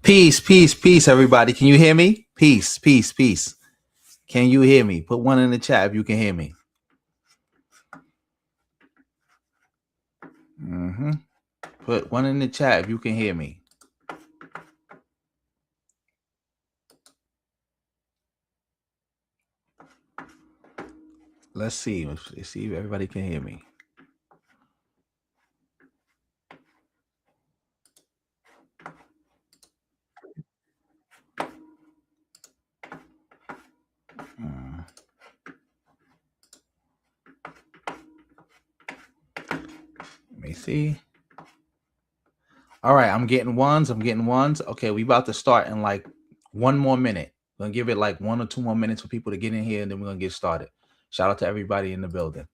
Peace, peace, peace, everybody. Can you hear me? Peace, peace, peace. Can you hear me? Put one in the chat if you can hear me. Put one in the chat if you can hear me. Let's see. Let's see if everybody can hear me. Let me see. All right, I'm getting ones. Okay, we about to start in like 1 more minute. We're gonna give it like 1 or 2 more minutes for people to get in here, and then we're gonna get started. Shout out to everybody in the building.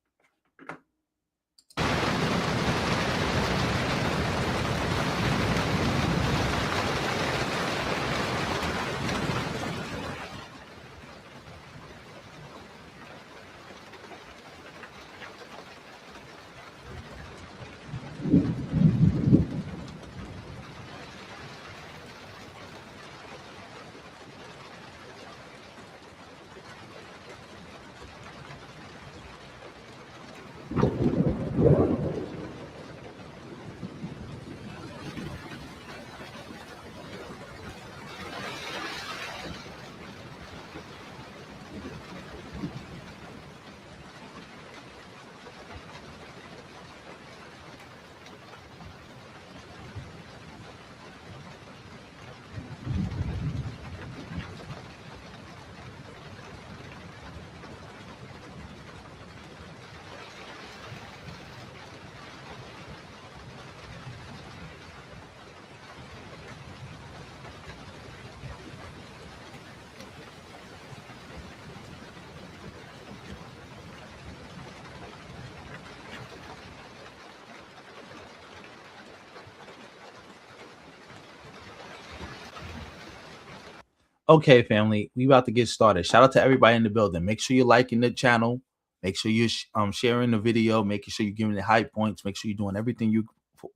Okay, family, we about to get started. Shout out to everybody in the building. Make sure you're liking the channel. Make sure you're sharing the video. Making sure you're giving it hype points. Make sure you're doing everything you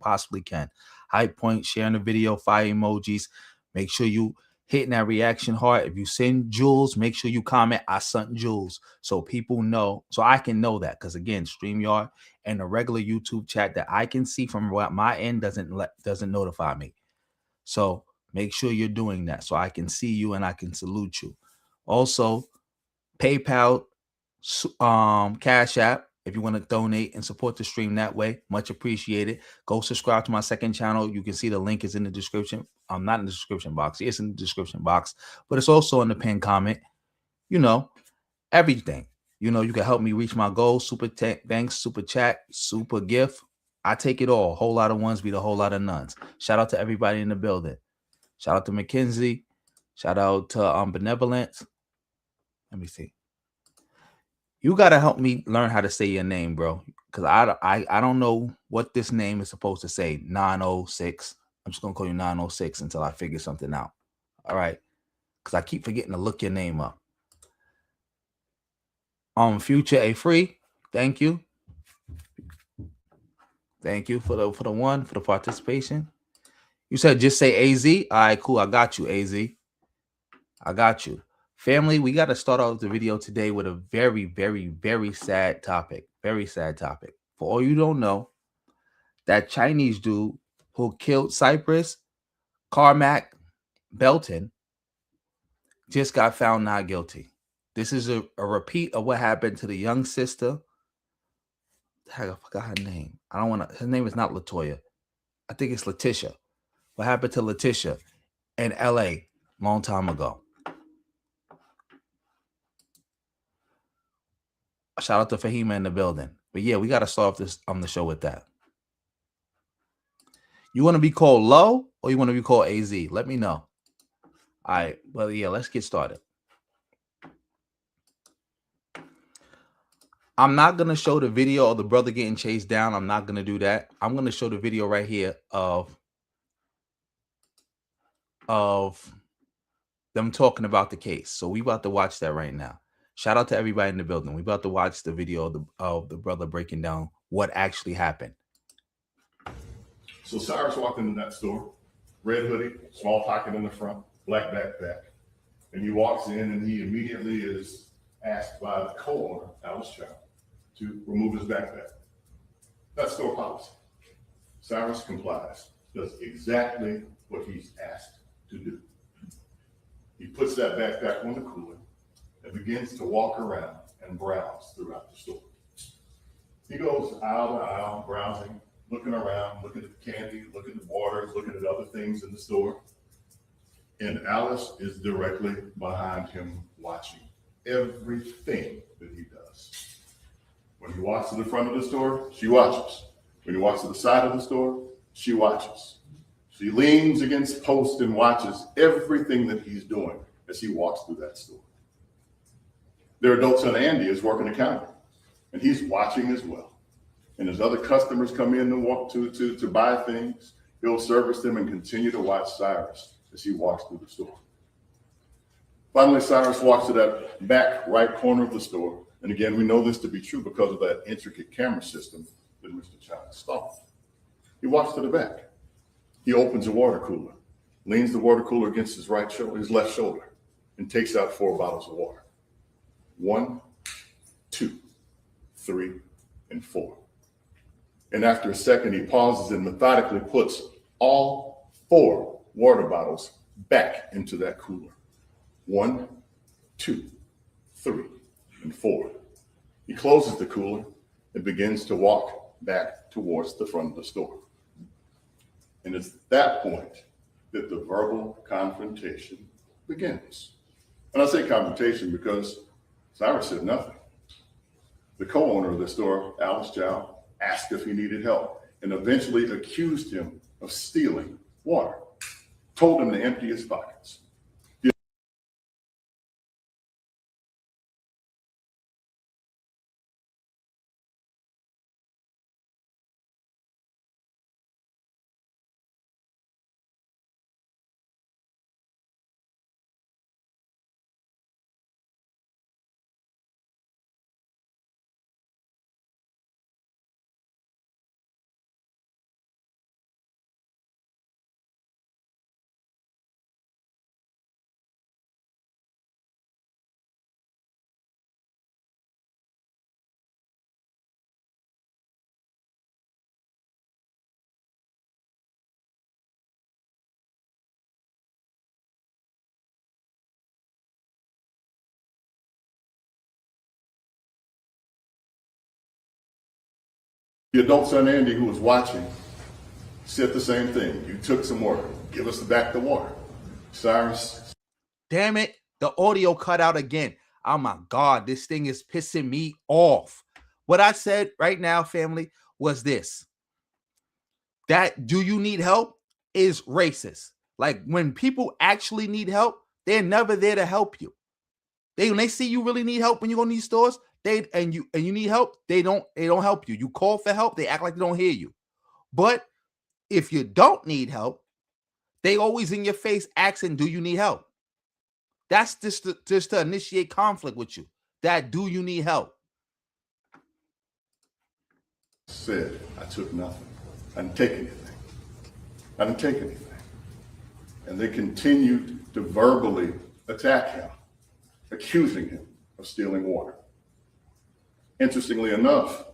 possibly can. Hype points, sharing the video, fire emojis. Make sure you hitting that reaction heart. If you send Jules, make sure you comment, I sent Jules, so people know, so I can know that. Because again, StreamYard and the regular YouTube chat that I can see from what my end doesn't notify me. So make sure you're doing that so I can see you and I can salute you. Also, PayPal, Cash App, if you want to donate and support the stream that way, much appreciated. Go subscribe to my second channel. You can see the link is in the description. I'm not in the description box. It's in the description box, but it's also in the pinned comment. You know, everything. You know, you can help me reach my goal. Super thanks, super chat, super gift. I take it all. Whole lot of ones beat a whole lot of nuns. Shout out to everybody in the building. Shout out to Mackenzie. Shout out to Benevolence. Let me see. You gotta help me learn how to say your name, bro. Because I don't know what this name is supposed to say. 906. I'm just gonna call you 906 until I figure something out. All right. Because I keep forgetting to look your name up. Future A Free. Thank you. Thank you for the participation. You said just say AZ. All right, cool. I got you, AZ. I got you. Family, we got to start off the video today with a very, very, very sad topic. Very sad topic. For all you don't know, that Chinese dude who killed Cyrus, Carmack-Belton, just got found not guilty. This is a repeat of what happened to the young sister. Heck, I forgot her name. I don't want to. Her name is not Latoya. I think it's Letitia. What happened to Letitia in LA long time ago? Shout out to Fahima in the building. But yeah, we got to start off this the show with that. You want to be called Low or you want to be called AZ? Let me know. All right. Well, yeah, let's get started. I'm not going to show the video of the brother getting chased down. I'm not going to do that. I'm going to show the video right here of them talking about the case. So we about to watch that right now. Shout out to everybody in the building. We about to watch the video of the brother breaking down what actually happened. So Cyrus walked into that store, red hoodie, small pocket in the front, black backpack. And he walks in and he immediately is asked by the co-owner, Alice Chow, to remove his backpack. That's store policy. Cyrus complies, does exactly what he's asked to do. He puts that backpack on the cooler and begins to walk around and browse throughout the store. He goes aisle to aisle, browsing, looking around, looking at the candy, looking at water, looking at other things in the store. And Alice is directly behind him watching everything that he does. When he walks to the front of the store, she watches. When he walks to the side of the store, she watches. She leans against posts and watches everything that he's doing as he walks through that store. Their adult son Andy is working the counter, and he's watching as well. And as other customers come in to buy things, he'll service them and continue to watch Cyrus as he walks through the store. Finally, Cyrus walks to that back right corner of the store. And again, we know this to be true because of that intricate camera system that Mr. Chow installed. He walks to the back. He opens a water cooler, leans the water cooler against his left shoulder, and takes out 4 bottles of water. 1, 2, 3, and 4. And after a second, he pauses and methodically puts all 4 water bottles back into that cooler. 1, 2, 3, and 4. He closes the cooler and begins to walk back towards the front of the store. And it's at that point that the verbal confrontation begins. And I say confrontation because Cyrus said nothing. The co-owner of the store, Alice Chow, asked if he needed help and eventually accused him of stealing water, told him to empty his pockets. The adult son, Andy, who was watching, said the same thing. You took some water. Give us back the water. Cyrus. Damn it. The audio cut out again. Oh my God, this thing is pissing me off. What I said right now, family, was this. That do you need help is racist. Like when people actually need help, they're never there to help you. When they see you really need help when you go to these stores, and you need help, they don't help you. You call for help, they act like they don't hear you. But if you don't need help, they always in your face asking, do you need help? That's just to initiate conflict with you. That do you need help? Said, I took nothing. I didn't take anything. I didn't take anything. And they continued to verbally attack him, accusing him of stealing water. Interestingly enough,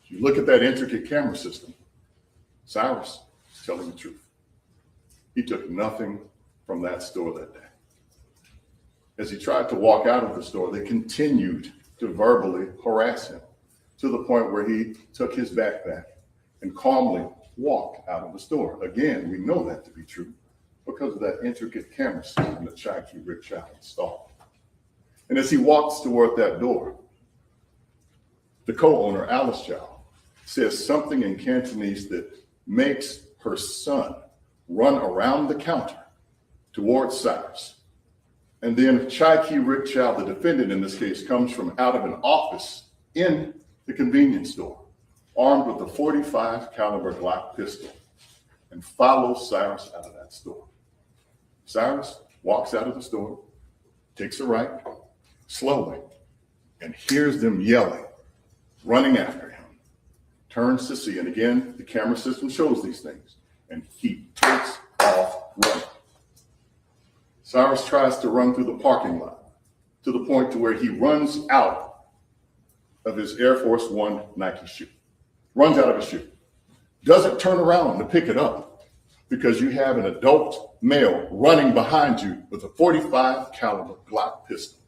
if you look at that intricate camera system, Cyrus is telling the truth. He took nothing from that store that day. As he tried to walk out of the store, they continued to verbally harass him to the point where he took his backpack and calmly walked out of the store. Again, we know that to be true because of that intricate camera system that Chai-Kee Rick Chow installed. And as he walks toward that door, the co-owner, Alice Chow, says something in Cantonese that makes her son run around the counter towards Cyrus. And then Chai-Kee Rick Chow, the defendant in this case, comes from out of an office in the convenience store, armed with a .45 caliber Glock pistol, and follows Cyrus out of that store. Cyrus walks out of the store, takes a right, slowly, and hears them yelling, running after him, turns to see, and again, the camera system shows these things, and he takes off running. Cyrus tries to run through the parking lot to the point to where he runs out of his Air Force One Nike shoe, runs out of his shoe, doesn't turn around to pick it up because you have an adult male running behind you with a .45 caliber Glock pistol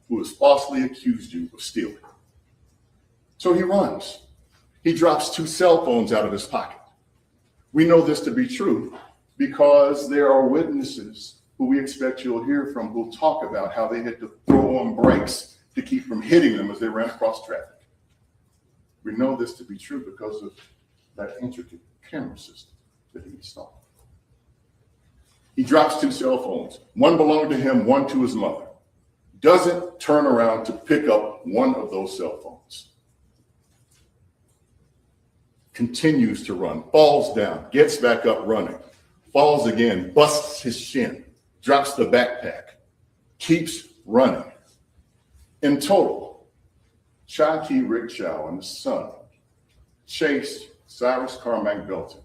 who has falsely accused you of stealing. So he runs. He drops 2 cell phones out of his pocket. We know this to be true because there are witnesses who we expect you'll hear from who'll talk about how they had to throw on brakes to keep from hitting them as they ran across traffic. We know this to be true because of that intricate camera system that he installed. He drops 2 cell phones. One belonged to him, one to his mother. Doesn't turn around to pick up one of those cell phones. Continues to run, falls down, gets back up running, falls again, busts his shin, drops the backpack, keeps running. In total, Chai-Kee Rick Chow and his son chased Cyrus Carmack-Belton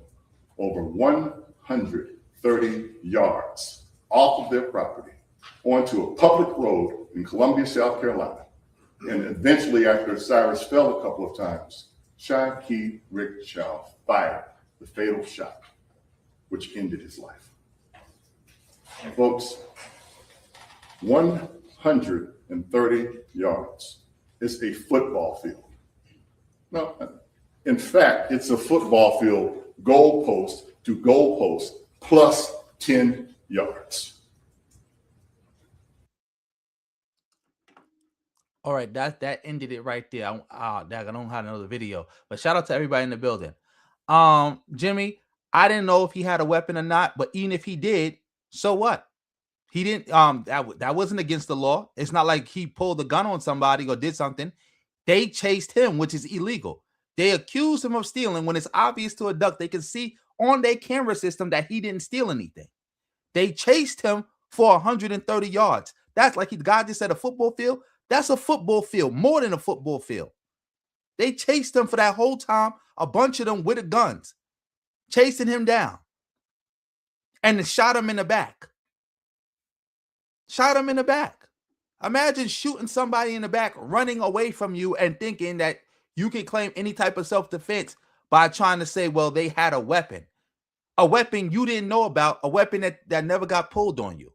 over 130 yards off of their property onto a public road in Columbia, South Carolina. And eventually, after Cyrus fell a couple of times, Chai-Kee Rick Chow fired the fatal shot, which ended his life. Folks, 130 yards is a football field. No, in fact, it's a football field goalpost to goalpost plus 10 yards. All right, that ended it right there. I don't have another video, but shout out to everybody in the building. Jimmy, I didn't know if he had a weapon or not, but even if he did, so what? He didn't. That wasn't against the law. It's not like he pulled a gun on somebody or did something. They chased him, which is illegal. They accused him of stealing when it's obvious to a duck. They can see on their camera system that he didn't steal anything. They chased him for 130 yards. That's like the guy just said a football field. That's a football field, more than a football field. They chased him for that whole time, a bunch of them with the guns, chasing him down. And then shot him in the back. Shot him in the back. Imagine shooting somebody in the back, running away from you and thinking that you can claim any type of self-defense by trying to say, well, they had a weapon. A weapon you didn't know about, a weapon that never got pulled on you.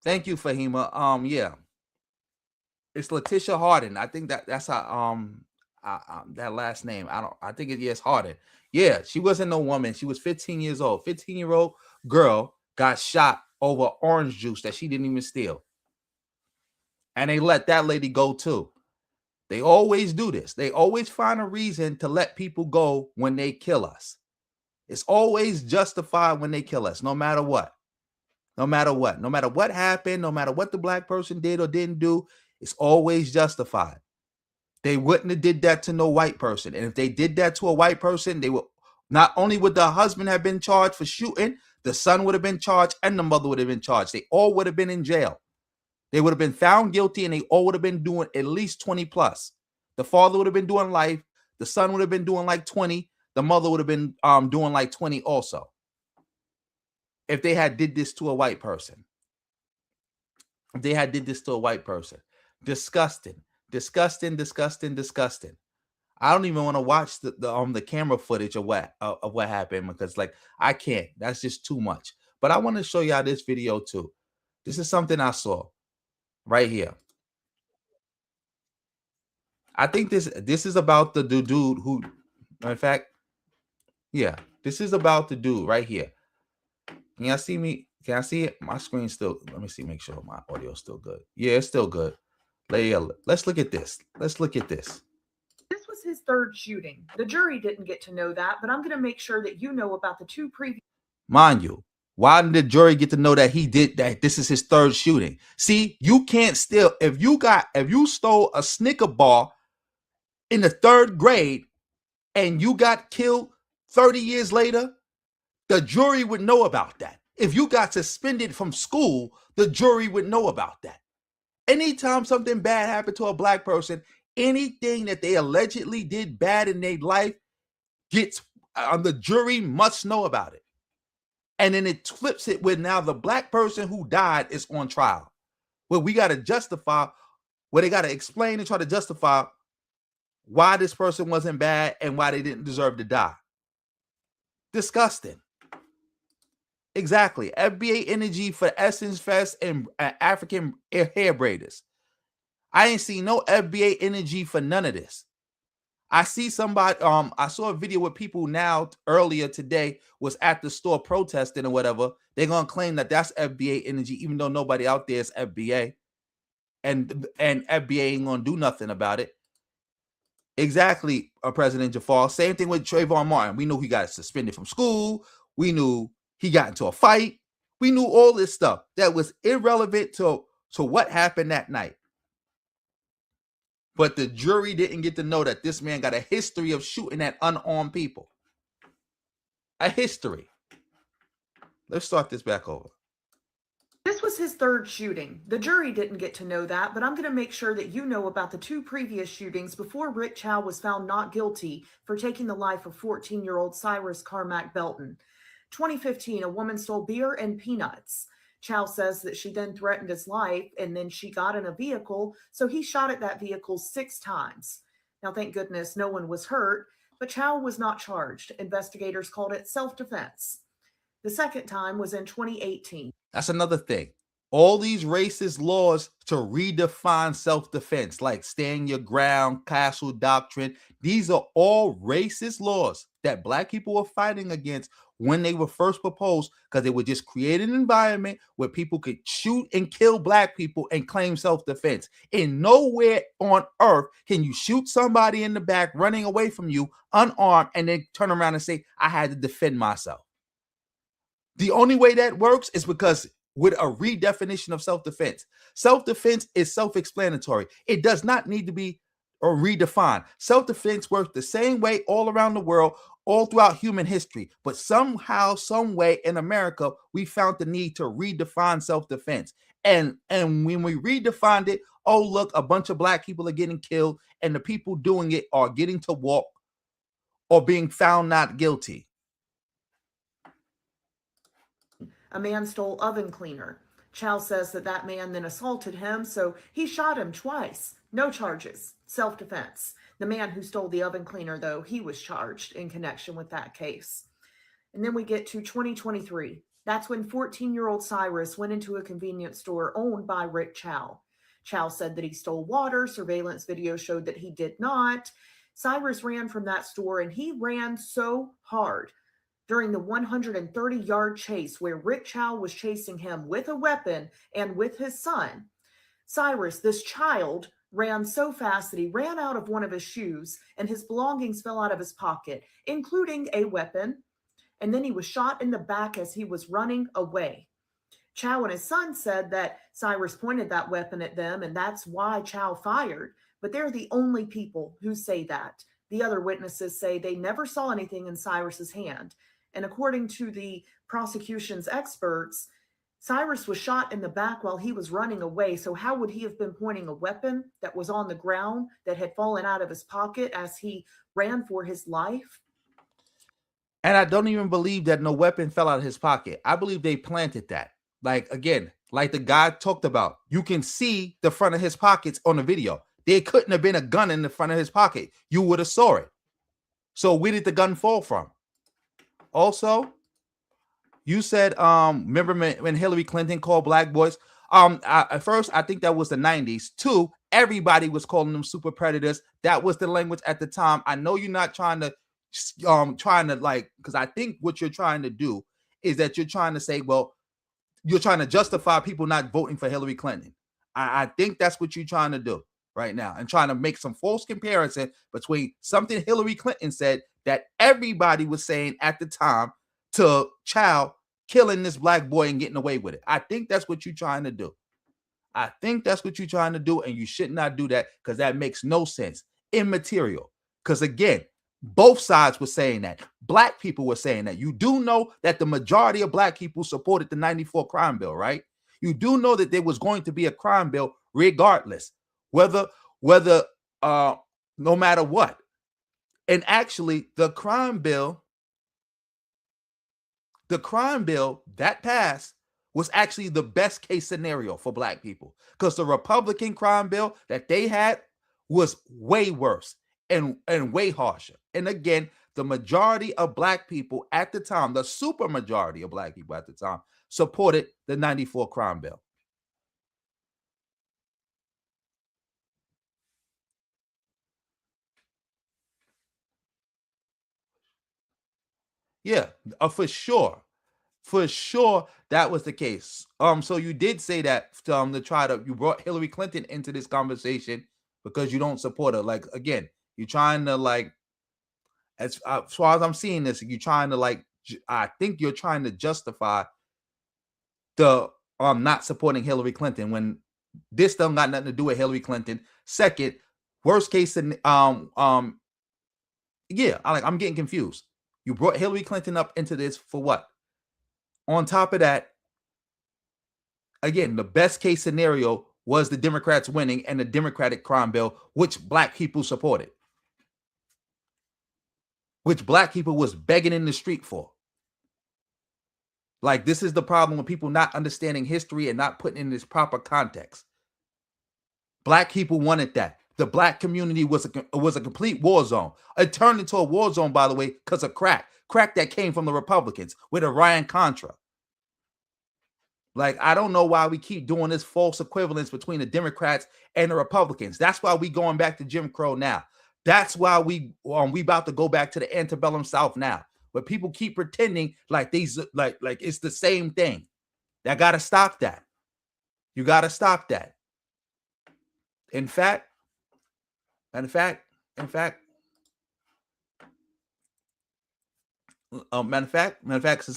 Thank you, Fahima. Yeah. It's Letitia Harden. I think that's how that last name. I think it's Harden. Yeah, she wasn't no woman. She was 15 years old. 15-year-old girl got shot over orange juice that she didn't even steal. And they let that lady go too. They always do this. They always find a reason to let people go when they kill us. It's always justified when they kill us, no matter what. No matter what. No matter what happened, no matter what the black person did or didn't do, it's always justified. They wouldn't have did that to no white person. And if they did that to a white person, they would not only would the husband have been charged for shooting, the son would have been charged and the mother would have been charged. They all would have been in jail. They would have been found guilty and they all would have been doing at least 20 plus. The father would have been doing life. The son would have been doing like 20. The mother would have been doing like 20 also. If they had did this to a white person. If they had did this to a white person. Disgusting. Disgusting, disgusting, disgusting. I don't even want to watch the camera footage of what happened because like I can't. That's just too much. But I want to show y'all this video too. This is something I saw right here. I think this is about the dude who, in fact, yeah, this is about the dude right here. Can y'all see me? Can I see it? My screen's still. Let me see. Make sure my audio's still good. Yeah, it's still good. Let's look at this. Let's look at this. This was his third shooting. The jury didn't get to know that, but I'm going to make sure that you know about the two previous. Mind you, why did the jury get to know that he did that? This is his third shooting. See, you can't steal. If you stole a Snicker bar in the 3rd grade and you got killed 30 years later, the jury would know about that. If you got suspended from school, the jury would know about that. Anytime something bad happened to a black person, anything that they allegedly did bad in their life gets the jury must know about it. And then it flips it where now the black person who died is on trial. Where we got to justify, where they got to explain and try to justify why this person wasn't bad and why they didn't deserve to die. Disgusting. Exactly. FBA energy for Essence Fest and African hair braiders. I ain't seen no FBA energy for none of this. I see somebody, I saw a video with people now earlier today was at the store protesting or whatever. They're going to claim that that's FBA energy, even though nobody out there is FBA. And FBA ain't going to do nothing about it. Exactly, President Jafar. Same thing with Trayvon Martin. We knew he got suspended from school. We knew he got into a fight. We knew all this stuff that was irrelevant to what happened that night. But the jury didn't get to know that this man got a history of shooting at unarmed people. A history. Let's start this back over. This was his third shooting. The jury didn't get to know that, but I'm going to make sure that you know about the two previous shootings before Rick Chow was found not guilty for taking the life of 14-year-old Cyrus Carmack-Belton. 2015, a woman stole beer and peanuts. Chow says that she then threatened his life and then she got in a vehicle, so he shot at that vehicle 6 times. Now, thank goodness no one was hurt, but Chow was not charged. Investigators called it self-defense. The second time was in 2018. That's another thing. All these racist laws to redefine self-defense, like stand your ground, castle doctrine, these are all racist laws that black people were fighting against when they were first proposed, because they would just create an environment where people could shoot and kill black people and claim self-defense. And nowhere on earth can you shoot somebody in the back running away from you unarmed and then turn around and say, I had to defend myself. The only way that works is because with a redefinition of self-defense. Self-defense is self-explanatory. It does not need to be redefined. Self-defense works the same way all around the world, all throughout human history. But somehow, some way in America, we found the need to redefine self-defense. And when we redefined it, oh, look, a bunch of black people are getting killed and the people doing it are getting to walk or being found not guilty. A man stole oven cleaner. Chow says that man then assaulted him, so he shot him twice. No charges. Self-defense. The man who stole the oven cleaner, though, he was charged in connection with that case. And then we get to 2023. That's when 14-year-old Cyrus went into a convenience store owned by Rick Chow. Chow said that he stole water. Surveillance video showed that he did not. Cyrus ran from that store, and he ran so hard during the 130-yard chase where Rick Chow was chasing him with a weapon and with his son. Cyrus, this child, ran so fast that he ran out of one of his shoes and his belongings fell out of his pocket, including a weapon. And then he was shot in the back as he was running away. Chow and his son said that Cyrus pointed that weapon at them, and that's why Chow fired. But they're the only people who say that. The other witnesses say they never saw anything in Cyrus's hand. And according to the prosecution's experts, Cyrus was shot in the back while he was running away. So how would he have been pointing a weapon that was on the ground that had fallen out of his pocket as he ran for his life? And I don't even believe that no weapon fell out of his pocket. I believe they planted that. Like, again, like the guy talked about, you can see the front of his pockets on the video. There couldn't have been a gun in the front of his pocket. You would have saw it. So where did the gun fall from? Also, you said, remember when Hillary Clinton called black boys? At first, I think that was the 90s. Two, everybody was calling them super predators. That was the language at the time. I know you're not trying to like, because I think what you're trying to do is that you're trying to say, well, you're trying to justify people not voting for Hillary Clinton. I think that's what you're trying to do right now, and trying to make some false comparison between something Hillary Clinton said that everybody was saying at the time to Chow killing this black boy and getting away with it. I think that's what you're trying to do. I think that's what you're trying to do, and you should not do that because that makes no sense. Immaterial. Because again, both sides were saying that. Black people were saying that. You do know that the majority of black people supported the 94 crime bill, right? You do know that there was going to be a crime bill regardless, whether no matter what. And actually, the crime bill that passed was actually the best case scenario for black people, because the Republican crime bill that they had was way worse and way harsher. And again, the majority of black people at the time, the super majority of black people at the time, supported the 94 crime bill. Yeah, for sure. For sure, that was the case. So you did say that you brought Hillary Clinton into this conversation because you don't support her. Like, again, you're trying to, like, as far as I'm seeing this, you're trying to, like, I think you're trying to justify the not supporting Hillary Clinton when this don't got nothing to do with Hillary Clinton. Second, worst case, yeah, I'm getting confused. You brought Hillary Clinton up into this for what? On top of that, again, the best case scenario was the Democrats winning and the Democratic crime bill, which black people supported, which black people was begging in the street for. Like, this is the problem with people not understanding history and not putting in this proper context. Black people wanted that. The black community was a complete war zone. It turned into a war zone, by the way, because of crack that came from the Republicans with Iran-Contra. Like, I don't know why we keep doing this false equivalence between the Democrats and the Republicans. That's why we going back to Jim Crow now. That's why we about to go back to the antebellum South now. But people keep pretending like these, like it's the same thing. I gotta stop that. You gotta stop that. In fact, since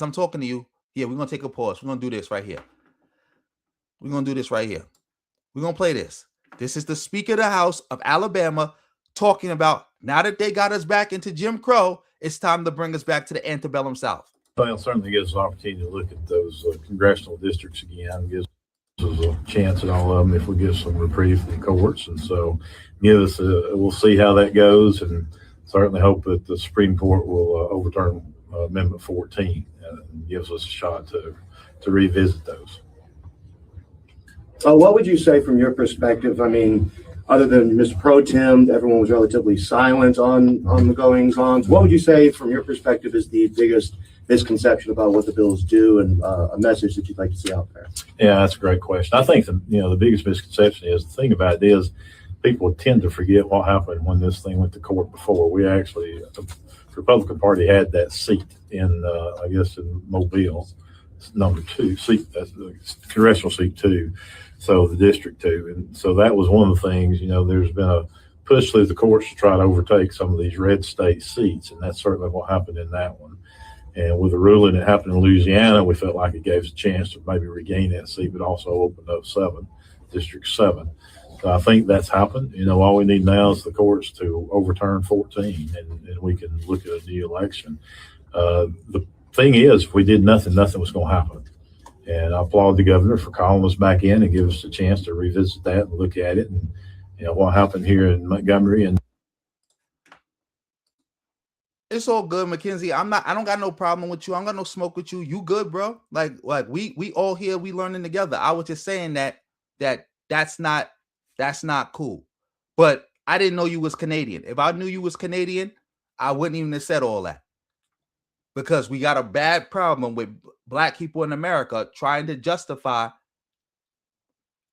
I'm talking to you, yeah, we're gonna take a pause. We're gonna do this right here. We're gonna play this. This is the Speaker of the House of Alabama talking about, now that they got us back into Jim Crow, it's time to bring us back to the antebellum South. Well, it certainly gives us an opportunity to look at those congressional districts again. Gives us a chance at all of them if we get some reprieve from the courts, and so we'll see how that goes, and certainly hope that the Supreme Court will overturn Amendment 14 and gives us a shot to revisit those. What would you say from your perspective? I mean, other than Mr. Pro Tem, everyone was relatively silent on the goings-on. What would you say from your perspective is the biggest misconception about what the bills do, and a message that you'd like to see out there? Yeah, that's a great question. I think the biggest misconception is, the thing about it is, people tend to forget what happened when this thing went to court before. We actually, the Republican Party had that seat in, I guess, in Mobile, number 2 seat, that's the congressional seat 2, so the district 2, and so that was one of the things. There's been a push through the courts to try to overtake some of these red state seats, and that's certainly what happened in that one. And with the ruling that happened in Louisiana, we felt like it gave us a chance to maybe regain that seat, but also opened up District 7. So I think that's happened. All we need now is the courts to overturn 14, and we can look at a new election. The thing is, if we did nothing was going to happen. And I applaud the governor for calling us back in and give us a chance to revisit that and look at it. And what happened here in Montgomery. And it's all good, Mackenzie. I don't got no problem with you. I don't got no smoke with you. You good, bro? Like we all here, we learning together. I was just saying that's not cool. But I didn't know you was Canadian. If I knew you was Canadian, I wouldn't even have said all that. Because we got a bad problem with black people in America trying to justify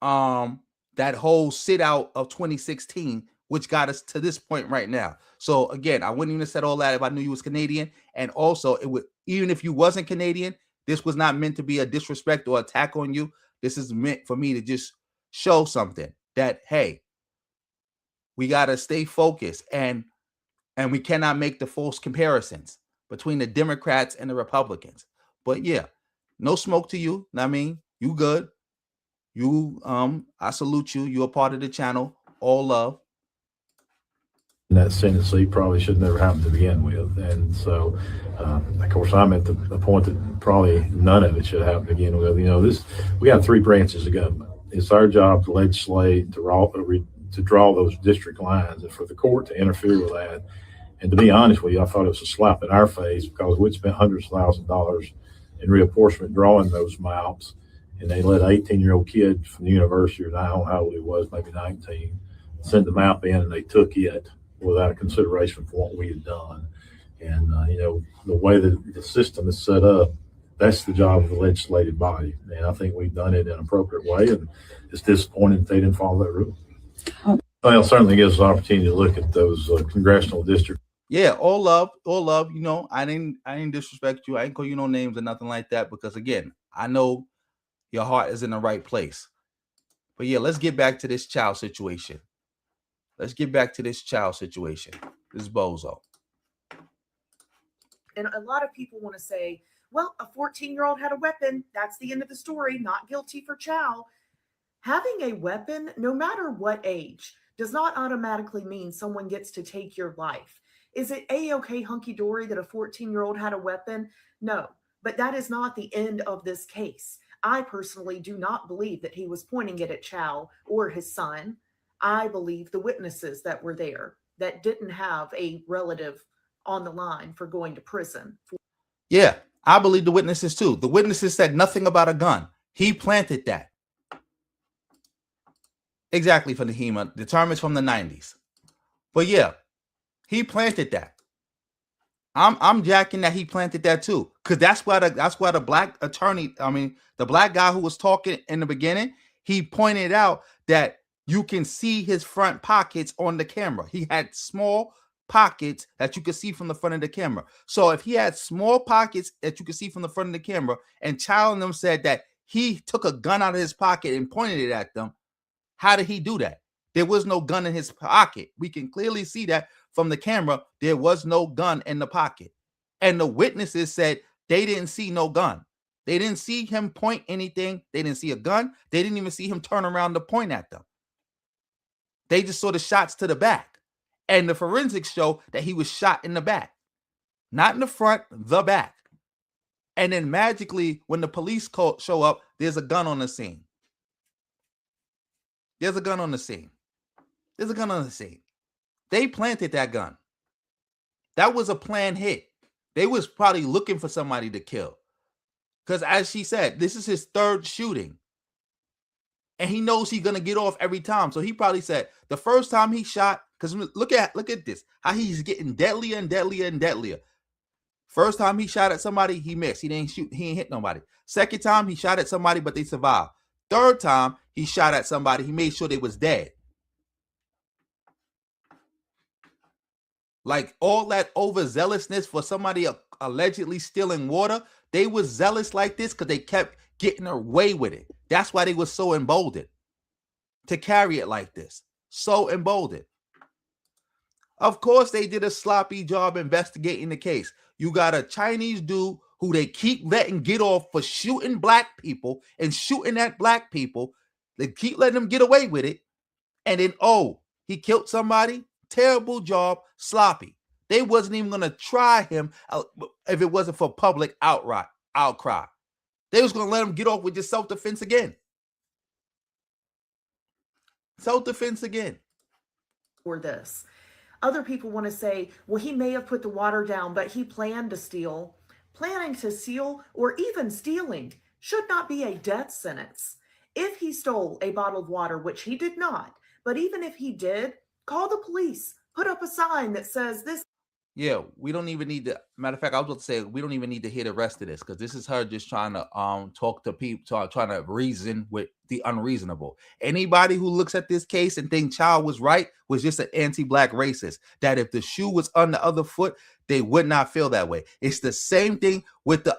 that whole sit out of 2016, which got us to this point right now. So again, I wouldn't even have said all that if I knew you was Canadian. And also, it would, even if you wasn't Canadian, this was not meant to be a disrespect or attack on you. This is meant for me to just show something that, hey, we got to stay focused and we cannot make the false comparisons between the Democrats and the Republicans. But yeah, no smoke to you. I mean, you good. You, I salute you. You're a part of the channel. All love. That Senate seat probably should never happen to begin with. And so, of course, I'm at the point that probably none of it should happen to begin with. We got 3 branches of government. It's our job to legislate, to draw those district lines, and for the court to interfere with that. And to be honest with you, I thought it was a slap in our face because we'd spent hundreds of thousands of dollars in reapportionment drawing those maps, and they let an 18-year-old kid from the university, or I don't know how old he was, maybe 19, send the map in, and they took it without consideration for what we had done. And, the way that the system is set up, that's the job of the legislative body. And I think we've done it in an appropriate way, and it's disappointing that they didn't follow that rule. Well, it certainly gives us an opportunity to look at those congressional districts. Yeah, all love. I didn't disrespect you. I didn't call you no names or nothing like that, because again, I know your heart is in the right place. But yeah, let's get back to this child situation. This is Bozo. And a lot of people want to say, well, a 14-year-old had a weapon. That's the end of the story. Not guilty for Chow. Having a weapon, no matter what age, does not automatically mean someone gets to take your life. Is it a-okay hunky-dory that a 14-year-old had a weapon? No, but that is not the end of this case. I personally do not believe that he was pointing it at Chow or his son. I believe the witnesses that were there that didn't have a relative on the line for going to prison. Yeah, I believe the witnesses too. The witnesses said nothing about a gun. He planted that. Exactly, Fahima. The term is from the 90s. But yeah, he planted that. I'm jacking that he planted that too. Because that's why the black attorney, the black guy who was talking in the beginning, he pointed out that you can see his front pockets on the camera. He had small pockets that you could see from the front of the camera. So if he had small pockets that you could see from the front of the camera, and Child and them said that he took a gun out of his pocket and pointed it at them, how did he do that? There was no gun in his pocket. We can clearly see that from the camera. There was no gun in the pocket. And the witnesses said they didn't see no gun. They didn't see him point anything. They didn't see a gun. They didn't even see him turn around to point at them. They just saw the shots to the back. And the forensics show that he was shot in the back. Not in the front, the back. And then magically, when the police show up, there's a gun on the scene. There's a gun on the scene. They planted that gun. That was a planned hit. They was probably looking for somebody to kill. Because as she said, this is his 3rd shooting. And he knows he's going to get off every time. So he probably said the first time he shot, because look at this, how he's getting deadlier and deadlier and deadlier. First time he shot at somebody, he missed. He didn't shoot. He ain't hit nobody. Second time, he shot at somebody, but they survived. Third time, he shot at somebody. He made sure they was dead. Like all that overzealousness for somebody allegedly stealing water, they was zealous like this because they kept getting away with it. That's why they was so emboldened to carry it like this. So emboldened. Of course, they did a sloppy job investigating the case. You got a Chinese dude who they keep letting get off for shooting black people and shooting at black people. They keep letting him get away with it. And then, oh, he killed somebody. Terrible job, sloppy. They wasn't even going to try him if it wasn't for public outcry. They was going to let him get off with just self-defense again. Self-defense again. For this. Other people want to say, well, he may have put the water down, but he planned to steal. Planning to steal or even stealing should not be a death sentence. If he stole a bottle of water, which he did not, but even if he did, call the police, put up a sign that says this. Yeah, we don't even need to. Matter of fact, I was about to say we don't even need to hear the rest of this because this is her just trying to talk to people, trying to reason with the unreasonable. Anybody who looks at this case and think Child was right was just an anti-black racist. That if the shoe was on the other foot, they would not feel that way. It's the same thing with the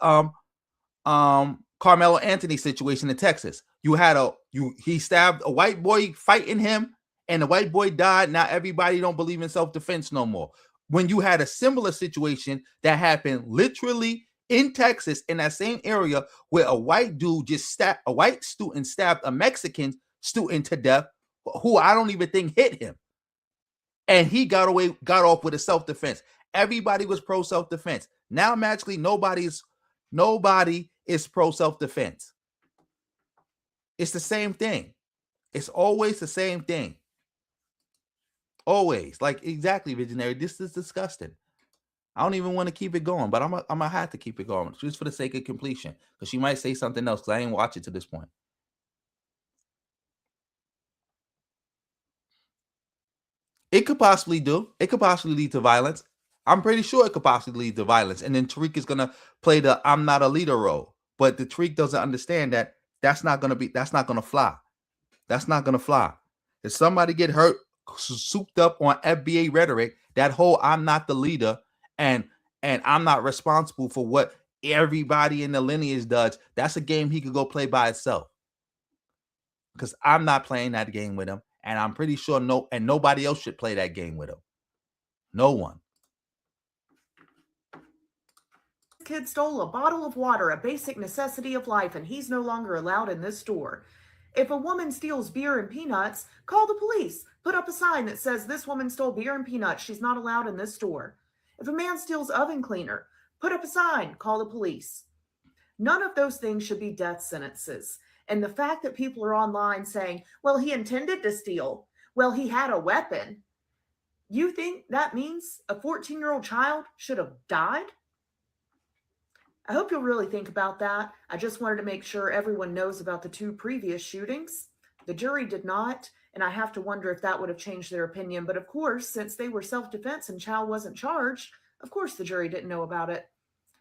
Carmelo Anthony situation in Texas. He stabbed a white boy fighting him, and the white boy died. Now everybody don't believe in self-defense no more. When you had a similar situation that happened literally in Texas in that same area where a white dude a white student stabbed a Mexican student to death, who I don't even think hit him. And he got off with a self-defense. Everybody was pro self-defense. Now magically nobody is pro self-defense. It's the same thing. It's always the same thing. Always. Like, exactly, Visionary. This is disgusting. I don't even want to keep it going, but I'm gonna have to keep it going just for the sake of completion. Because she might say something else because I ain't watch it to this point. It could possibly lead to violence. I'm pretty sure it could possibly lead to violence. And then Tariq is gonna play the I'm not a leader role. But the Tariq doesn't understand that that's not gonna fly. That's not gonna fly. If somebody get hurt, souped up on FBA rhetoric, that whole I'm not the leader and I'm not responsible for what everybody in the lineage does, that's a game he could go play by itself. Because I'm not playing that game with him, and I'm pretty sure nobody else should play that game with him. No one. Kid stole a bottle of water, a basic necessity of life, and he's no longer allowed in this store. If a woman steals beer and peanuts, call the police. Put up a sign that says this woman stole beer and peanuts. She's not allowed in this store. If a man steals oven cleaner, put up a sign. Call the police. None of those things should be death sentences. And the fact that people are online saying, well, he intended to steal. Well, he had a weapon. You think that means a 14-year-old child should have died? I hope you'll really think about that. I just wanted to make sure everyone knows about the 2 previous shootings. The jury did not, and I have to wonder if that would have changed their opinion. But of course, since they were self-defense and Chow wasn't charged, of course the jury didn't know about it.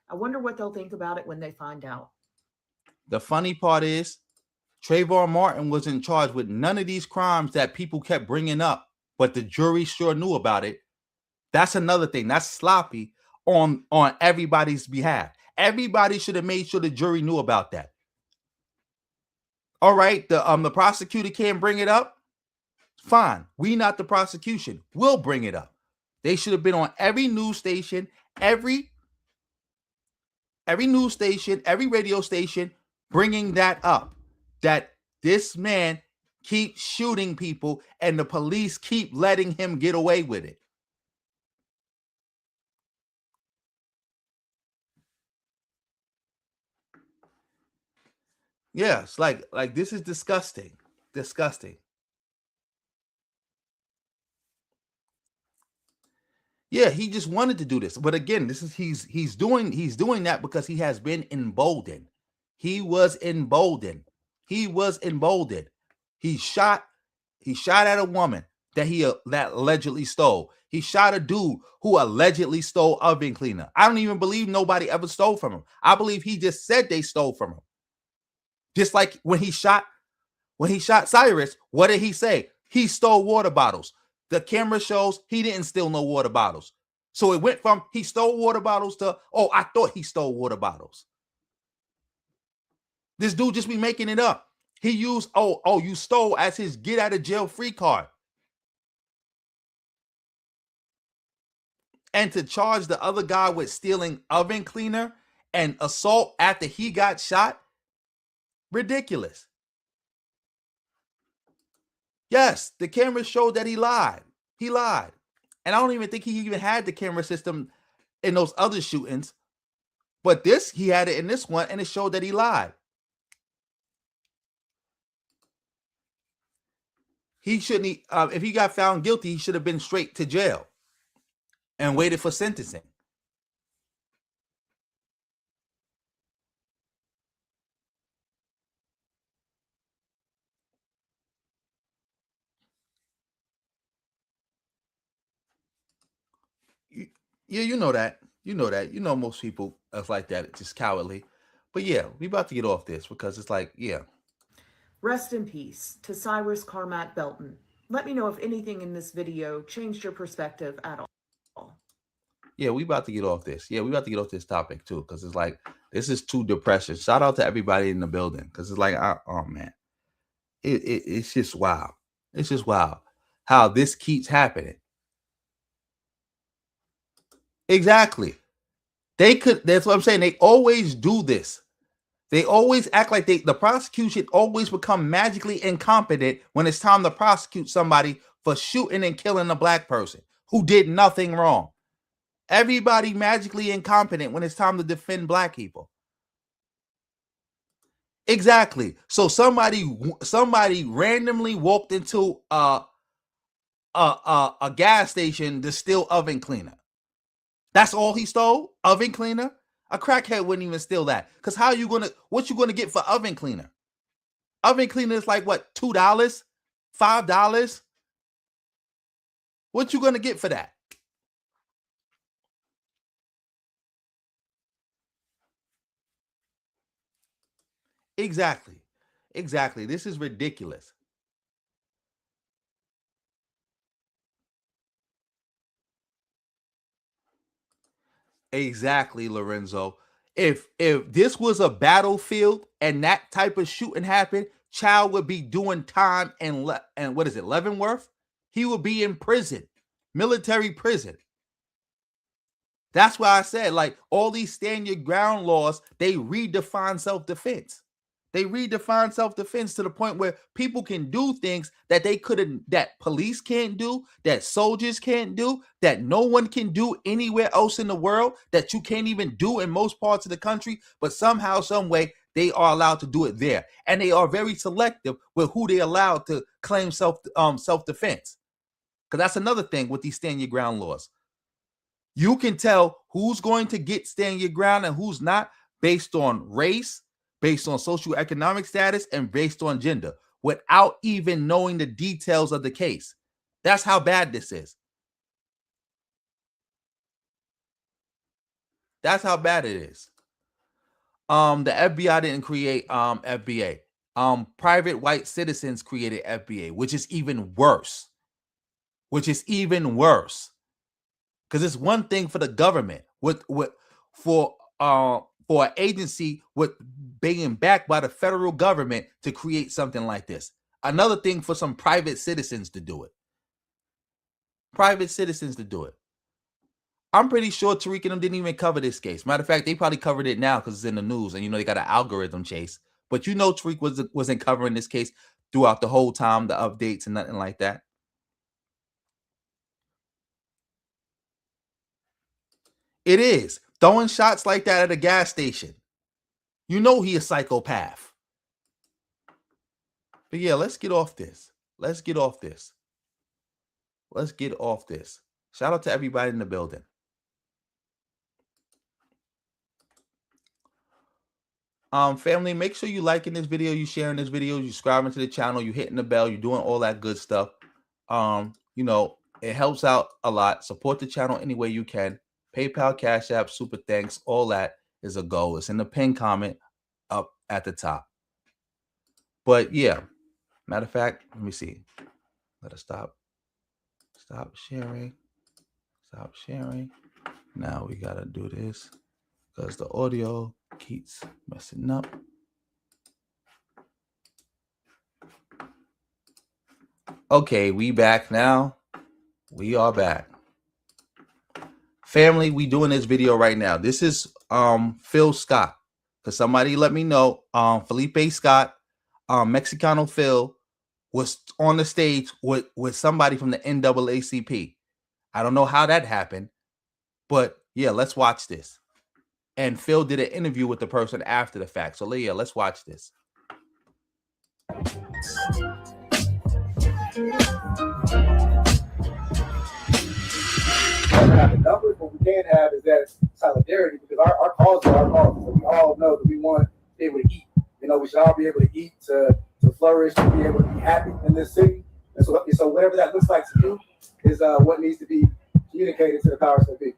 I wonder what they'll think about it when they find out. The funny part is, Trayvon Martin wasn't charged with none of these crimes that people kept bringing up, but the jury sure knew about it. That's another thing. That's sloppy on everybody's behalf. Everybody should have made sure the jury knew about that. All right, the prosecutor can't bring it up. Fine, we not the prosecution. We'll bring it up. They should have been on every news station, every news station, every radio station, bringing that up. That this man keeps shooting people and the police keep letting him get away with it. Yes, like this is disgusting. Disgusting. Yeah, he just wanted to do this. But again, he's doing that because he has been emboldened. He was emboldened. He shot at a woman that allegedly stole. He shot a dude who allegedly stole oven cleaner. I don't even believe nobody ever stole from him. I believe he just said they stole from him. Just like when he shot Cyrus, what did he say? He stole water bottles. The camera shows he didn't steal no water bottles. So it went from he stole water bottles to, oh, I thought he stole water bottles. This dude just be making it up. He used, oh, you stole as his get out of jail free card. And to charge the other guy with stealing oven cleaner and assault after he got shot, ridiculous. Yes, the camera showed that he lied. He lied. And I don't even think he even had the camera system in those other shootings. But this, he had it in this one, and it showed that he lied. He shouldn't, if he got found guilty, he should have been straight to jail and waited for sentencing. Yeah, you know that. You know that. You know most people are like that. It's just cowardly. But yeah, we about to get off this because it's like, yeah. Rest in peace to Cyrus Carmack-Belton. Let me know if anything in this video changed your perspective at all. Yeah, we about to get off this. Yeah, we about to get off this topic too because it's like, this is too depressing. Shout out to everybody in the building because it's like, oh man, it's just wild. It's just wild how this keeps happening. Exactly. They could, that's what I'm saying. They always do this. They always act like the prosecution always become magically incompetent when it's time to prosecute somebody for shooting and killing a black person who did nothing wrong. Everybody magically incompetent when it's time to defend black people. Exactly. So somebody randomly walked into a gas station to steal oven cleaner. That's all he stole? Oven cleaner? A crackhead wouldn't even steal that. Because what you gonna get for oven cleaner? Oven cleaner is like what, $2? $5? What you gonna get for that? Exactly. Exactly. This is ridiculous. Exactly, Lorenzo. If this was a battlefield and that type of shooting happened, Child would be doing time and what is it, Leavenworth? He would be in prison, military prison. That's why I said, like, all these stand your ground laws, they redefine self-defense. They redefine self-defense to the point where people can do things that they couldn't, that police can't do, that soldiers can't do, that no one can do anywhere else in the world, that you can't even do in most parts of the country, but somehow, some way, they are allowed to do it there. And they are very selective with who they allow to claim self-defense. Because that's another thing with these stand your ground laws. You can tell who's going to get stand your ground and who's not based on race, based on socioeconomic status, and based on gender without even knowing the details of the case. That's how bad this is. That's how bad it is. The FBI didn't create FBA. Private white citizens created FBA, which is even worse. Because it's one thing for the government for an agency with being backed by the federal government to create something like this. Another thing for some private citizens to do it. I'm pretty sure Tariq and them didn't even cover this case. Matter of fact, they probably covered it now because it's in the news and they got an algorithm chase. But Tariq wasn't covering this case throughout the whole time, the updates and nothing like that. It is. Throwing shots like that at a gas station. He a psychopath. But yeah, let's get off this. Shout out to everybody in the building. Family, make sure you liking this video, you sharing this video, you subscribing to the channel, you hitting the bell, you doing all that good stuff. It helps out a lot. Support the channel any way you can. PayPal, Cash App, super thanks, all that is a go. It's in the pinned comment up at the top. But yeah, matter of fact, let me see. Let us stop sharing. Now we gotta do this because the audio keeps messing up. Okay, we back now. We are back. Family, we doing this video right now. This is Phil Scott. Because somebody let me know Felipe Scott, Mexicano Phil, was on the stage with somebody from the NAACP. I don't know how that happened, but yeah, let's watch this. And Phil did an interview with the person after the fact. So yeah, let's watch this. Have the numbers, what we can have is that solidarity, because our cause are our cause. So we all know that we want to be able to eat. You know, we should all be able to eat, to flourish, to be able to be happy in this city. And so whatever that looks like to you is what needs to be communicated to the powers that be.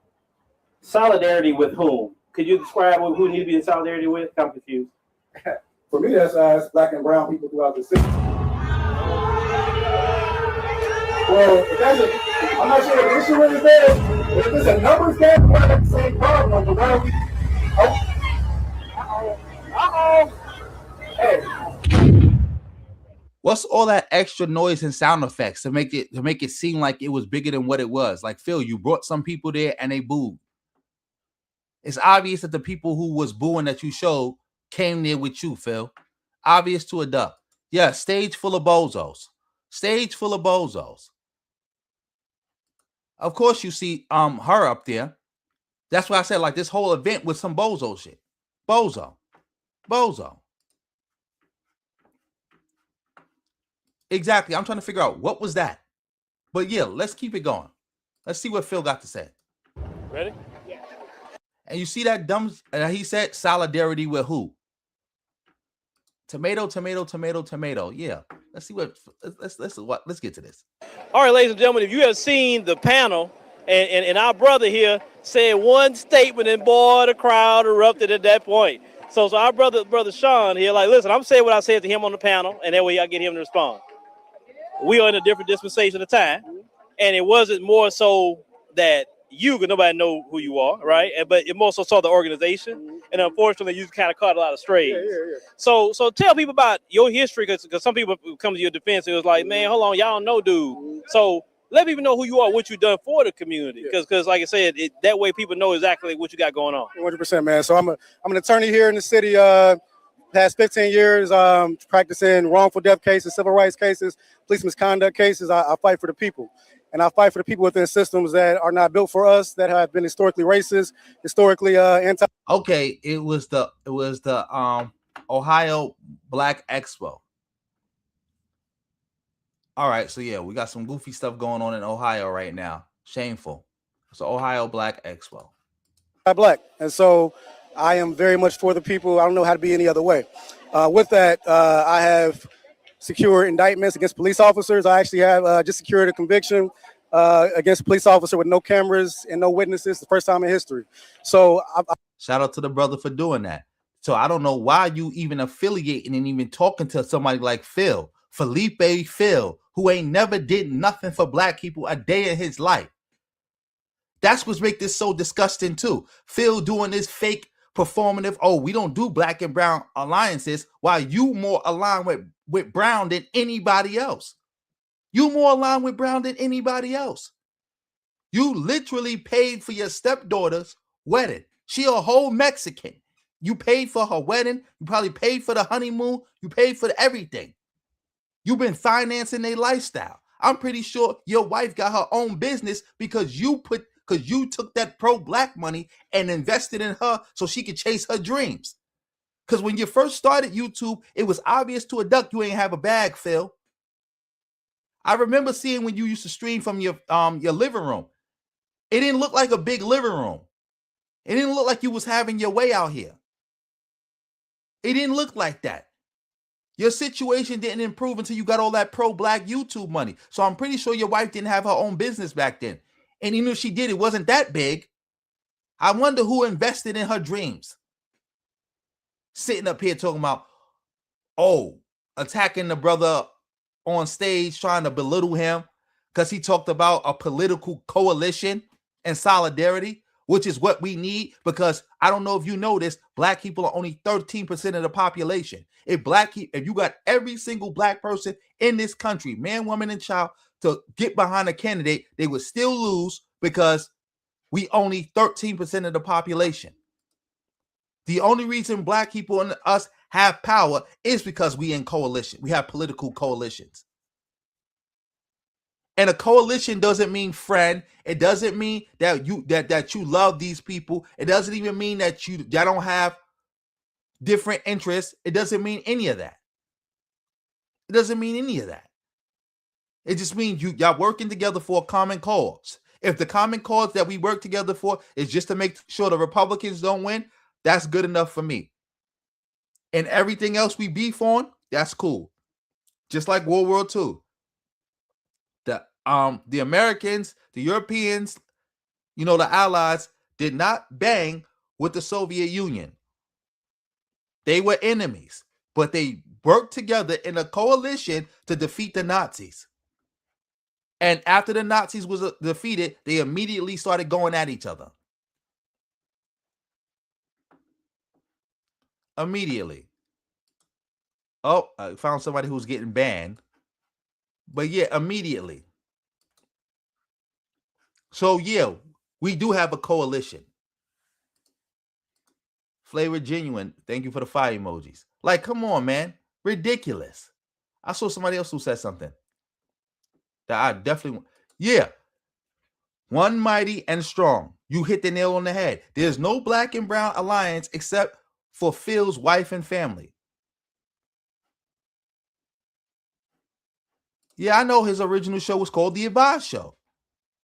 Solidarity with whom? Could you describe who need to be in solidarity with? I'm confused. For me, that's black and brown people throughout the city. Well, I'm not sure what the issue is there. But if it's a numbers game, we're at the same problem. But why are we? Hey. What's all that extra noise and sound effects to make it seem like it was bigger than what it was? Like, Phil, you brought some people there and they booed. It's obvious that the people who was booing that you showed came there with you, Phil. Obvious to a duck. Yeah, stage full of bozos. Stage full of bozos. Of course you see her up there. That's why I said, like, this whole event was some bozo shit. Bozo. Exactly. I'm trying to figure out what was that. But yeah, let's keep it going. Let's see what Phil got to say. Ready? Yeah. And you see that dumb, he said solidarity with who? Tomato. Yeah. Let's see what, let's get to this. All right, ladies and gentlemen, if you have seen the panel and our brother here said one statement and boy, the crowd erupted at that point. So our brother Sean here, like, listen, I'm saying what I said to him on the panel, and that way I get him to respond. We are in a different dispensation of time, and it wasn't more so that you, because nobody know who you are, right? But it more so saw the organization, and unfortunately, you kind of caught a lot of strays. Yeah. So tell people about your history, because some people come to your defense. It was like, man, hold on, y'all don't know, dude. So let people know who you are, what you've done for the community, because like I said, that way people know exactly what you got going on. 100%, man. So I'm an attorney here in the city. Past 15 years, practicing wrongful death cases, civil rights cases, police misconduct cases. I fight for the people. And I fight for the people within systems that are not built for us, that have been historically racist, historically anti. Okay, it was the Ohio Black Expo. All right, so yeah, we got some goofy stuff going on in Ohio right now. Shameful. It's the Ohio Black Expo. Black, and so I am very much for the people. I don't know how to be any other way. With that, I have secured indictments against police officers. I actually have just secured a conviction against a police officer with no cameras and no witnesses, the first time in history. So shout out to the brother for doing that. So I don't know why you even affiliating and even talking to somebody like Felipe Phil, who ain't never did nothing for black people a day in his life. That's what's make this so disgusting too. Phil doing this fake performative, oh, we don't do black and brown alliances, while you more aligned with brown than anybody else. You more aligned with brown than anybody else. You literally paid for your stepdaughter's wedding. She a whole Mexican. You paid for her wedding. You probably paid for the honeymoon. You paid for everything. You've been financing their lifestyle. I'm pretty sure your wife got her own business because you took that pro-black money and invested in her so she could chase her dreams. Because when you first started YouTube, it was obvious to a duck you ain't have a bag, Phil. I remember seeing when you used to stream from your living room. It didn't look like a big living room. It didn't look like you was having your way out here. It didn't look like that. Your situation didn't improve until you got all that pro-black YouTube money. So I'm pretty sure your wife didn't have her own business back then. And even if she did, it wasn't that big. I wonder who invested in her dreams. Sitting up here talking about, attacking the brother on stage, trying to belittle him because he talked about a political coalition and solidarity. which is what we need, because I don't know if you know this, black people are only 13% of the population. If you got every single black person in this country, man, woman, and child, to get behind a candidate, they would still lose because we only 13% of the population. The only reason black people and us have power is because we in coalition. We have political coalitions. And a coalition doesn't mean friend. It doesn't mean that you love these people. It doesn't even mean that don't have different interests. It doesn't mean any of that. It doesn't mean any of that. It just means y'all working together for a common cause. If the common cause that we work together for is just to make sure the Republicans don't win, that's good enough for me. And everything else we beef on, that's cool. Just like World War II. The Americans, the Europeans, the Allies did not bang with the Soviet Union. They were enemies, but they worked together in a coalition to defeat the Nazis. And after the Nazis was defeated, they immediately started going at each other. Immediately. Oh, I found somebody who's getting banned. But yeah, immediately. So yeah, we do have a coalition. Flavor Genuine, thank you for the fire emojis. Like, come on, man. Ridiculous. I saw somebody else who said something that I definitely want. Yeah. One mighty and strong. You hit the nail on the head. There's no black and brown alliance except for Phil's wife and family. Yeah, I know his original show was called The Advice Show.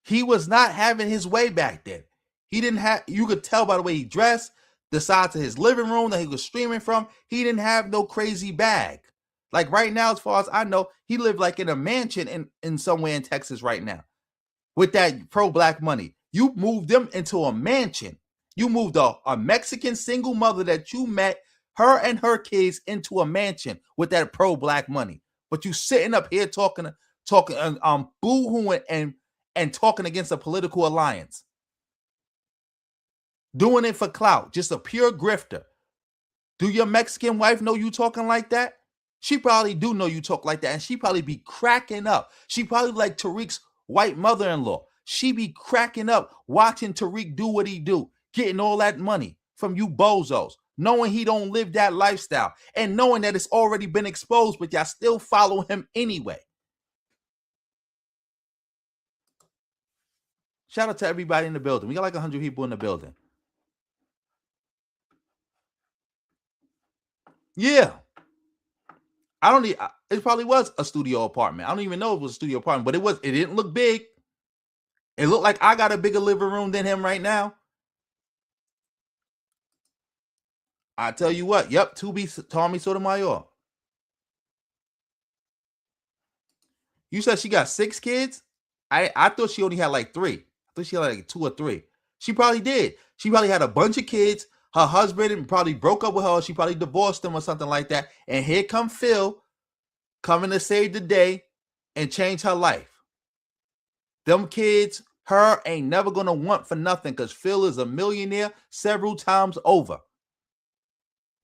He was not having his way back then. He didn't have, you could tell by the way he dressed, the size of his living room that he was streaming from. He didn't have no crazy bag. Like right now, as far as I know, he lived like in a mansion in somewhere in Texas right now with that pro-black money. You moved them into a mansion. You moved a Mexican single mother that you met, her and her kids, into a mansion with that pro-black money. But you sitting up here talking boo-hooing and talking against a political alliance. Doing it for clout, just a pure grifter. Do your Mexican wife know you talking like that? She probably do know you talk like that, and she probably be cracking up. She probably like Tariq's white mother-in-law. She be cracking up watching Tariq do what he do, getting all that money from you bozos, knowing he don't live that lifestyle, and knowing that it's already been exposed, but y'all still follow him anyway. Shout out to everybody in the building. We got like 100 people in the building. Yeah. It probably was a studio apartment. I don't even know if it was a studio apartment, but it didn't look big. It looked like I got a bigger living room than him right now. I tell you what, yep, Tommy Sotomayor. You said she got 6 kids? I thought she only had like 3. I thought she had like 2 or 3. She probably did. She probably had a bunch of kids. Her husband probably broke up with her. She probably divorced him or something like that. And here come Phil coming to save the day and change her life. Them kids, her ain't never going to want for nothing because Phil is a millionaire several times over.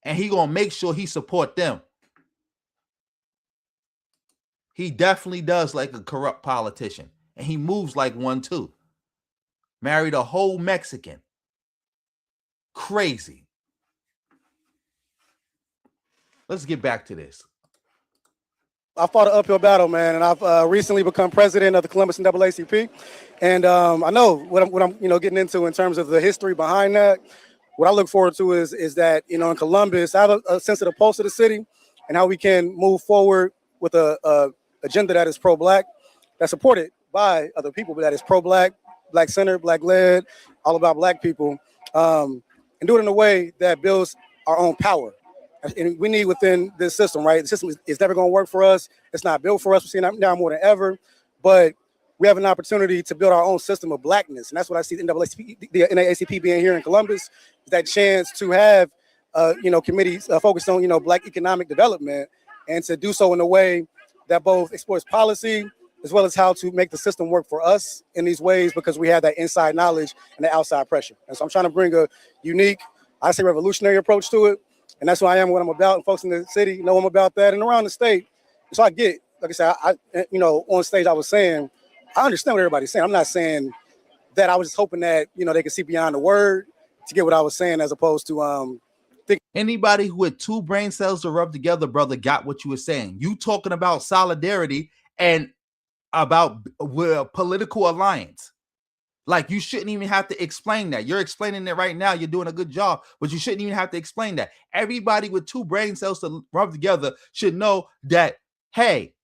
And he going to make sure he support them. He definitely does like a corrupt politician. And he moves like one too. Married a whole Mexican. Crazy. Let's get back to this. I fought an uphill battle, man, and I've recently become president of the Columbus NAACP. And I know what I'm getting into in terms of the history behind that. What I look forward to is that, in Columbus, I have a sense of the pulse of the city and how we can move forward with a agenda that is pro-black, that's supported by other people, but that is pro-black, black-centered, black-led, all about black people, and do it in a way that builds our own power. And we need within this system, right? The system is never going to work for us. It's not built for us. We're seeing that now more than ever. But we have an opportunity to build our own system of blackness. And that's what I see the NAACP being here in Columbus, is that chance to have, committees focused on, black economic development, and to do so in a way that both explores policy, as well as how to make the system work for us in these ways, because we have that inside knowledge and the outside pressure. And so I'm trying to bring a unique, I say revolutionary approach to it. And that's who I am, what I'm about. And folks in the city know I'm about that, and around the state. So I get, like I said, I on stage I was saying, I understand what everybody's saying. I'm not saying that. I was just hoping that, they could see beyond the word to get what I was saying, as opposed to Anybody who had two brain cells to rub together, brother, got what you were saying. You talking about solidarity and about political alliance. Like, you shouldn't even have to explain that. You're explaining it right now. You're doing a good job, but you shouldn't even have to explain that. Everybody with two brain cells to rub together should know that, hey,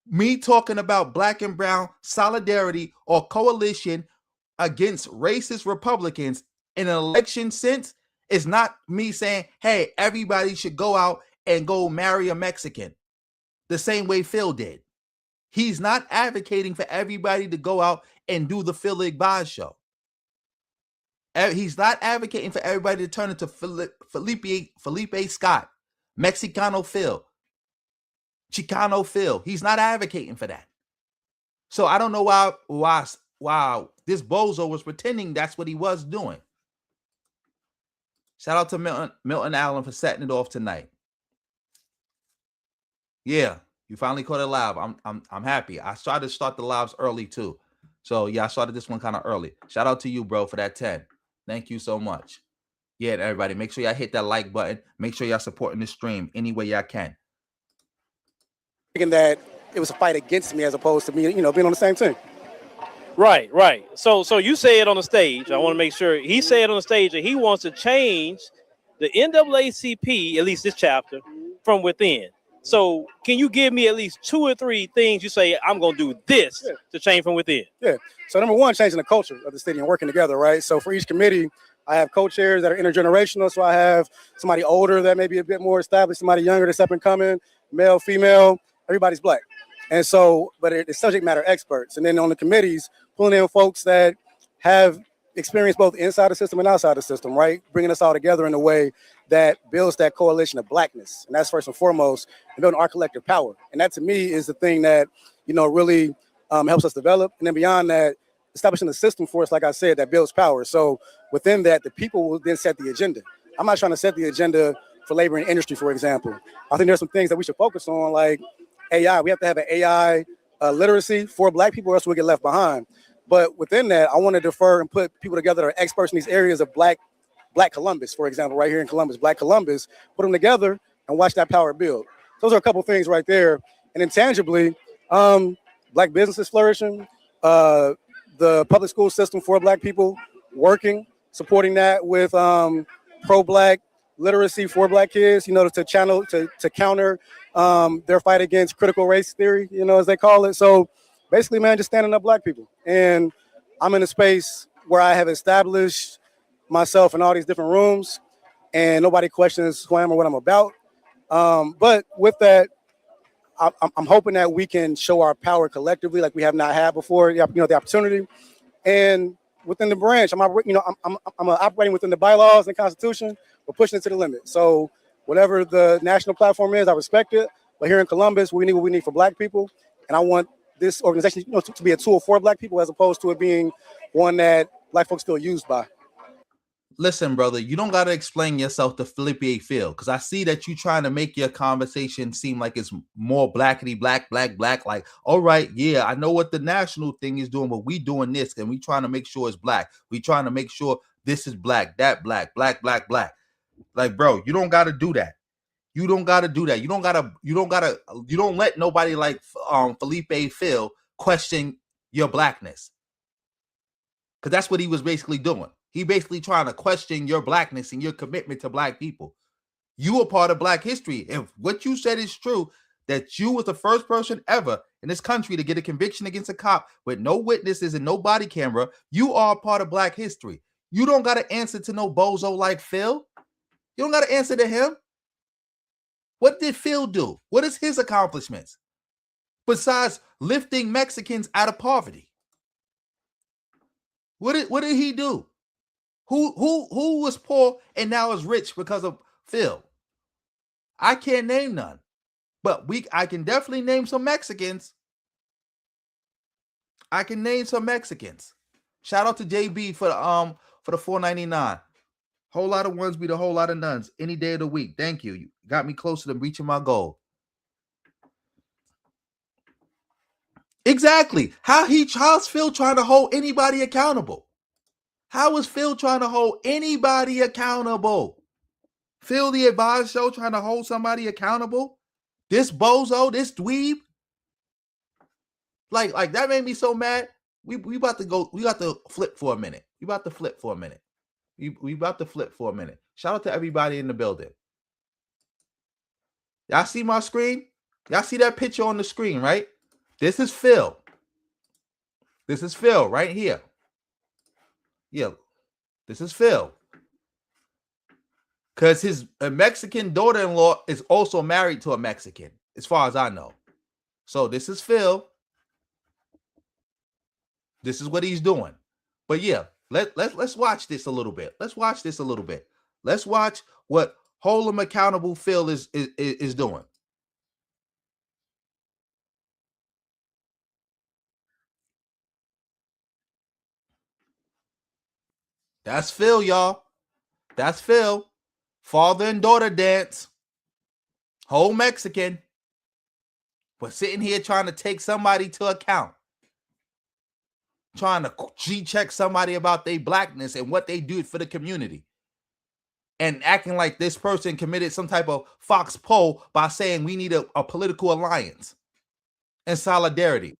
me talking about black and brown solidarity or coalition against racist Republicans in an election sense is not me saying, hey, everybody should go out and go marry a Mexican the same way Phil did. He's not advocating for everybody to go out and do the Phil Igbaz show. He's not advocating for everybody to turn into Felipe Scott, Mexicano Phil, Chicano Phil. He's not advocating for that. So I don't know why this bozo was pretending that's what he was doing. Shout out to Milton Allen for setting it off tonight. Yeah, you finally caught it live. I'm happy. I tried to start the lives early too. So yeah, I started this one kind of early. Shout out to you, bro, for that 10. Thank you so much. Yeah, everybody, make sure y'all hit that like button. Make sure y'all supporting the stream any way y'all can. thinking that it was a fight against me as opposed to me, being on the same team. Right. So you say it on the stage. I want to make sure he said on the stage that he wants to change the NAACP, at least this chapter, from within. So can you give me at least 2 or 3 things you say, I'm going to do this to change from within? Yeah. So number one, changing the culture of the city and working together, right? So for each committee, I have co-chairs that are intergenerational. So I have somebody older that may be a bit more established, somebody younger that's up and coming, male, female, everybody's black. And so, but it's subject matter experts. And then on the committees, pulling in folks that have experience both inside the system and outside the system, right? Bringing us all together in a way that builds that coalition of blackness. And that's first and foremost, and building our collective power. And that to me is the thing that, really helps us develop. And then beyond that, establishing a system for us, like I said, that builds power. So within that, the people will then set the agenda. I'm not trying to set the agenda for labor and industry, for example. I think there's some things that we should focus on, like AI. We have to have an AI literacy for black people, or else we'll get left behind. But within that, I want to defer and put people together that are experts in these areas of Black Columbus, for example, right here in Columbus, Black Columbus, put them together and watch that power build. Those are a couple things right there. And intangibly, Black businesses flourishing, the public school system for Black people working, supporting that with pro-Black literacy for Black kids, to counter their fight against critical race theory, as they call it. So basically, man, just standing up Black people. And I'm in a space where I have established myself in all these different rooms, and nobody questions who I am or what I'm about. But with that, I'm hoping that we can show our power collectively, like we have not had before. The opportunity, and within the branch, I'm operating within the bylaws and Constitution. We're pushing it to the limit. So whatever the national platform is, I respect it. But here in Columbus, we need what we need for Black people, and I want this organization, to be a tool for Black people, as opposed to it being one that Black folks feel used by. Listen, brother, you don't got to explain yourself to Felipe Phil, because I see that you trying to make your conversation seem like it's more blackity black. Like, all right, yeah, I know what the national thing is doing, but we doing this, and we trying to make sure it's black. We trying to make sure this is black, that black. Like, bro, you don't got to do that. You don't got to do that. You don't let nobody like Felipe Phil question your blackness. Because that's what he was basically doing. He basically trying to question your blackness and your commitment to Black people. You are part of Black history. If what you said is true, that you was the first person ever in this country to get a conviction against a cop with no witnesses and no body camera, you are a part of Black history. You don't got to answer to no bozo like Phil. You don't got to answer to him. What did Phil do? What is his accomplishments besides lifting Mexicans out of poverty? What did he do? Who was poor and now is rich because of Phil? I can't name none, but I can definitely name some Mexicans. I can name some Mexicans. Shout out to JB for the $4.99. Whole lot of ones beat a whole lot of nuns any day of the week. Thank you. You got me closer to reaching my goal. Exactly. How's Phil trying to hold anybody accountable? How is Phil trying to hold anybody accountable? Phil the Advisor Show trying to hold somebody accountable? This bozo, this dweeb? Like that made me so mad. We about to go, we got to flip for a minute. We about to flip for a minute. We about to flip for a minute. Shout out to everybody in the building. Y'all see my screen? Y'all see that picture on the screen, right? This is Phil. This is Phil right here. Yeah, this is Phil. Because his Mexican daughter-in-law is also married to a Mexican, as far as I know. So this is Phil. This is what he's doing. But yeah, let's watch this a little bit. Let's watch this a little bit. Let's watch what Hold 'em Accountable Phil is doing. That's Phil, y'all. That's Phil. Father and daughter dance. Whole Mexican. But sitting here trying to take somebody to account. Trying to G-check somebody about their blackness and what they do for the community. And acting like this person committed some type of Fox poll by saying we need a political alliance and solidarity.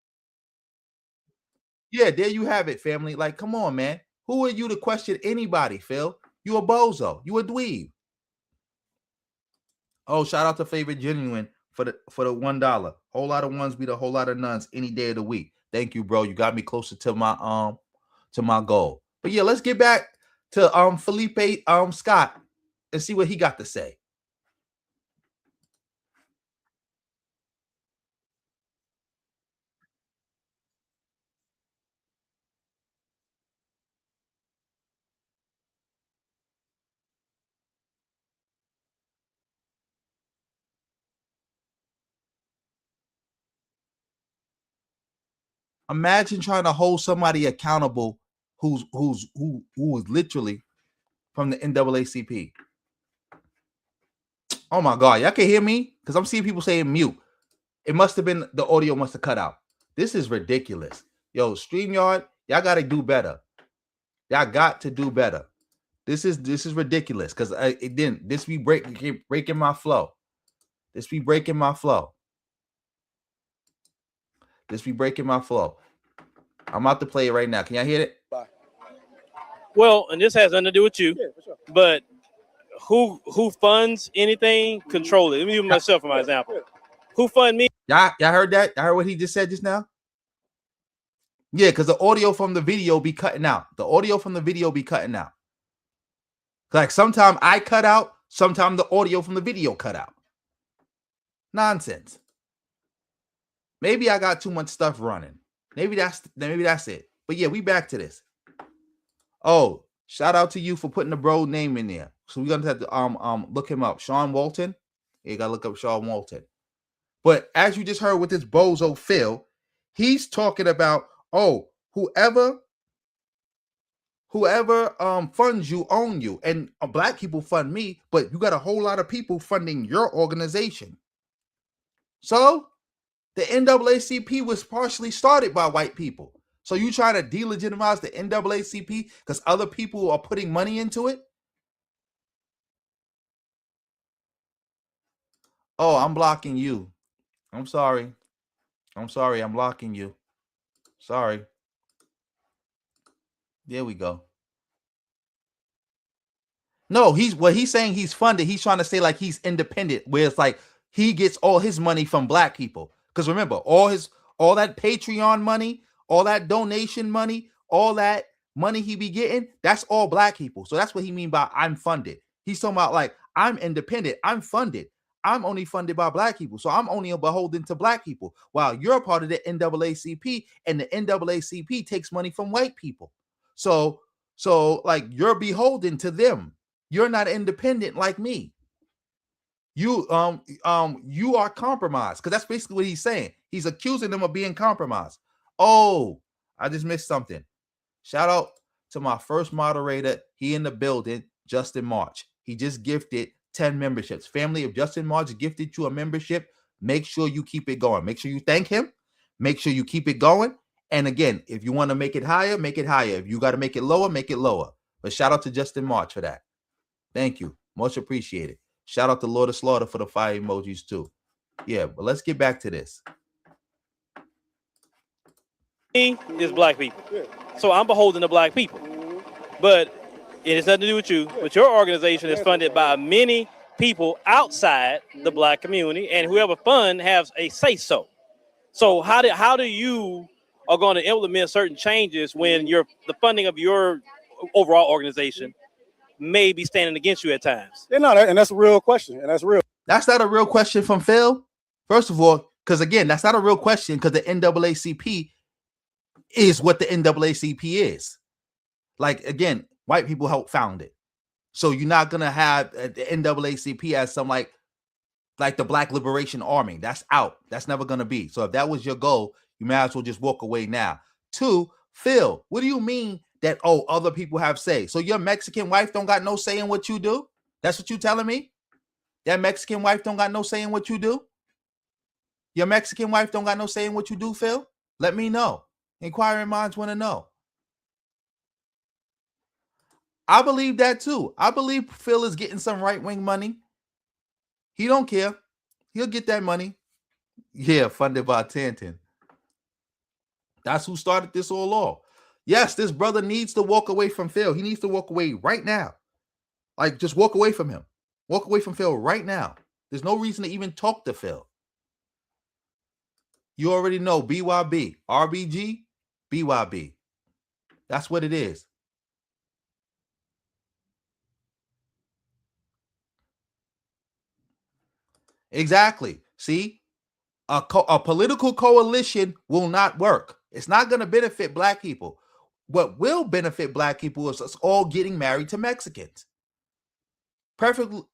Yeah, there you have it, family. Like, come on, man. Who are you to question anybody, Phil? You a bozo. You a dweeb. Oh, shout out to Favorite Genuine for the $1. Whole lot of ones beat a whole lot of nuns any day of the week. Thank you, bro. You got me closer to my goal. But yeah, let's get back to Felipe Scott and see what he got to say. Imagine trying to hold somebody accountable who is literally from the NAACP. Oh my God, y'all can hear me? Because I'm seeing people saying mute. It must have been the audio must have cut out. This is ridiculous. Yo, StreamYard, y'all got to do better. Y'all got to do better. This is ridiculous because it didn't. This be breaking my flow. This be breaking my flow. This be breaking my flow. I'm about to play it right now. Can y'all hear it? Bye. Well, and this has nothing to do with you, Yeah, for sure. but who funds anything, control it. Let me use myself for my example. Who fund me? Y'all heard that? Y'all heard what he just said just now? Yeah, because the audio from the video be cutting out. The audio from the video be cutting out. Like sometimes I cut out, sometimes the audio from the video cut out. Nonsense. Maybe I got too much stuff running. Maybe that's it. But yeah, we back to this. Oh, shout out to you for putting the bro name in there. So we're gonna have to look him up. Sean Walton. You gotta look up Sean Walton. But as you just heard with this bozo Phil, he's talking about, oh, whoever funds you own you. And black people fund me, but you got a whole lot of people funding your organization. So the NAACP was partially started by white people. So you trying to delegitimize the NAACP because other people are putting money into it? Oh, I'm blocking you. I'm sorry. I'm blocking you. Sorry. There we go. No, he's saying he's funded. He's trying to say like he's independent, where it's like he gets all his money from black people. Because remember, all that Patreon money, all that donation money, all that money he be getting, that's all black people. So that's what he mean by I'm funded. He's talking about like I'm independent, I'm funded. I'm only funded by black people. So I'm only beholden to black people. While you're a part of the NAACP, and the NAACP takes money from white people. So like you're beholden to them. You're not independent like me. You are compromised, because that's basically what he's saying. He's accusing them of being compromised. Oh, I just missed something. Shout out to my first moderator. He in the building, Justin March. He just gifted 10 memberships. Family, if Justin March gifted you a membership, make sure you keep it going. Make sure you thank him. Make sure you keep it going. And again, if you want to make it higher, make it higher. If you got to make it lower, make it lower. But shout out to Justin March for that. Thank you. Much appreciated. Shout out to Lord of Slaughter for the fire emojis too. Yeah, but let's get back to this. Is black people. So I'm beholden to black people. But it has nothing to do with you. But your organization is funded by many people outside the black community, and whoever fund has a say-so. So how do you are going to implement certain changes when the funding of your overall organization may be standing against you at times? Yeah, no, and that's a real question, and that's real. That's not a real question from Phil. First of all, because again, that's not a real question because the NAACP is what the NAACP is. Like, again, white people helped found it. So you're not going to have the NAACP as some like the Black Liberation Army. That's out. That's never going to be. So if that was your goal, you may as well just walk away now. 2, Phil, what do you mean that, other people have say? So your Mexican wife don't got no say in what you do? That's what you telling me? That Mexican wife don't got no say in what you do? Your Mexican wife don't got no say in what you do, Phil? Let me know. Inquiring minds want to know. I believe that too. I believe Phil is getting some right-wing money. He don't care. He'll get that money. Yeah, funded by Tanton. That's who started this all off. Yes, this brother needs to walk away from Phil. He needs to walk away right now. Like, just walk away from him. Walk away from Phil right now. There's no reason to even talk to Phil. You already know BYB, RBG, BYB. That's what it is. Exactly. See, a political coalition will not work. It's not going to benefit black people. What will benefit black people is us all getting married to Mexicans. Preferably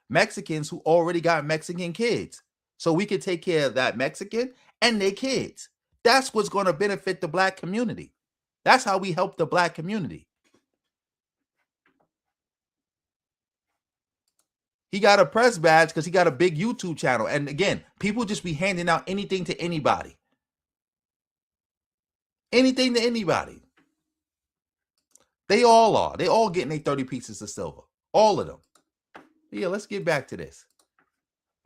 Mexicans who already got Mexican kids. So we can take care of that Mexican and their kids. That's what's going to benefit the black community. That's how we help the black community. He got a press badge because he got a big YouTube channel. And again, people just be handing out anything to anybody. Anything to anybody. They all are. They all getting their 30 pieces of silver. All of them. Yeah, let's get back to this.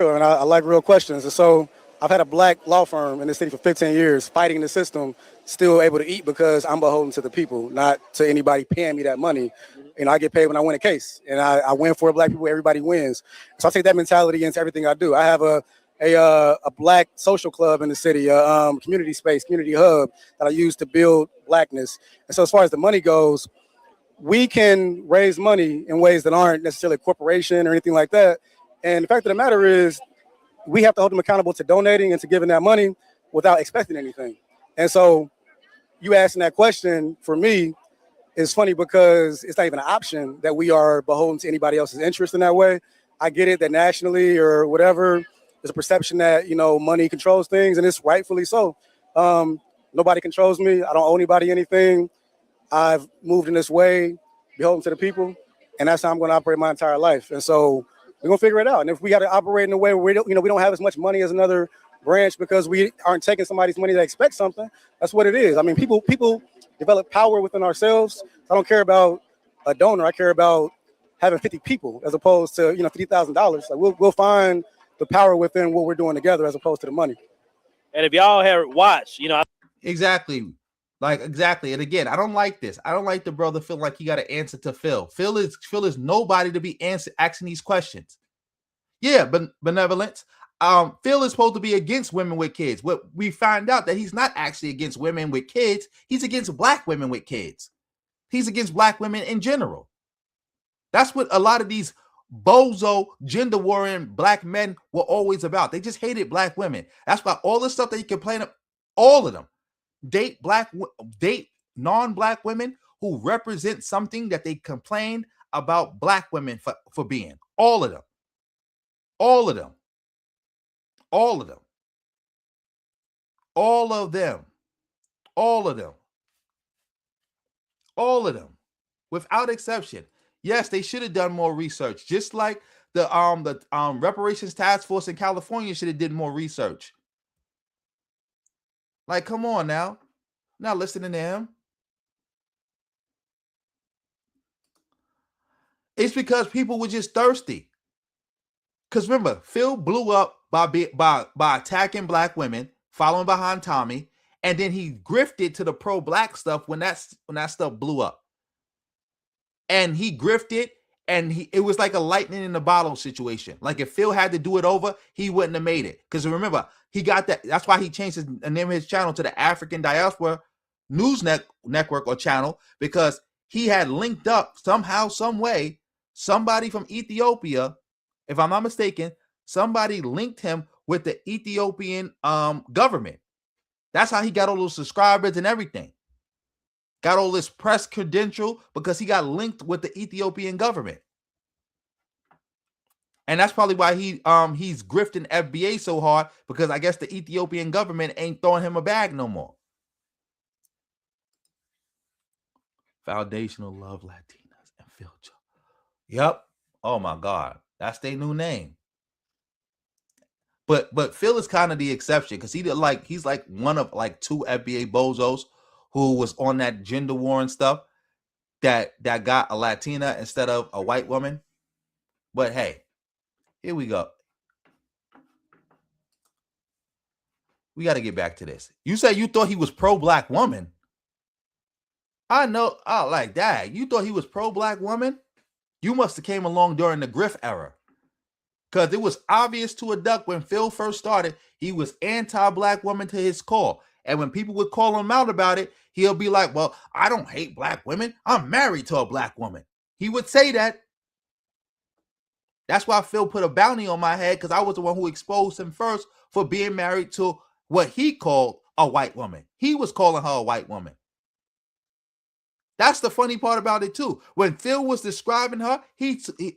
And I like real questions. And so I've had a black law firm in the city for 15 years fighting the system, still able to eat because I'm beholden to the people, not to anybody paying me that money. You know, I get paid when I win a case, and I win for black people. Everybody wins. So I take that mentality into everything I do. I have a black social club in the city, community space, community hub that I use to build blackness. And so as far as the money goes, we can raise money in ways that aren't necessarily a corporation or anything like that. And the fact of the matter is, we have to hold them accountable to donating and to giving that money without expecting anything. And so you asking that question for me is funny because it's not even an option that we are beholden to anybody else's interest in that way. I get it that nationally or whatever, there's a perception that, you know, money controls things, and it's rightfully so. Nobody controls me. I don't owe anybody anything. I've moved in this way, beholden to the people, and that's how I'm going to operate my entire life. And so we're going to figure it out. And if we got to operate in a way where we don't have as much money as another branch because we aren't taking somebody's money to expect something, that's what it is. I mean, people develop power within ourselves. I don't care about a donor. I care about having 50 people as opposed to, $50,000. Like we'll find the power within what we're doing together as opposed to the money. And if y'all have watched, Exactly. Exactly. And again, I don't like this. I don't like the brother feeling like he got to answer to Phil. Phil is nobody to be asking these questions. Yeah, but benevolence. Phil is supposed to be against women with kids. What we find out that he's not actually against women with kids. He's against black women with kids. He's against black women in general. That's what a lot of these bozo gender warring black men were always about. They just hated black women. That's why all the stuff that you complain of, all of them date non-black women who represent something that they complain about black women for being. All of them. All of them. All of them. All of them. All of them. All of them. Without exception. Yes, they should have done more research. Just like the reparations task force in California should have did more research. Like, come on now. Not listening to him. It's because people were just thirsty. Because remember, Phil blew up by attacking black women, following behind Tommy, and then he grifted to the pro-black stuff when that stuff blew up. And he grifted, and it was like a lightning in the bottle situation. Like if Phil had to do it over, he wouldn't have made it. Because remember, he got that. That's why he changed the name of his channel to the African Diaspora News Network or channel, because he had linked up somehow, some way, somebody from Ethiopia, if I'm not mistaken, somebody linked him with the Ethiopian government. That's how he got all those subscribers and everything. Got all this press credential because he got linked with the Ethiopian government. And that's probably why he's grifting FBA so hard, because I guess the Ethiopian government ain't throwing him a bag no more. Foundational Love Latinas and Phil. Yep. Oh my God. That's their new name. But Phil is kind of the exception, because he's like one of like two FBA bozos who was on that gender war and stuff that got a Latina instead of a white woman. But hey, here we go. We got to get back to this. You said you thought he was pro-black woman. I know. Oh, like that. You thought he was pro-black woman? You must have came along during the Griff era. Because it was obvious to a duck when Phil first started, he was anti-black woman to his core. And when people would call him out about it, he'll be like, well, I don't hate black women. I'm married to a black woman. He would say that. That's why Phil put a bounty on my head, because I was the one who exposed him first for being married to what he called a white woman. He was calling her a white woman. That's the funny part about it too. When Phil was describing her,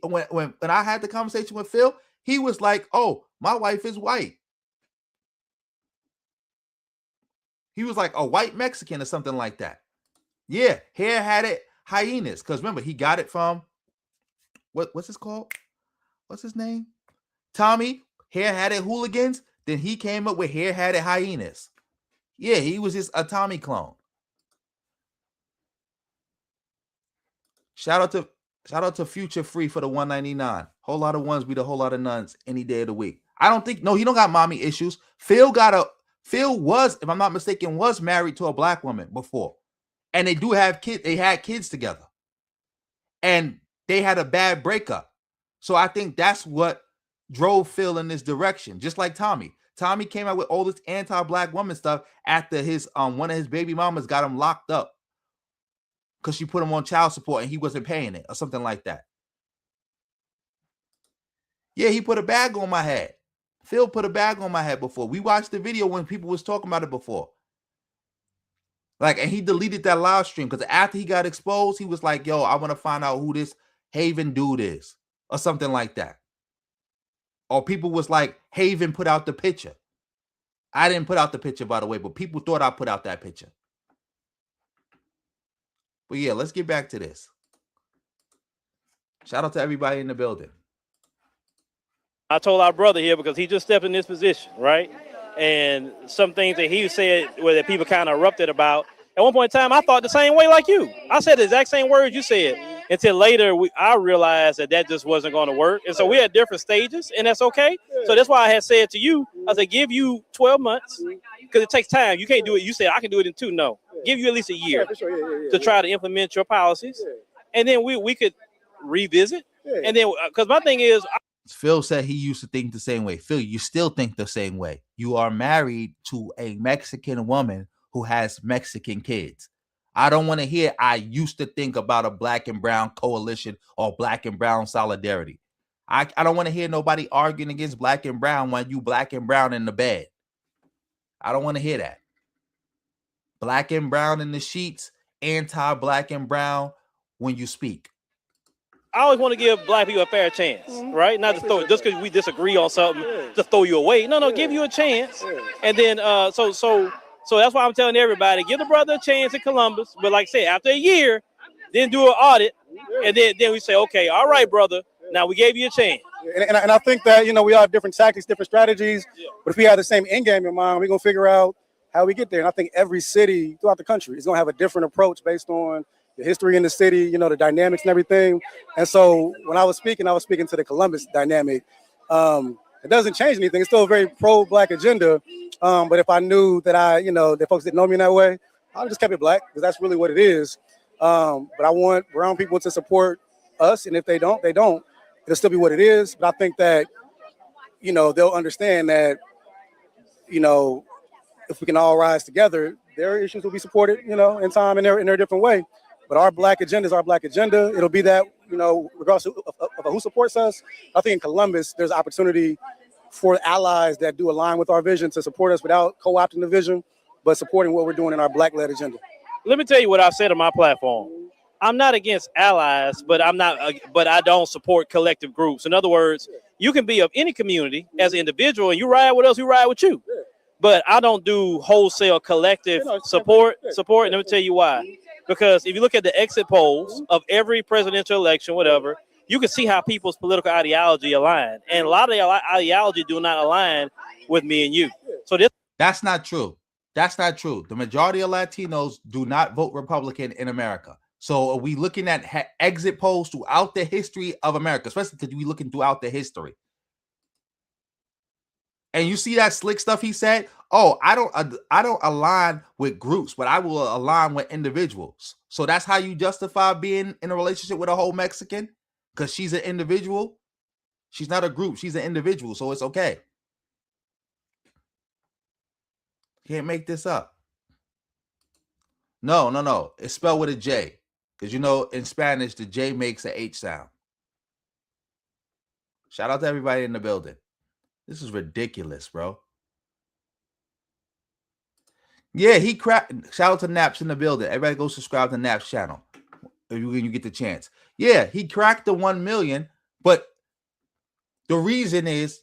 when I had the conversation with Phil, he was like, oh, my wife is white. He was like a white Mexican or something like that. Yeah, hair had it hyenas. Because remember, he got it from, what's this called? What's his name? Tommy, hair had it hooligans. Then he came up with hair had it hyenas. Yeah, he was just a Tommy clone. Shout out to Future Free for the 199. Whole lot of ones beat a whole lot of nuns any day of the week. I don't think, no, he don't got mommy issues. Phil was, if I'm not mistaken, was married to a black woman before. And they do have kids. They had kids together. And they had a bad breakup. So I think that's what drove Phil in this direction. Just like Tommy. Tommy came out with all this anti-black woman stuff after his one of his baby mamas got him locked up because she put him on child support and he wasn't paying it or something like that. Yeah, he put a bag on my head. Phil put a bag on my head before. We watched the video when people was talking about it before. Like, and he deleted that live stream because after he got exposed, he was like, yo, I want to find out who this Haven dude is or something like that. Or people was like, Haven put out the picture. I didn't put out the picture, by the way, but people thought I put out that picture. But yeah, let's get back to this. Shout out to everybody in the building. I told our brother here, because he just stepped in this position, right? And some things that he said that people kind of erupted about. At one point in time, I thought the same way like you. I said the exact same words you said. Until later, I realized that just wasn't going to work. And so we had different stages, and that's okay. So that's why I had said to you, I said, give you 12 months, because it takes time. You can't do it. You said, I can do it in 2. No. Give you at least a year to try to implement your policies. And then we could revisit. And then, because my thing is, Phil said he used to think the same way. Phil, you still think the same way. You are married to a Mexican woman who has Mexican kids. I don't want to hear I used to think about a black and brown coalition or black and brown solidarity. I don't want to hear nobody arguing against black and brown when you black and brown in the bed. I don't want to hear that. Black and brown in the sheets, anti-black and brown when you speak. I always want to give black people a fair chance, right? Not just because we disagree on something, just throw you away. No, give you a chance. And then so So that's why I'm telling everybody, give the brother a chance in Columbus. But like I said, after a year, then do an audit, and then we say, okay, all right, brother, now we gave you a chance. And I think that, we all have different tactics, different strategies. But if we have the same end game in mind, we're going to figure out how we get there. And I think every city throughout the country is going to have a different approach based on the history in the city, the dynamics and everything. And so when I was speaking to the Columbus dynamic. It doesn't change anything. It's still a very pro-Black agenda. But if I knew that that folks didn't know me in that way, I would just kept it Black because that's really what it is. But I want brown people to support us. And if they don't, they don't. It'll still be what it is. But I think that, they'll understand that, if we can all rise together, their issues will be supported, in time in their different way. But our Black agenda is our Black agenda. It'll be that, regardless of who supports us. I think in Columbus, there's opportunity for allies that do align with our vision to support us without co-opting the vision, but supporting what we're doing in our Black-led agenda. Let me tell you what I've said on my platform. I'm not against allies, but I don't support collective groups. In other words, you can be of any community as an individual, and you ride with us, we ride with you. But I don't do wholesale collective support. And let me tell you why. Because if you look at the exit polls of every presidential election, whatever, you can see how people's political ideology align. And a lot of their ideology do not align with me and you. So that's not true. That's not true. The majority of Latinos do not vote Republican in America. So are we looking at exit polls throughout the history of America, especially because we're looking throughout the history. And you see that slick stuff he said? Oh, I don't align with groups, but I will align with individuals. So that's how you justify being in a relationship with a whole Mexican? Because she's an individual? She's not a group. She's an individual, so it's okay. Can't make this up. No. It's spelled with a J. Because, in Spanish, the J makes an H sound. Shout out to everybody in the building. This is ridiculous, bro. Yeah, he cracked. Shout out to Naps in the building. Everybody go subscribe to Naps channel when you get the chance. Yeah, he cracked the 1 million, but the reason is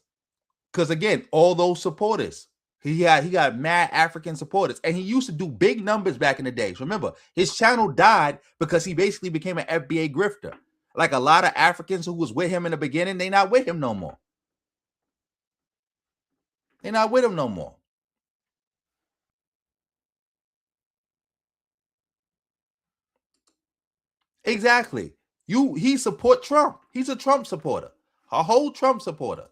because, again, all those supporters. He got mad African supporters, and he used to do big numbers back in the days. Remember, his channel died because he basically became an FBA grifter. Like a lot of Africans who was with him in the beginning, they not with him no more. They're not with him no more. Exactly. He support Trump. He's a Trump supporter. A whole Trump supporter.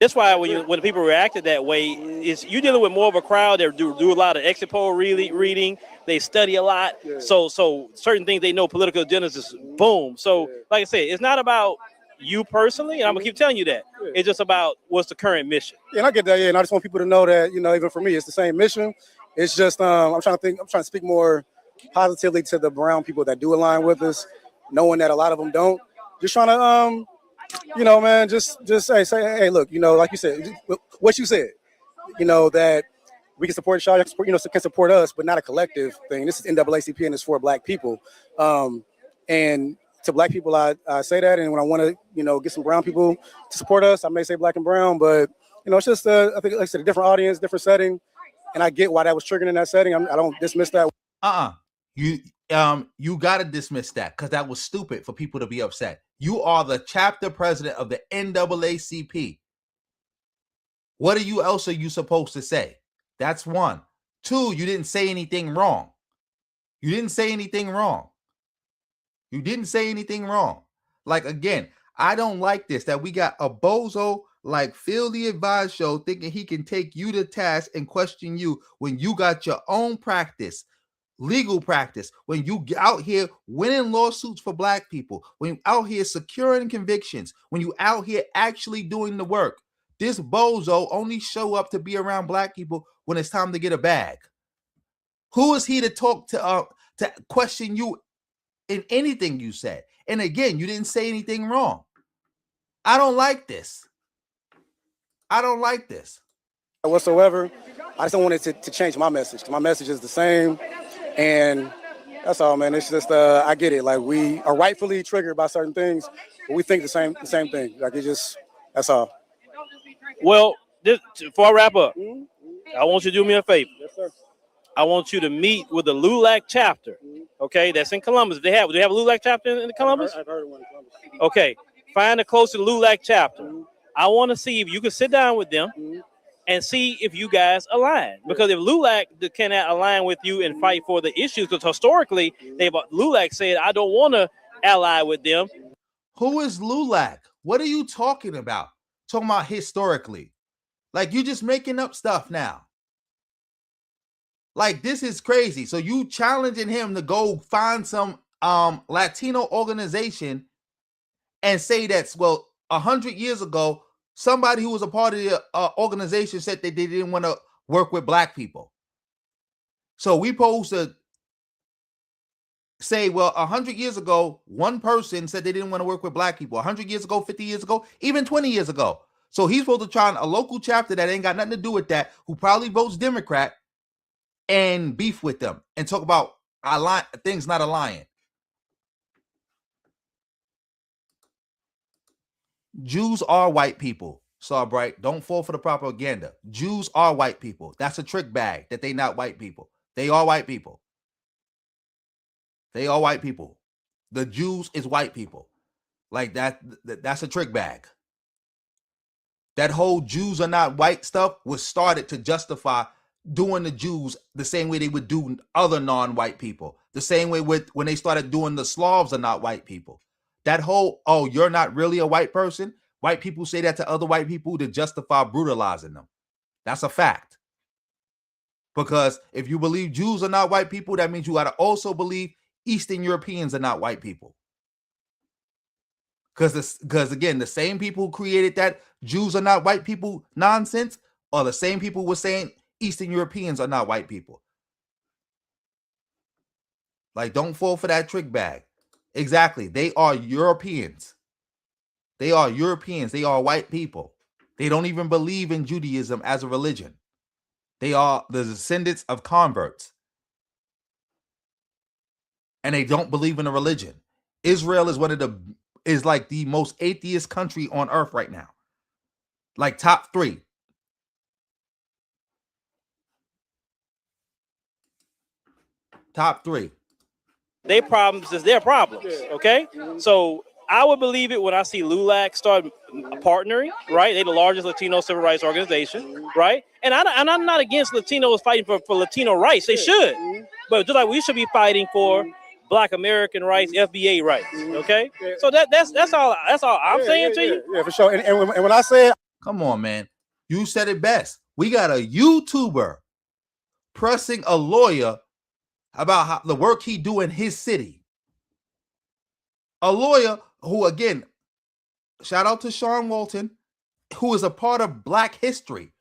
That's why when people reacted that way, is you dealing with more of a crowd that do a lot of exit poll reading. They study a lot. Yeah. So certain things they know political agendas is boom. So like I said, it's not about you personally, and I'm gonna keep telling you that. Yeah. It's just about what's the current mission. Yeah, and I get that. Yeah, and I just want people to know that even for me, it's the same mission. It's just I'm trying to speak more positively to the brown people that do align with us, knowing that a lot of them don't. Just trying to man, just say, hey, look, like you said, what you said, that we can support y'all, can support us, but not a collective thing. This is NAACP and it's for Black people. And to Black people, I say that. And when I want to, get some brown people to support us, I may say Black and brown, but, it's just, I think, like I said, a different audience, different setting. And I get why that was triggered in that setting. I don't dismiss that. You got to dismiss that because that was stupid for people to be upset. You are the chapter president of the NAACP. What else are you supposed to say? That's one. Two, you didn't say anything wrong. Like, again, I don't like this, that we got a bozo like Phil the Advised Show thinking he can take you to task and question you when you got your own practice. Legal practice, when you out here winning lawsuits for Black people, when you out here securing convictions, when you out here actually doing the work. This bozo only show up to be around Black people when it's time to get a bag. Who is he to talk to question you in anything you said? And again, you didn't say anything wrong. I don't like this. Whatsoever. I just don't want it to change my message. My message is the same. And that's all, man. It's just I get it. Like, we are rightfully triggered by certain things, but we think the same thing. Like, that's all. Well, before I wrap up, I want you to do me a favor. Yes, sir. I want you to meet with the LULAC chapter. Okay, that's in Columbus. Do they have a LULAC chapter in Columbus? I've heard of one in Columbus. Okay, find the closest LULAC chapter. I want to see if you can sit down with them and see if you guys align. Because if LULAC cannot align with you and fight for the issues, because historically, LULAC said, I don't want to ally with them. Who is LULAC? What are you talking about? Talking about historically. Like, you just making up stuff now. Like, this is crazy. So you challenging him to go find some Latino organization and say that's, well, 100 years ago, somebody who was a part of the organization said that they didn't want to work with black people. So we supposed to say, well, 100 years ago, one person said they didn't want to work with black people. 100 years ago, 50 years ago, even 20 years ago. So he's supposed to try a local chapter that ain't got nothing to do with that, who probably votes Democrat, and beef with them and talk about things not aligning. Jews are white people. Saw Bright, don't fall for the propaganda. Jews are white people. That's a trick bag that they not white people. They are white people. They are white people. The Jews is white people. Like that's a trick bag. That whole Jews are not white stuff was started to justify doing the Jews the same way they would do other non-white people. The same way with when they started doing the Slavs are not white people. That whole, oh, you're not really a white person. White people say that to other white people to justify brutalizing them. That's a fact. Because if you believe Jews are not white people, that means you got to also believe Eastern Europeans are not white people. Because again, the same people who created that Jews are not white people nonsense are the same people who were saying Eastern Europeans are not white people. Like, don't fall for that trick bag. Exactly. They are Europeans. They are Europeans. They are white people. They don't even believe in Judaism as a religion. They are the descendants of converts. And they don't believe in a religion. Israel is like the most atheist country on earth right now. Like top 3. Top 3. Their problems is their problems. Okay, so I would believe it when I see LULAC start partnering. Right, they're the largest Latino civil rights organization. Right, and I'm not against Latinos fighting for Latino rights. They should, but just like we should be fighting for Black American rights, FBA rights. Okay, so that's all I'm saying to you. Yeah, for sure. And when I say, come on, man, you said it best. We got a YouTuber pressing a lawyer about how the work he do in his city. A lawyer who, again, shout out to Sean Walton, who is a part of Black History.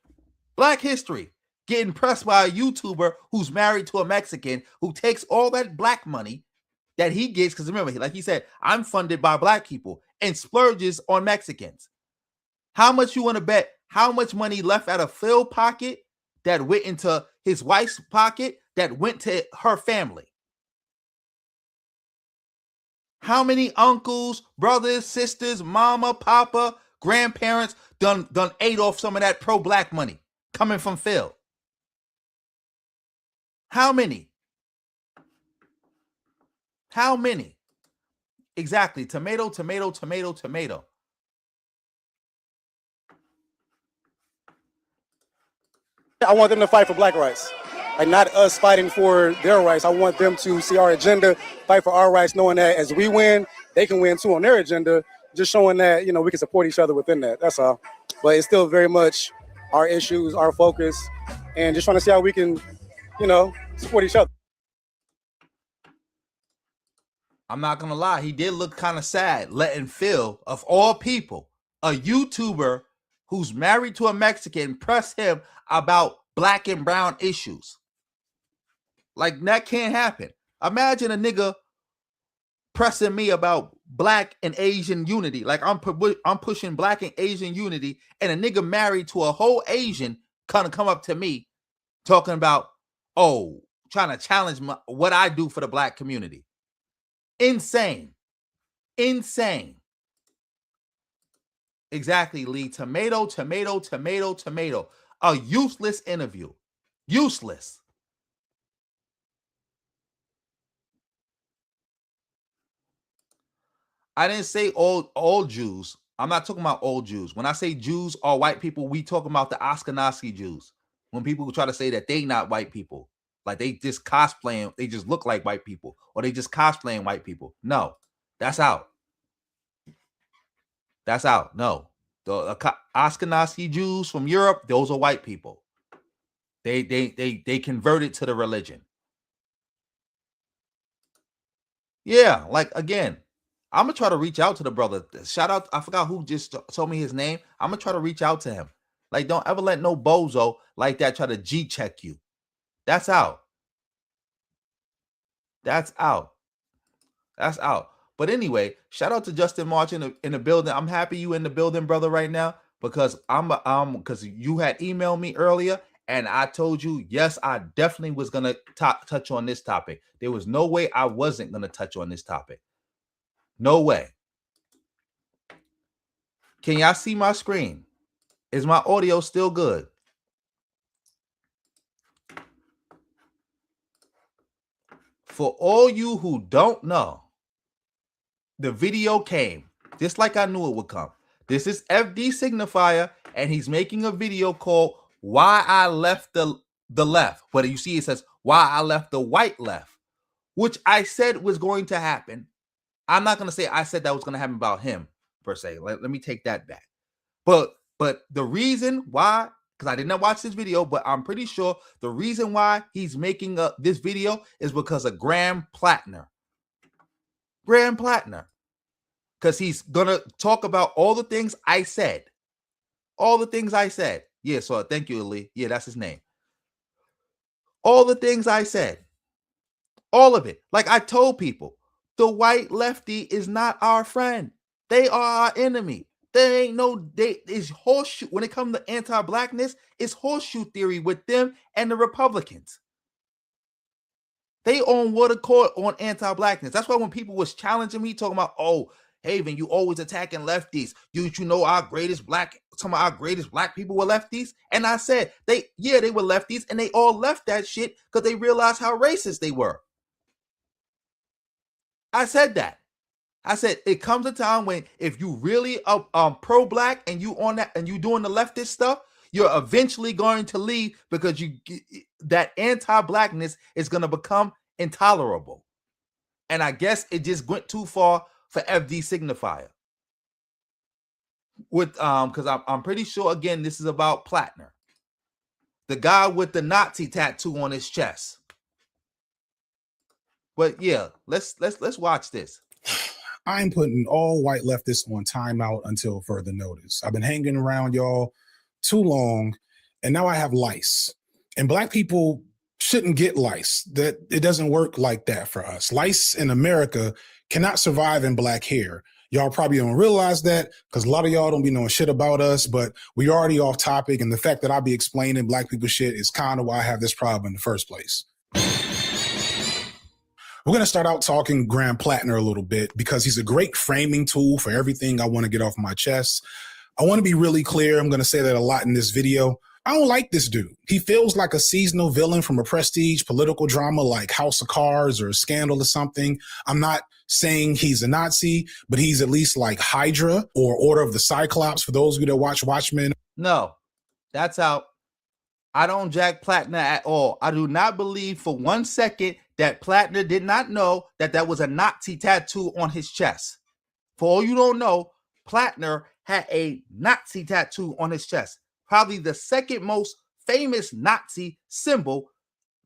Black History, getting pressed by a YouTuber who's married to a Mexican who takes all that black money that he gets, because remember, like he said, I'm funded by black people, and splurges on Mexicans. How much you want to bet how much money left out of Phil's pocket that went into his wife's pocket that went to her family? How many uncles, brothers, sisters, mama, papa, grandparents done ate off some of that pro-black money coming from Phil? How many? How many? Exactly. Tomato, tomato, tomato, tomato. I want them to fight for black rights. Like, not us fighting for their rights. I want them to see our agenda, fight for our rights, knowing that as we win, they can win too on their agenda, just showing that, you know, we can support each other within that. That's all. But it's still very much our issues, our focus, and just trying to see how we can, you know, support each other. I'm not going to lie. He did look kind of sad letting Phil, of all people, a YouTuber who's married to a Mexican, press him about black and brown issues. Like, that can't happen. Imagine a nigga pressing me about black and Asian unity. Like, I'm pushing black and Asian unity, and a nigga married to a whole Asian kind of come up to me talking about, oh, trying to challenge what I do for the black community. Insane. Insane. Exactly, Lee. Tomato, tomato, tomato, tomato. A useless interview. Useless. I didn't say all Jews. I'm not talking about all Jews. When I say Jews are white people, we talking about the Ashkenazi Jews. When people try to say that they not white people, like they just cosplaying, they just look like white people, or they just cosplaying white people. No, that's out. That's out. No, the Ashkenazi Jews from Europe, those are white people. They converted to the religion. Yeah, like again, I'm gonna try to reach out to the brother. Shout out, I forgot who just told me his name. I'm gonna try to reach out to him. Like, don't ever let no bozo like that try to G check you. That's out. That's out. That's out. But anyway, shout out to Justin March in the building. I'm happy you in the building, brother, right now, because because you had emailed me earlier and I told you, yes, I definitely was gonna touch on this topic. There was no way I wasn't gonna touch on this topic. No way. Can y'all see my screen? Is my audio still good? For all you who don't know, the video came just like I knew it would come. This is FD Signifier, and he's making a video called Why I Left the Left. But you see, it says Why I Left the White Left, which I said was going to happen. I'm not going to say I said that was going to happen about him, per se. Let me take that back. But the reason why, because I did not watch this video, but I'm pretty sure the reason why he's making this video is because of Graham Platner. Graham Platner. Because he's going to talk about all the things I said. All the things I said. Yeah, so thank you, Ali. Yeah, that's his name. All the things I said. All of it. Like I told people, the white lefty is not our friend. They are our enemy. There ain't no, it's horseshoe. When it comes to anti-blackness, it's horseshoe theory with them and the Republicans. They on what accord on anti-blackness. That's why when people was challenging me, talking about, oh, Haven, you always attacking lefties. You know some of our greatest black people were lefties. And I said, they were lefties, and they all left that shit because they realized how racist they were. I said that. I said it comes a time when if you really pro-black and you on that and you doing the leftist stuff, you're eventually going to leave because that anti-blackness is going to become intolerable. And I guess it just went too far for FD Signifier. With because I'm pretty sure again this is about Platner, the guy with the Nazi tattoo on his chest. But yeah, let's watch this. I'm putting all white leftists on timeout until further notice. I've been hanging around y'all too long, and now I have lice. And black people shouldn't get lice. That it doesn't work like that for us. Lice in America cannot survive in black hair. Y'all probably don't realize that because a lot of y'all don't be knowing shit about us, but we already off topic. And the fact that I be explaining black people shit is kind of why I have this problem in the first place. We're going to start out talking Graham Platner a little bit because he's a great framing tool for everything I want to get off my chest. I want to be really clear. I'm going to say that a lot in this video. I don't like this dude. He feels like a seasonal villain from a prestige political drama like House of Cards or Scandal or something. I'm not saying he's a Nazi, but he's at least like Hydra or Order of the Cyclops for those of you that watch Watchmen. No, that's out. I don't jack Platner at all. I do not believe for 1 second that Platner did not know that that was a Nazi tattoo on his chest. For all you don't know, Platner had a Nazi tattoo on his chest. Probably the second most famous Nazi symbol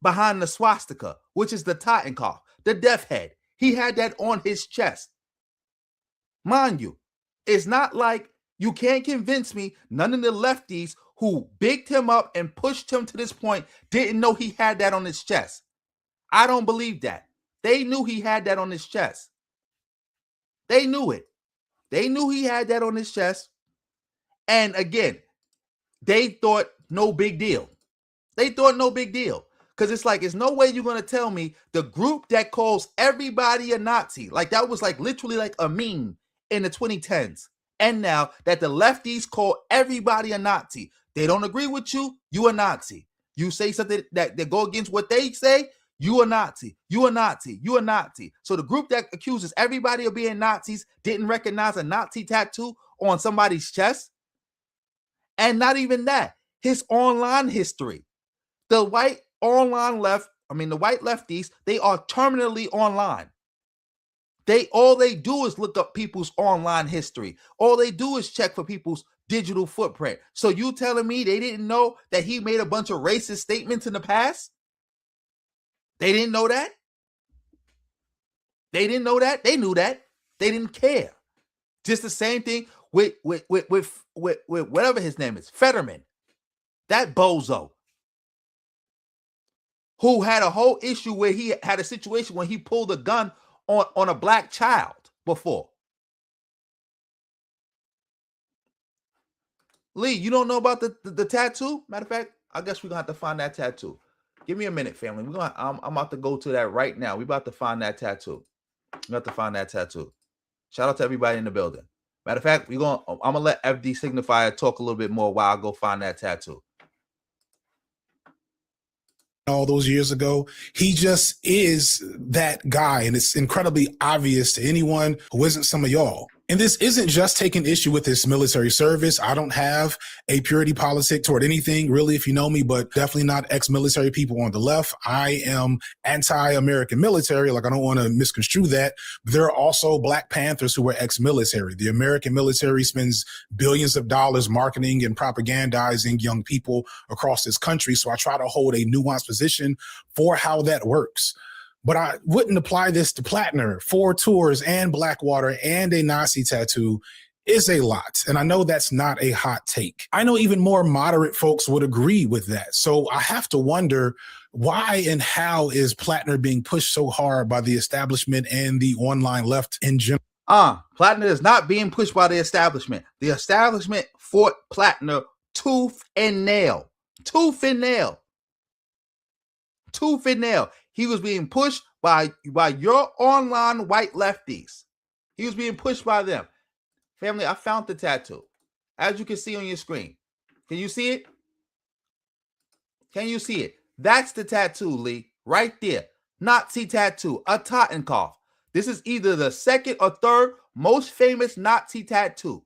behind the swastika, which is the Totenkopf, the death head. He had that on his chest. Mind you, it's not like you can't convince me none of the lefties who bigged him up and pushed him to this point didn't know he had that on his chest. I don't believe that. They knew he had that on his chest. They knew it. They knew he had that on his chest. And again, they thought no big deal. They thought no big deal. Because it's like, there's no way you're going to tell me the group that calls everybody a Nazi, like that was like literally like a meme in the 2010s. and now that the lefties call everybody a Nazi. They don't agree with you, you a Nazi. You say something that go against what they say, you a Nazi, you a Nazi, you a Nazi. So the group that accuses everybody of being Nazis didn't recognize a Nazi tattoo on somebody's chest. And not even that, his online history. The white lefties, they are terminally online. All they do is look up people's online history. All they do is check for people's digital footprint. So you telling me they didn't know that he made a bunch of racist statements in the past? They didn't know that? They didn't know that? They knew that. They didn't care. Just the same thing with whatever his name is, Fetterman. That bozo. Who had a whole issue where he had a situation when he pulled a gun on a black child before. Lee, you don't know about the tattoo? Matter of fact, I guess we're gonna have to find that tattoo. Give me a minute, family. I'm about to go to that right now. We're about to find that tattoo. We have to find that tattoo. Shout out to everybody in the building. Matter of fact, I'm gonna let FD Signifier talk a little bit more while I go find that tattoo. All those years ago, he just is that guy, and it's incredibly obvious to anyone who isn't some of y'all. And this isn't just taking issue with his military service. I don't have a purity politic toward anything, really, if you know me, but definitely not ex-military people on the left. I am anti-American military. Like, I don't want to misconstrue that. But there are also Black Panthers who were ex-military. The American military spends billions of dollars marketing and propagandizing young people across this country. So I try to hold a nuanced position for how that works. But I wouldn't apply this to Platner. 4 tours and Blackwater and a Nazi tattoo is a lot. And I know that's not a hot take. I know even more moderate folks would agree with that. So I have to wonder, why and how is Platner being pushed so hard by the establishment and the online left in general? Platner is not being pushed by the establishment. The establishment fought Platner tooth and nail. Tooth and nail. Tooth and nail. He was being pushed by your online white lefties. He was being pushed by them. Family, I found the tattoo. As you can see on your screen. Can you see it? Can you see it? That's the tattoo, Lee. Right there. Nazi tattoo. A Totenkopf. This is either the second or third most famous Nazi tattoo.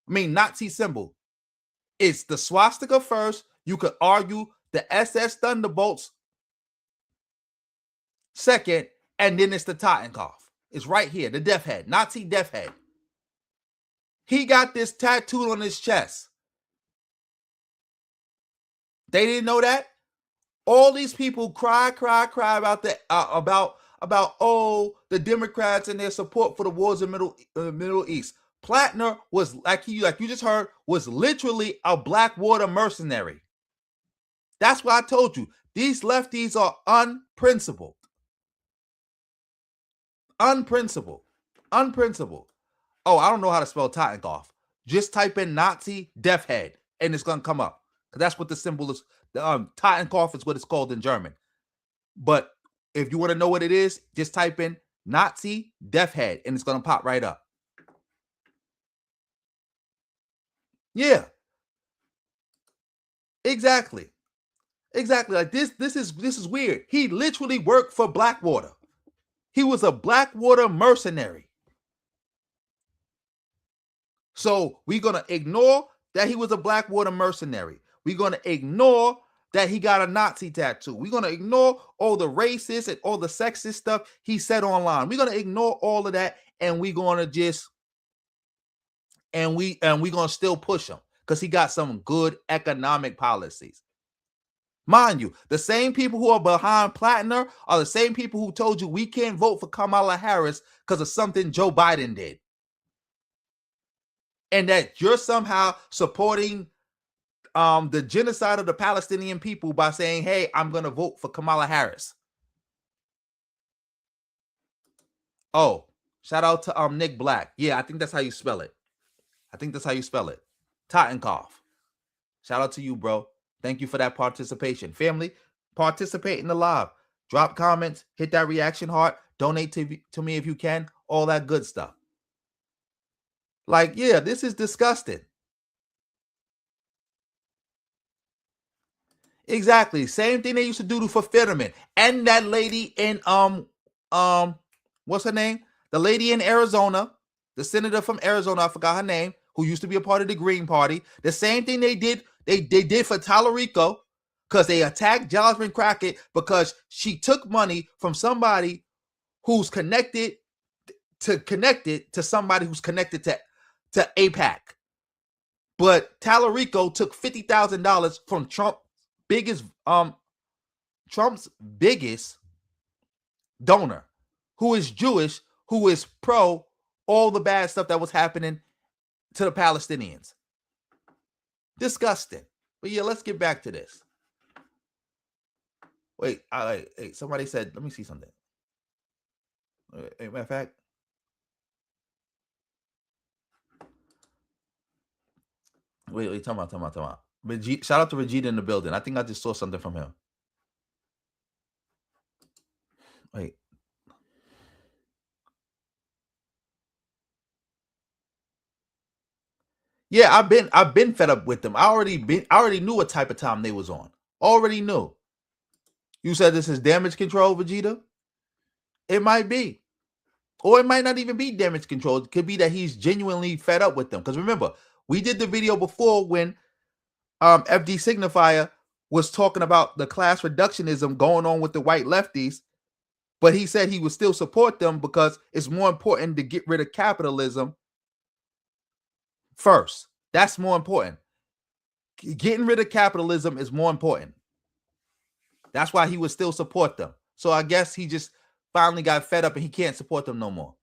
Nazi symbol. It's the swastika first. You could argue the SS Thunderbolts second, and then it's the Totenkopf. It's right here, the death head, Nazi death head. He got this tattooed on his chest. They didn't know that. All these people cry about the the Democrats and their support for the wars in Middle East. Platner was like you just heard, was literally a Blackwater mercenary. That's why I told you these lefties are unprincipled. Unprincipled. Oh, I don't know how to spell Totenkopf. Just type in Nazi death head and it's going to come up. Because that's what the symbol is. Totenkopf is what it's called in German. But if you want to know what it is, just type in Nazi death head and it's going to pop right up. Yeah. Exactly. Like this is weird. He literally worked for Blackwater. He was a Blackwater mercenary. So we're going to ignore that he was a Blackwater mercenary. We're going to ignore that he got a Nazi tattoo. We're going to ignore all the racist and all the sexist stuff he said online. We're going to ignore all of that, and we're going to just we're going to still push him because he got some good economic policies. Mind you, the same people who are behind Platner are the same people who told you we can't vote for Kamala Harris because of something Joe Biden did. And that you're somehow supporting the genocide of the Palestinian people by saying, hey, I'm going to vote for Kamala Harris. Oh, shout out to Nick Black. Yeah, I think that's how you spell it. Totenkopf. Shout out to you, bro. Thank you for that participation. Family, participate in the live. Drop comments, hit that reaction heart, donate to me if you can, all that good stuff. Like, yeah, this is disgusting. Exactly. Same thing they used to do for Fetterman. And that lady in what's her name? The lady in Arizona, the senator from Arizona, I forgot her name, who used to be a part of the Green Party. The same thing they did for Tallarico, because they attacked Jasmine Crockett because she took money from somebody who's connected to somebody who's connected to AIPAC. But Tallarico took $50,000 from Trump's biggest donor, who is Jewish, who is pro all the bad stuff that was happening to the Palestinians. Disgusting. But yeah, let's get back to this. Wait, somebody said, let me see something. Matter of fact, wait, talking about. Shout out to Vegeta in the building. I think I just saw something from him. Wait. Yeah, I've been fed up with them. I already knew what type of time they was on. Already knew. You said this is damage control, Vegeta? It might be. Or it might not even be damage control. It could be that he's genuinely fed up with them. Because remember, we did the video before when FD Signifier was talking about the class reductionism going on with the white lefties, but he said he would still support them because it's more important to get rid of capitalism first. That's more important. Getting rid of capitalism is more important. That's why he would still support them. So I guess he just finally got fed up and he can't support them no more.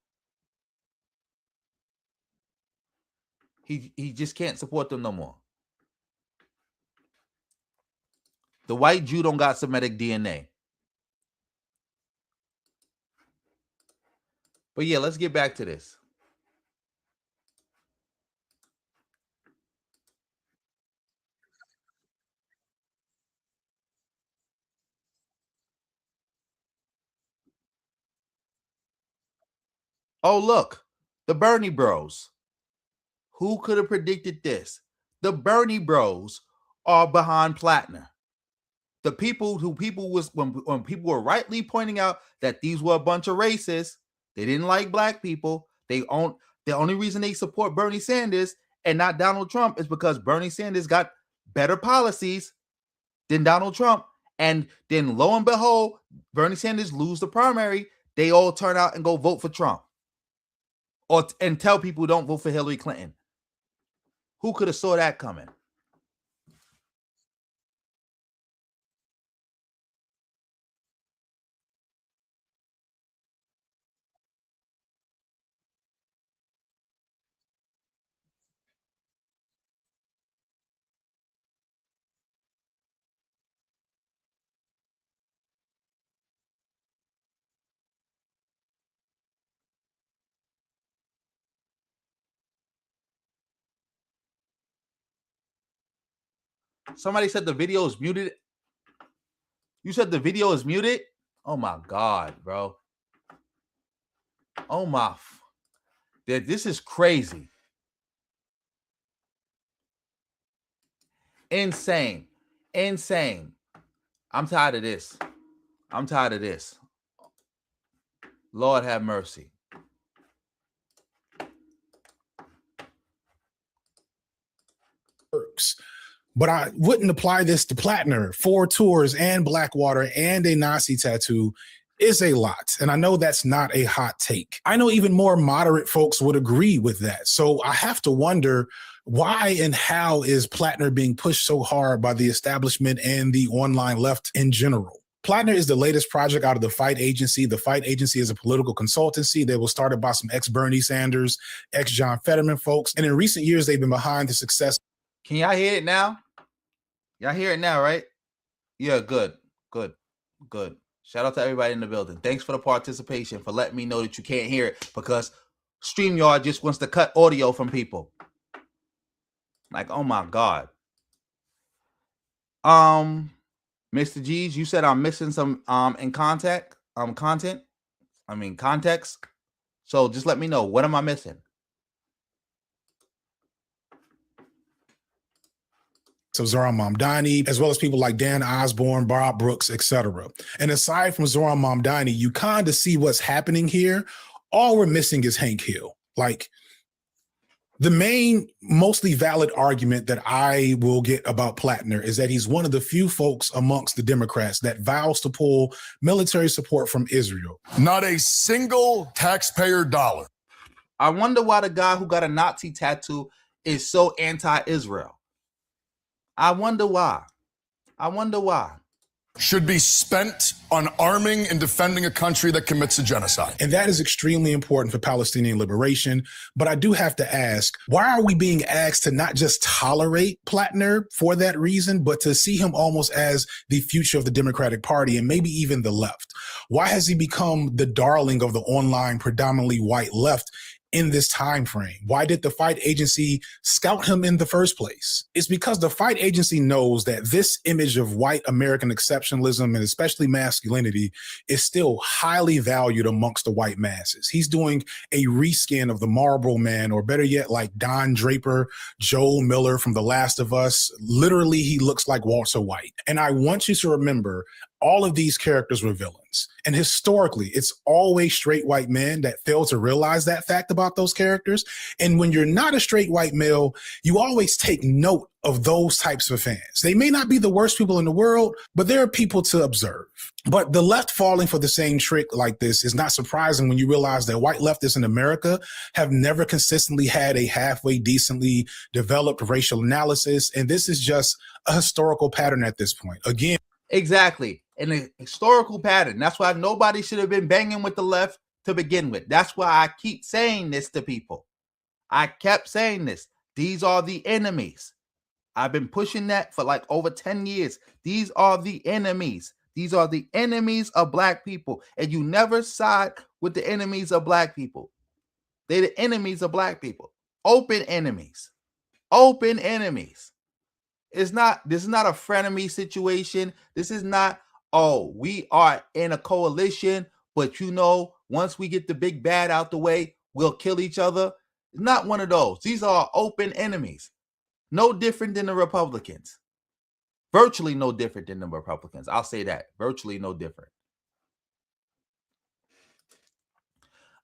He just can't support them no more. The white Jew don't got Semitic DNA. But yeah, let's get back to this. Oh, look, the Bernie Bros. Who could have predicted this? The Bernie Bros are behind Platner. The people when people were rightly pointing out that these were a bunch of racists, they didn't like black people. The only reason they support Bernie Sanders and not Donald Trump is because Bernie Sanders got better policies than Donald Trump. And then lo and behold, Bernie Sanders lose the primary. They all turn out and go vote for Trump. And tell people don't vote for Hillary Clinton. Who could have saw that coming? Somebody said the video is muted. You said the video is muted? Oh my God, bro. Oh my. This is crazy. Insane. I'm tired of this. Lord have mercy. Works. But I wouldn't apply this to Platner. 4 tours and Blackwater and a Nazi tattoo is a lot. And I know that's not a hot take. I know even more moderate folks would agree with that. So I have to wonder, why and how is Platner being pushed so hard by the establishment and the online left in general? Platner is the latest project out of the Fight Agency. The Fight Agency is a political consultancy that was started by some ex-Bernie Sanders, ex-John Fetterman folks. And in recent years, they've been behind the success. Can y'all hear it now? Y'all hear it now, right? Yeah, good. Shout out to everybody in the building. Thanks for the participation, for letting me know that you can't hear it, because StreamYard just wants to cut audio from people. Like, oh my God. Mr. G's, you said I'm missing some context. So just let me know. What am I missing? of Zoran Mamdani, as well as people like Dan Osborne, Bob Brooks, etc. And aside from Zoran Mamdani, you kind of see what's happening here. All we're missing is Hank Hill. Like, the main, mostly valid argument that I will get about Platner is that he's one of the few folks amongst the Democrats that vows to pull military support from Israel. Not a single taxpayer dollar. I wonder why the guy who got a Nazi tattoo is so anti-Israel. I wonder why. Should be spent on arming and defending a country that commits a genocide. And that is extremely important for Palestinian liberation. But I do have to ask, why are we being asked to not just tolerate Platner for that reason, but to see him almost as the future of the Democratic Party and maybe even the left? Why has he become the darling of the online, predominantly white left in this time frame? Why did the fight agency scout him in the first place? It's because the fight agency knows that this image of white American exceptionalism and especially masculinity is still highly valued amongst the white masses. He's doing a reskin of the Marlboro Man, or better yet, like Don Draper, Joel Miller from The Last of Us. Literally, he looks like Walter White. And I want you to remember, all of these characters were villains. And historically, it's always straight white men that fail to realize that fact about those characters. And when you're not a straight white male, you always take note of those types of fans. They may not be the worst people in the world, but they're people to observe. But the left falling for the same trick like this is not surprising when you realize that white leftists in America have never consistently had a halfway decently developed racial analysis. And this is just a historical pattern at this point. Again, Exactly. And a historical pattern. That's why nobody should have been banging with the left to begin with. That's why I keep saying this to people. I kept saying this. These are the enemies. I've been pushing that for like over 10 years. These are the enemies. These are the enemies of black people. And you never side with the enemies of black people. They're the enemies of black people. Open enemies. Open enemies. This is not a frenemy situation. This is not, oh, we are in a coalition, but once we get the big bad out the way, we'll kill each other. It's not one of those. These are open enemies. No different than the Republicans. Virtually no different than the Republicans. I'll say that. Virtually no different.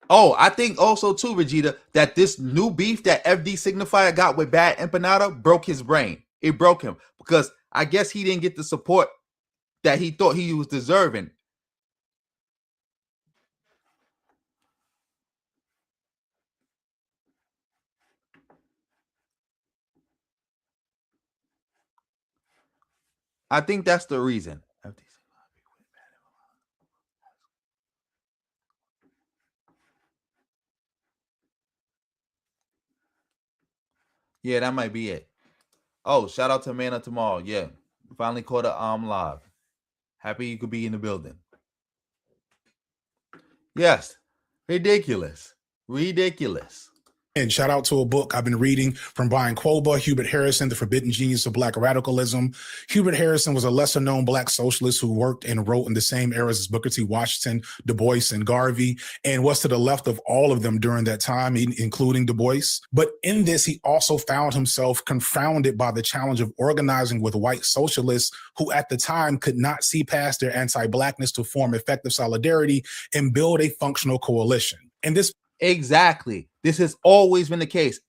Oh, I think also too, Regina, that this new beef that FD Signifier got with Bad Empanada broke his brain. It broke him because I guess he didn't get the support that he thought he was deserving. I think that's the reason. Yeah, that might be it. Oh, shout out to Man of Tomorrow. Yeah, finally caught it live. Happy you could be in the building. Yes, ridiculous. And shout out to a book I've been reading from Brian Koba, Hubert Harrison, The Forbidden Genius of Black Radicalism. Hubert Harrison was a lesser-known Black socialist who worked and wrote in the same eras as Booker T. Washington, Du Bois, and Garvey, and was to the left of all of them during that time, including Du Bois. But in this, he also found himself confounded by the challenge of organizing with white socialists who at the time could not see past their anti-Blackness to form effective solidarity and build a functional coalition. And this Exactly. This has always been the case.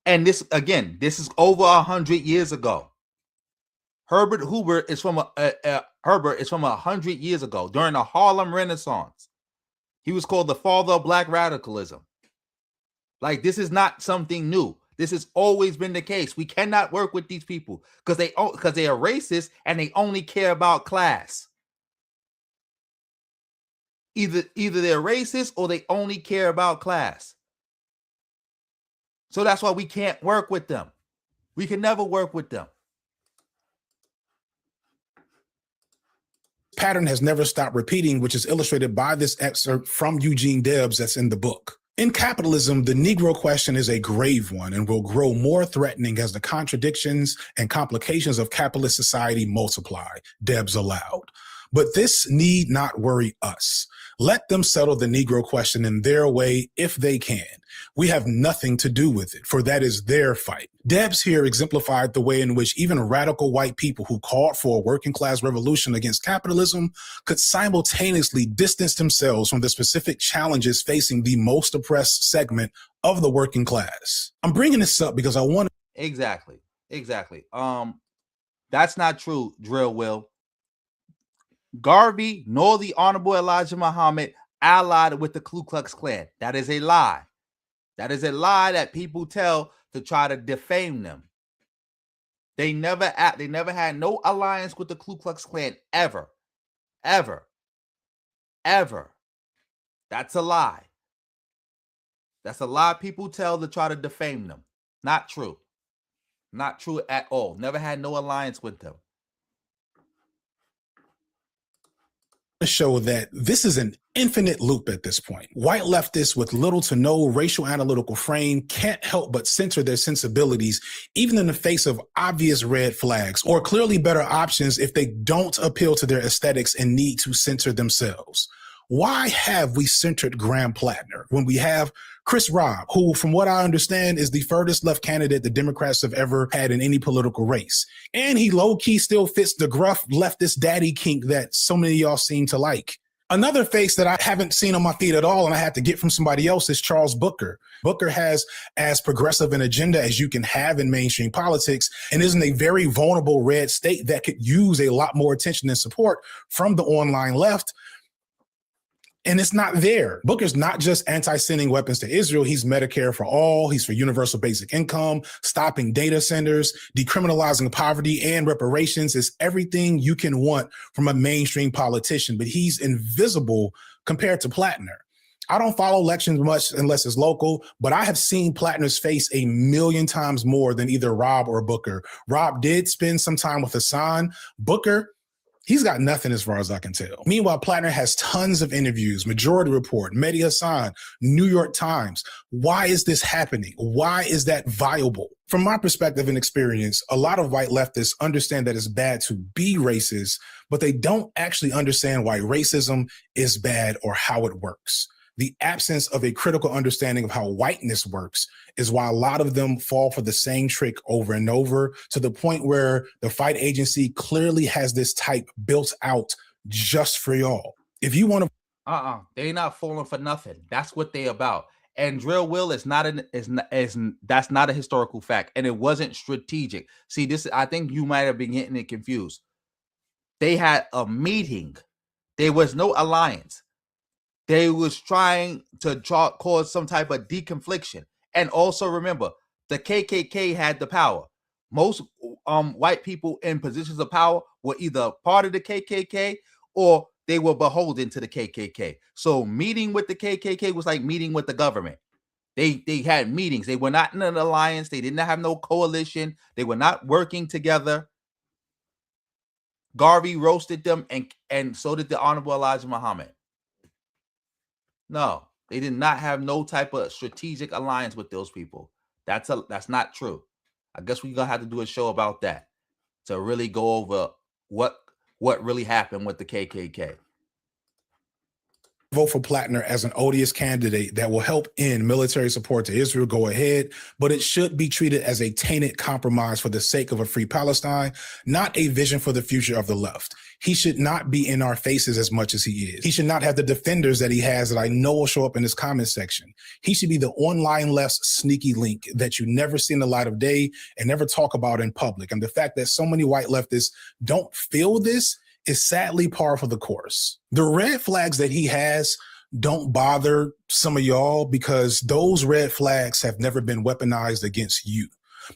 And this is over 100 years ago. Herbert Hoover is from 100 years ago during the Harlem Renaissance. He was called the father of Black radicalism. Like, this is not something new. This has always been the case. We cannot work with these people because they are racist and they only care about class. Either they're racist or they only care about class. So that's why we can't work with them. We can never work with them. Pattern has never stopped repeating, which is illustrated by this excerpt from Eugene Debs that's in the book. In capitalism, the Negro question is a grave one and will grow more threatening as the contradictions and complications of capitalist society multiply, Debs allowed. But this need not worry us. Let them settle the Negro question in their way if they can. We have nothing to do with it, for that is their fight. Debs here exemplified the way in which even radical white people who called for a working class revolution against capitalism could simultaneously distance themselves from the specific challenges facing the most oppressed segment of the working class. I'm bringing this up because I want to... Exactly. That's not true, Drill Will. Garvey nor the Honorable Elijah Muhammad allied with the Ku Klux Klan. That is a lie. That is a lie that people tell to try to defame them. They never had no alliance with the Ku Klux Klan ever. That's a lie. That's a lie people tell to try to defame them. Not true. Not true at all. Never had no alliance with them. Show that this is an infinite loop at this point. White leftists with little to no racial analytical frame can't help but censor their sensibilities, even in the face of obvious red flags, or clearly better options if they don't appeal to their aesthetics and need to censor themselves. Why have we centered Graham Platner when we have Chris Robb, who, from what I understand, is the furthest left candidate the Democrats have ever had in any political race? And he low-key still fits the gruff leftist daddy kink that so many of y'all seem to like. Another face that I haven't seen on my feed at all, and I had to get from somebody else, is Charles Booker. Booker has as progressive an agenda as you can have in mainstream politics and is in a very vulnerable red state that could use a lot more attention and support from the online left. And it's not there. Booker's not just anti-sending weapons to Israel. He's Medicare for all. He's for universal basic income, stopping data centers, decriminalizing poverty, and reparations. Is everything you can want from a mainstream politician, but he's invisible compared to Platner. I don't follow elections much unless it's local, but I have seen Platner's face a million times more than either Rob or Booker. Rob did spend some time with Hassan. Booker, he's got nothing as far as I can tell. Meanwhile, Platner has tons of interviews, Majority Report, Mehdi Hassan, New York Times. Why is this happening? Why is that viable? From my perspective and experience, a lot of white leftists understand that it's bad to be racist, but they don't actually understand why racism is bad or how it works. The absence of a critical understanding of how whiteness works is why a lot of them fall for the same trick over and over, to the point where the fight agency clearly has this type built out just for y'all. If you want to, they not falling for nothing. That's what they about. And Drill Will is that's not a historical fact, and it wasn't strategic. See, I think you might have been getting it confused. They had a meeting. There was no alliance. They was trying to cause some type of deconfliction. And also remember, the KKK had the power. Most white people in positions of power were either part of the KKK or they were beholden to the KKK. So meeting with the KKK was like meeting with the government. They had meetings. They were not in an alliance. They didn't have no coalition. They were not working together. Garvey roasted them, and so did the Honorable Elijah Muhammad. No, they did not have no type of strategic alliance with those people. That's not true. I guess we're gonna have to do a show about that to really go over what really happened with the KKK. Vote for Platner as an odious candidate that will help end military support to Israel, go ahead, but it should be treated as a tainted compromise for the sake of a free Palestine, not a vision for the future of the left. He should not be in our faces as much as he is. He should not have the defenders that he has that I know will show up in his comment section. He should be the online left's sneaky link that you never see in the light of day and never talk about in public. And the fact that so many white leftists don't feel this is sadly par for the course. The red flags that he has don't bother some of y'all because those red flags have never been weaponized against you.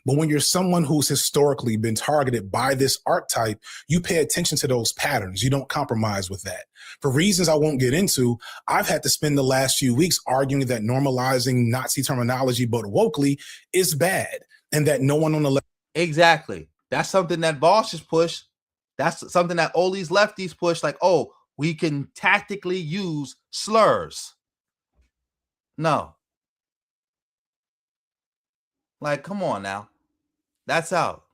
But when you're someone who's historically been targeted by this archetype, you pay attention to those patterns. You don't compromise with that. For reasons I won't get into, I've had to spend the last few weeks arguing that normalizing Nazi terminology, but wokely, is bad, and that no one on the left. Exactly. That's something that Bosch has pushed. That's something that all these lefties push, like, oh, we can tactically use slurs. No. Like, come on now. That's out.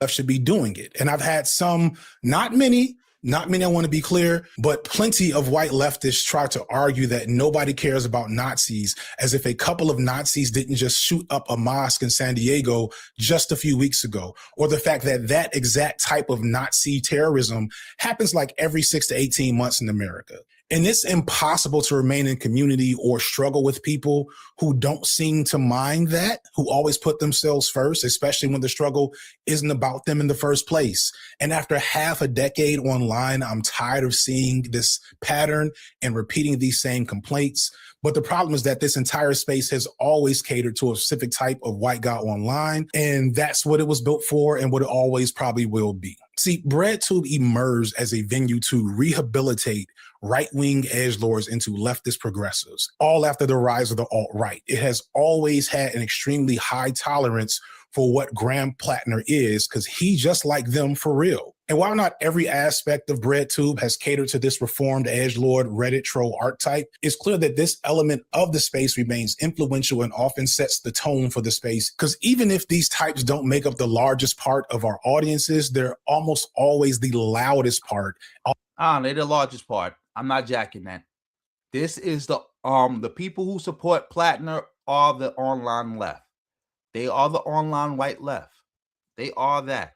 Should be doing it. And I've had some, not many, Not many, I want to be clear, but plenty of white leftists try to argue that nobody cares about Nazis, as if a couple of Nazis didn't just shoot up a mosque in San Diego just a few weeks ago, or the fact that that exact type of Nazi terrorism happens like every 6 to 18 months in America. And it's impossible to remain in community or struggle with people who don't seem to mind that, who always put themselves first, especially when the struggle isn't about them in the first place. And after half a decade online, I'm tired of seeing this pattern and repeating these same complaints. But the problem is that this entire space has always catered to a specific type of white guy online, and that's what it was built for and what it always probably will be. See, BreadTube emerged as a venue to rehabilitate right-wing edgelords into leftist progressives, all after the rise of the alt-right. It has always had an extremely high tolerance for what Graham Platner is, because he just like them for real. And while not every aspect of BreadTube has catered to this reformed edgelord Reddit troll archetype, it's clear that this element of the space remains influential and often sets the tone for the space. Because even if these types don't make up the largest part of our audiences, they're almost always the loudest part. They're the largest part. I'm not jacking that. This is the people who support Platner are the online left. They are the online white left. They are that.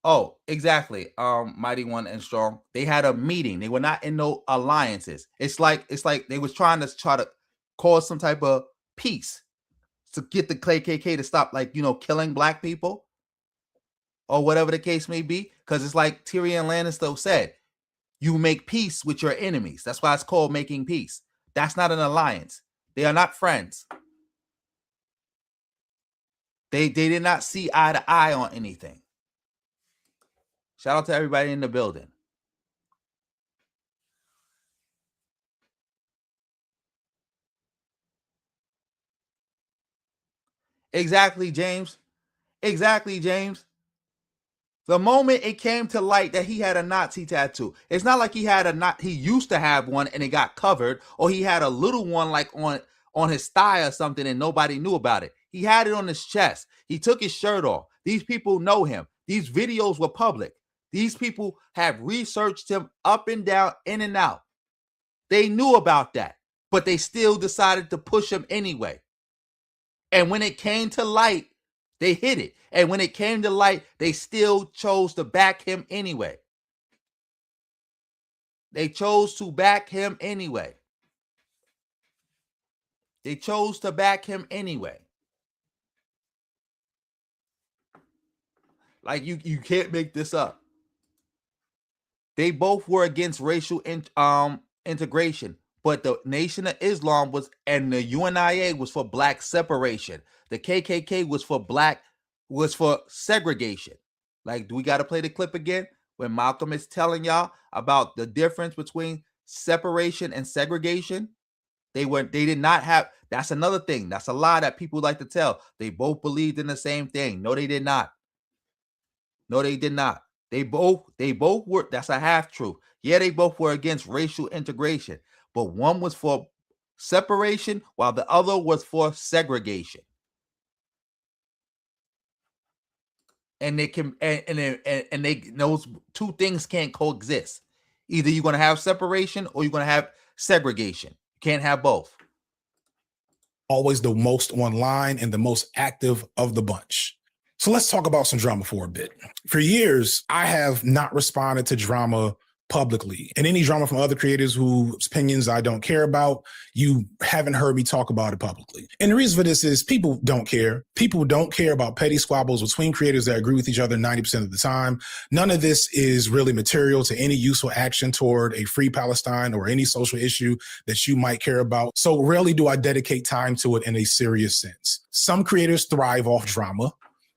Oh, exactly. Mighty One and Strong. They had a meeting. They were not in no alliances. It's like they was trying to cause some type of peace to get the KKK to stop, killing black people or whatever the case may be. Because it's like Tyrion Lannister said, you make peace with your enemies. That's why it's called making peace. That's not an alliance. They are not friends. They did not see eye to eye on anything. Shout out to everybody in the building. Exactly, James. Exactly, James. The moment it came to light that he had a Nazi tattoo, it's not like he used to have one and it got covered, or he had a little one like on his thigh or something and nobody knew about it. He had it on his chest. He took his shirt off. These people know him. These videos were public. These people have researched him up and down, in and out. They knew about that, but they still decided to push him anyway. And when it came to light, they hid it. And when it came to light, they still chose to back him anyway. They chose to back him anyway. They chose to back him anyway. Like, you can't make this up. They both were against racial integration, but the Nation of Islam and the UNIA was for black separation. The KKK was for segregation. Like, do we got to play the clip again when Malcolm is telling y'all about the difference between separation and segregation? They did not have. That's another thing. That's a lie that people like to tell. They both believed in the same thing. No, they did not. No, they did not. They both were. That's a half truth. Yeah, they both were against racial integration, but one was for separation while the other was for segregation. And they can and those two things can't coexist. Either you're going to have separation or you're going to have segregation. You can't have both. Always the most online and the most active of the bunch. So let's talk about some drama for a bit. For years, I have not responded to drama publicly. And any drama from other creators whose opinions I don't care about, you haven't heard me talk about it publicly. And the reason for this is people don't care. People don't care about petty squabbles between creators that agree with each other 90% of the time. None of this is really material to any useful action toward a free Palestine or any social issue that you might care about. So rarely do I dedicate time to it in a serious sense. Some creators thrive off drama,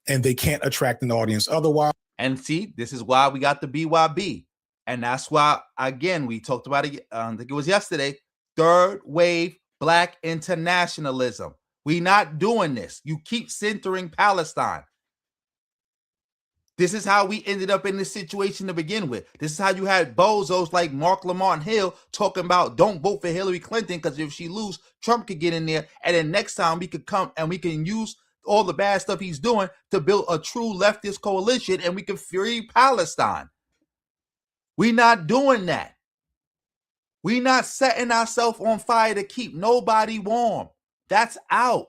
and they can't attract an audience otherwise. And see, this is why we got the BYB. And that's why, again, we talked about it, I think it was yesterday, third wave black internationalism. We're not doing this. You keep centering Palestine. This is how we ended up in this situation to begin with. This is how you had bozos like Mark Lamont Hill talking about don't vote for Hillary Clinton because if she lose, Trump could get in there. And then next time we could come and we can use all the bad stuff he's doing to build a true leftist coalition and we can free Palestine. We not doing that. We not setting ourselves on fire to keep nobody warm. That's out.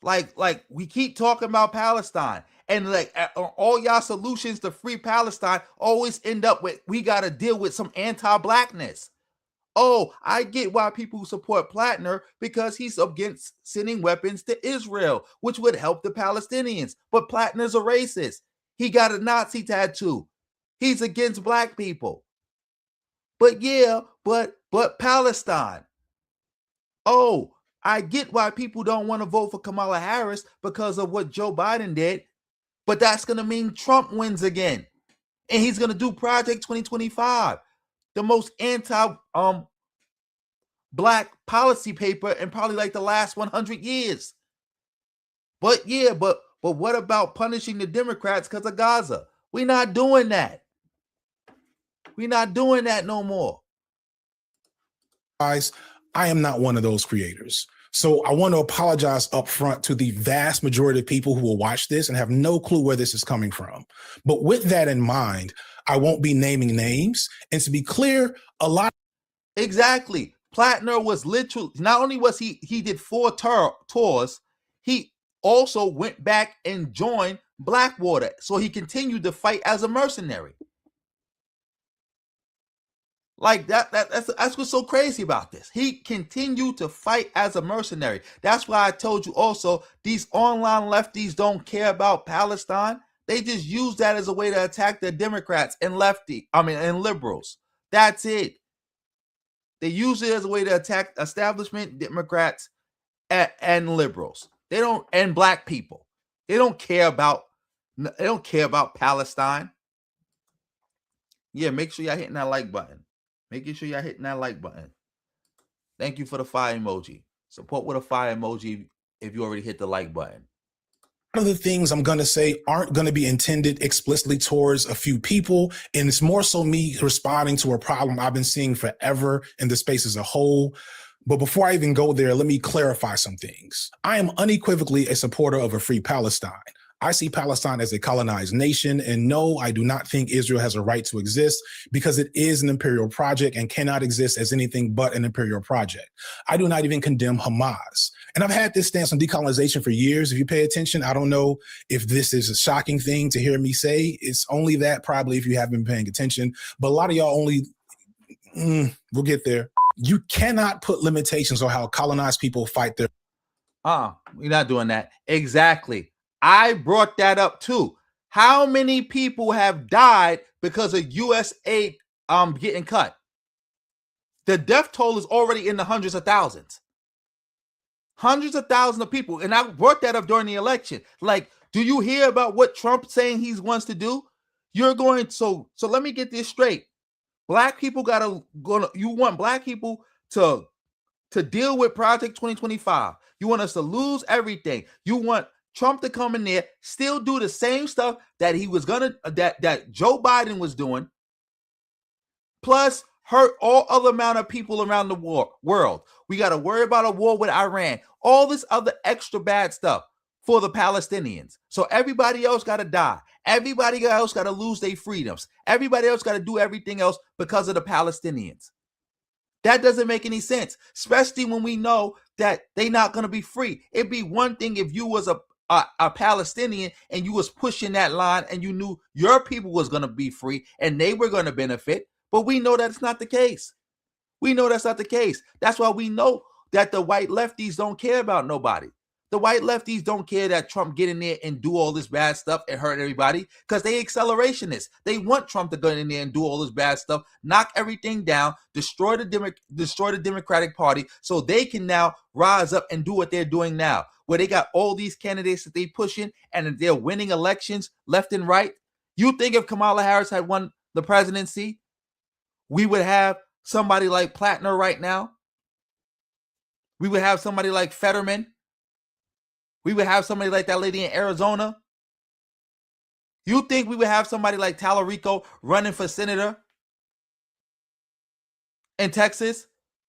Like we keep talking about Palestine, and like all y'all solutions to free Palestine always end up with we got to deal with some anti-blackness. Oh, I get why people support Platner, because he's against sending weapons to Israel, which would help the Palestinians. But Platner's a racist. He got a Nazi tattoo. He's against black people. But yeah, but Palestine. Oh, I get why people don't want to vote for Kamala Harris because of what Joe Biden did, but that's going to mean Trump wins again. And he's going to do Project 2025, the most black policy paper in probably like the last 100 years. But yeah, but what about punishing the Democrats because of Gaza? We're not doing that. We're not doing that no more. Guys, I am not one of those creators. So I want to apologize up front to the vast majority of people who will watch this and have no clue where this is coming from. But with that in mind, I won't be naming names. And to be clear, a lot. Exactly. Platner was literally, not only was he did 4 tours, he also went back and joined Blackwater. So he continued to fight as a mercenary. Like that's what's so crazy about this. He continued to fight as a mercenary. That's why I told you also, these online lefties don't care about Palestine. They just use that as a way to attack the Democrats and and liberals. That's it. They use it as a way to attack establishment Democrats and liberals. They don't, and black people. They don't care about Palestine. Yeah, make sure y'all hitting that like button. Making sure y'all hitting that like button. Thank you for the fire emoji. Support with a fire emoji if you already hit the like button. One of the things I'm going to say aren't going to be intended explicitly towards a few people, and it's more so me responding to a problem I've been seeing forever in the space as a whole. But before I even go there, let me clarify some things. I am unequivocally a supporter of a free Palestine. I see Palestine as a colonized nation, and no, I do not think Israel has a right to exist because it is an imperial project and cannot exist as anything but an imperial project. I do not even condemn Hamas. And I've had this stance on decolonization for years. If you pay attention, I don't know if this is a shocking thing to hear me say. It's only that probably if you haven't been paying attention. But a lot of y'all only, we'll get there. You cannot put limitations on how colonized people fight their. We're not doing that. Exactly. I brought that up too. How many people have died because of U.S. aid getting cut? The death toll is already in the hundreds of thousands. Hundreds of thousands of people. And I brought that up during the election. Like, do you hear about what Trump's saying he wants to do? You're going, so let me get this straight. Black people you want black people to deal with Project 2025. You want us to lose everything. You want Trump to come in there, still do the same stuff that he was that Joe Biden was doing, plus hurt all other amount of people around the world. We got to worry about a war with Iran, all this other extra bad stuff for the Palestinians. So everybody else got to die. Everybody else got to lose their freedoms. Everybody else got to do everything else because of the Palestinians. That doesn't make any sense, especially when we know that they're not going to be free. It'd be one thing if you was a Palestinian and you was pushing that line and you knew your people was going to be free and they were going to benefit. But we know that's not the case. We know that's not the case. That's why we know that the white lefties don't care about nobody. The white lefties don't care that Trump get in there and do all this bad stuff and hurt everybody because they accelerationists. They want Trump to go in there and do all this bad stuff, knock everything down, destroy the Democratic Party so they can now rise up and do what they're doing now, where they got all these candidates that they pushing and they're winning elections left and right. You think if Kamala Harris had won the presidency, we would have somebody like Platner right now? We would have somebody like Fetterman. We would have somebody like that lady in Arizona. You think we would have somebody like Tallarico running for senator in Texas?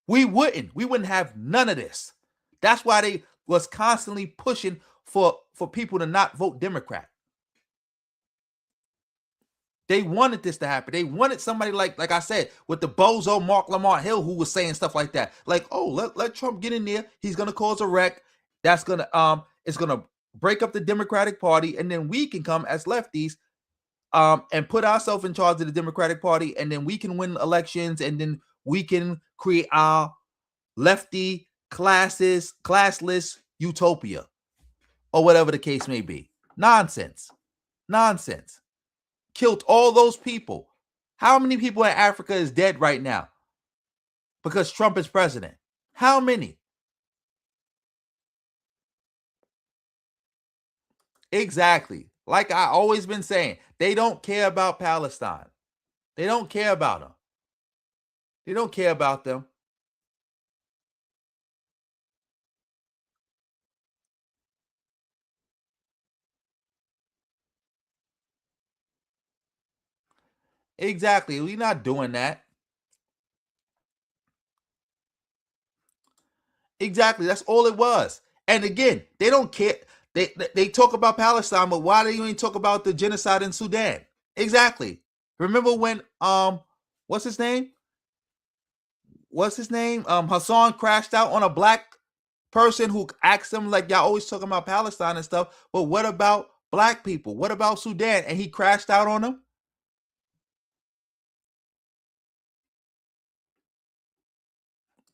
We wouldn't. We wouldn't have none of this. That's why they was constantly pushing for people to not vote Democrat. They wanted this to happen. They wanted somebody like I said, with the bozo Mark Lamar Hill, who was saying stuff like that. Like, oh, let Trump get in there. He's gonna cause a wreck. That's gonna it's gonna break up the Democratic Party, and then we can come as lefties and put ourselves in charge of the Democratic Party, and then we can win elections, and then we can create our lefty classless utopia, or whatever the case may be. Nonsense. Killed all those people. How many people in Africa is dead right now because Trump is president? How many? Exactly. Like I always been saying, they don't care about Palestine. They don't care about them. They don't care about them. Exactly. We're not doing that. Exactly. That's all it was. And again, they don't care. They talk about Palestine, but why do you even talk about the genocide in Sudan? Exactly. Remember when what's his name? Hassan crashed out on a black person who asked him, like, y'all always talking about Palestine and stuff, but what about black people? What about Sudan? And he crashed out on them.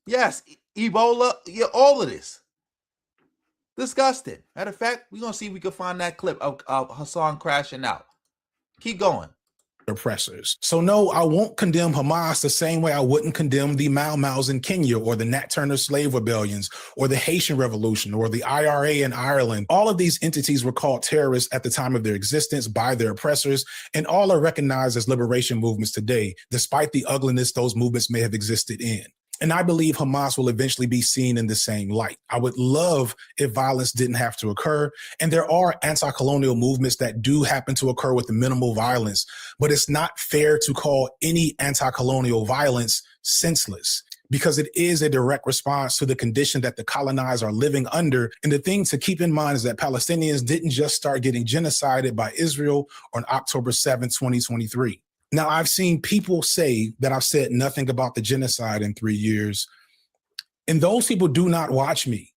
Yes, Ebola, yeah, all of this. Disgusting. Matter of fact, we're going to see if we can find that clip of Hassan crashing out. Keep going. Oppressors. So no, I won't condemn Hamas the same way I wouldn't condemn the Mau Mau's in Kenya, or the Nat Turner slave rebellions, or the Haitian Revolution, or the IRA in Ireland. All of these entities were called terrorists at the time of their existence by their oppressors, and all are recognized as liberation movements today, despite the ugliness those movements may have existed in. And I believe Hamas will eventually be seen in the same light. I would love if violence didn't have to occur. And there are anti-colonial movements that do happen to occur with the minimal violence, but it's not fair to call any anti-colonial violence senseless, because it is a direct response to the condition that the colonized are living under. And the thing to keep in mind is that Palestinians didn't just start getting genocided by Israel on October 7, 2023. Now, I've seen people say that I've said nothing about the genocide in 3 years, and those people do not watch me.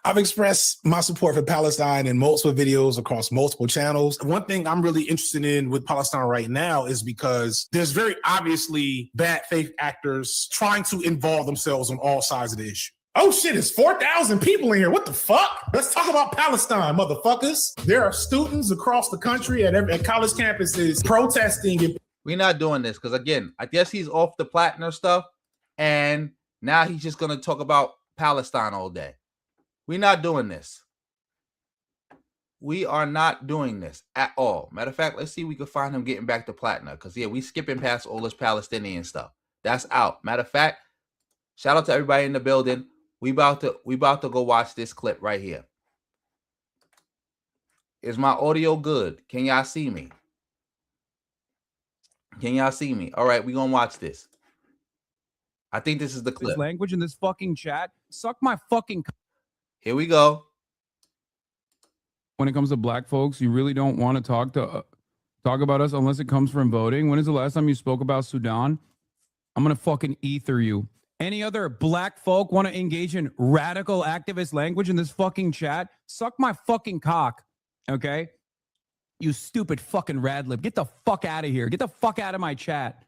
I've expressed my support for Palestine in multiple videos across multiple channels. One thing I'm really interested in with Palestine right now is because there's very obviously bad faith actors trying to involve themselves on all sides of the issue. Oh shit, it's 4,000 people in here. What the fuck? Let's talk about Palestine, motherfuckers. There are students across the country at college campuses protesting. We're not doing this because, again, I guess he's off the Platner stuff, and now he's just going to talk about Palestine all day. We're not doing this. We are not doing this at all. Matter of fact, let's see if we can find him getting back to Platner, because, yeah, we skipping past all this Palestinian stuff. That's out. Matter of fact, shout out to everybody in the building. We about to go watch this clip right here. Is my audio good? Can y'all see me? Can y'all see me? All right, we're gonna watch this. I think this is the clip. This language in this fucking chat. Suck my fucking. Here we go. When it comes to black folks, you really don't want to talk about us unless it comes from voting. When is the last time you spoke about Sudan? I'm gonna fucking ether you. Any other black folk want to engage in radical activist language in this fucking chat? Suck my fucking cock, okay? You stupid fucking radlib. Get the fuck out of here. Get the fuck out of my chat.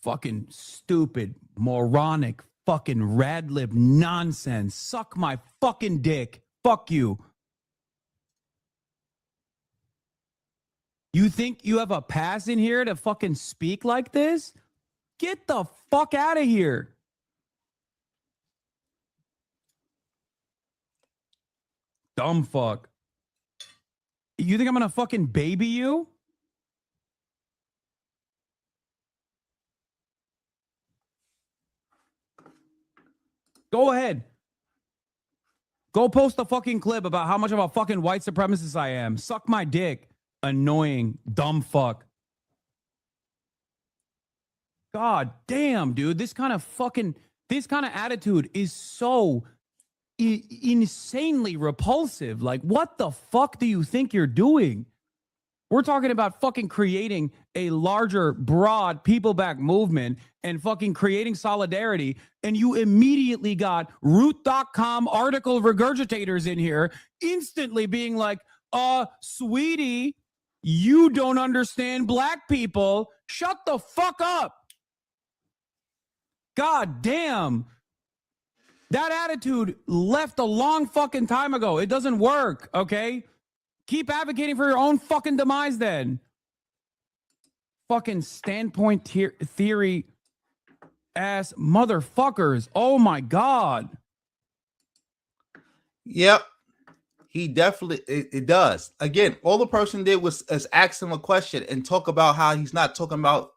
Fucking stupid, moronic, fucking radlib nonsense. Suck my fucking dick. Fuck you. You think you have a pass in here to fucking speak like this? Get the fuck out of here. Dumb fuck. You think I'm gonna fucking baby you? Go ahead. Go post a fucking clip about how much of a fucking white supremacist I am. Suck my dick. Annoying, dumb fuck. God damn, dude. This kind of attitude is so insanely repulsive. Like, what the fuck do you think you're doing? We're talking about fucking creating a larger, broad, people-backed movement and fucking creating solidarity. And you immediately got root.com article regurgitators in here instantly being like, sweetie, you don't understand black people. Shut the fuck up. God damn. That attitude left a long fucking time ago. It doesn't work, okay? Keep advocating for your own fucking demise then. Fucking standpoint theory ass motherfuckers. Oh my God. Yep. He definitely, it does. Again, all the person did was ask him a question and talk about how he's not talking about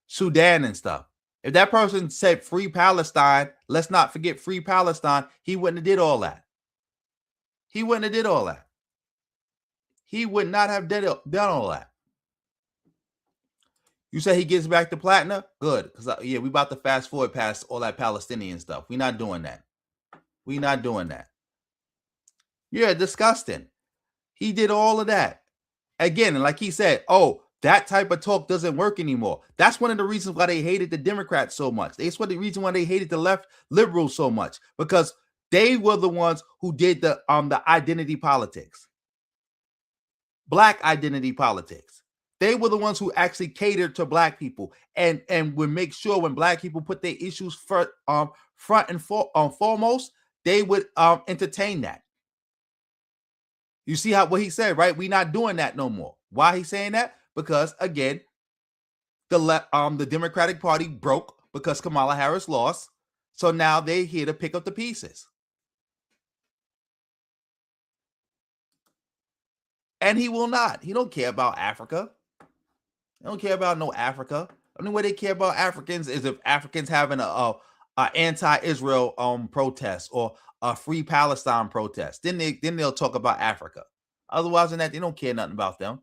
Sudan and stuff. If that person said free Palestine, let's not forget free Palestine, he wouldn't have did all that. He wouldn't have did all that. He would not have done all that. You say he gets back to Platner? Good. Because, yeah, we about to fast forward past all that Palestinian stuff. We're not doing that. We're not doing that. Yeah, disgusting. He did all of that. Again, and like he said, oh, that type of talk doesn't work anymore. That's one of the reasons why they hated the Democrats so much. It's one of the reasons why they hated the left liberals so much. Because they were the ones who did the identity politics. Black identity politics. They were the ones who actually catered to black people and would make sure when black people put their issues front and foremost, they would entertain that. You see what he said, right? We're not doing that no more. Why he's saying that? Because again, the Democratic Party broke because Kamala Harris lost. So now they're here to pick up the pieces. And he will not. He don't care about Africa. They don't care about no Africa. The only way they care about Africans is if Africans having a anti-Israel protest or a free Palestine protest. Then they'll talk about Africa. Otherwise than that, they don't care nothing about them.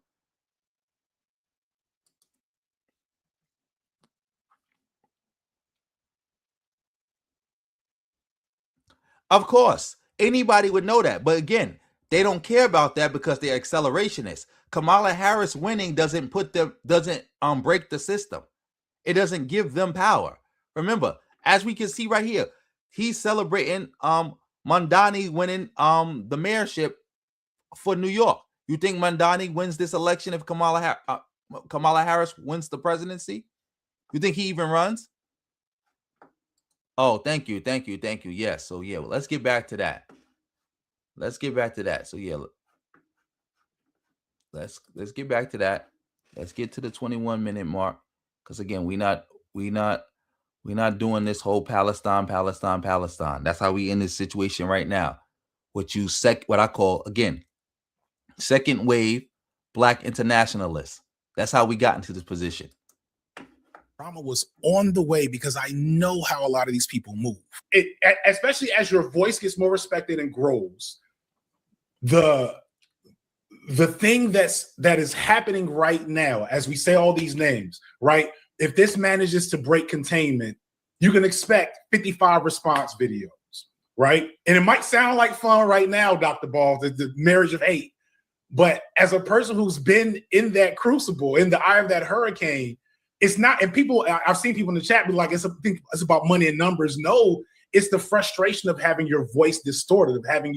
Of course, anybody would know that. But again, they don't care about that because they're accelerationists. Kamala Harris winning doesn't break the system. It doesn't give them power. Remember, as we can see right here, he's celebrating Mamdani winning the mayorship for New York. You think Mamdani wins this election if Kamala Harris wins the presidency? You think he even runs? Oh, thank you. Yes. So yeah, well, let's get back to that. So yeah, let's get back to that. Let's get to the 21-minute mark. Because again, we're not doing this whole Palestine. That's how we in this situation right now. What I call again, second wave black internationalists. That's how we got into this position. Drama was on the way because I know how a lot of these people move. Especially as your voice gets more respected and grows, the thing that is happening right now, as we say all these names, right? If this manages to break containment, you can expect 55 response videos, right? And it might sound like fun right now, Dr. Ball, the marriage of hate. But as a person who's been in that crucible, in the eye of that hurricane, it's not, and people, I've seen people in the chat be like, it's about money and numbers. No, it's the frustration of having your voice distorted, of having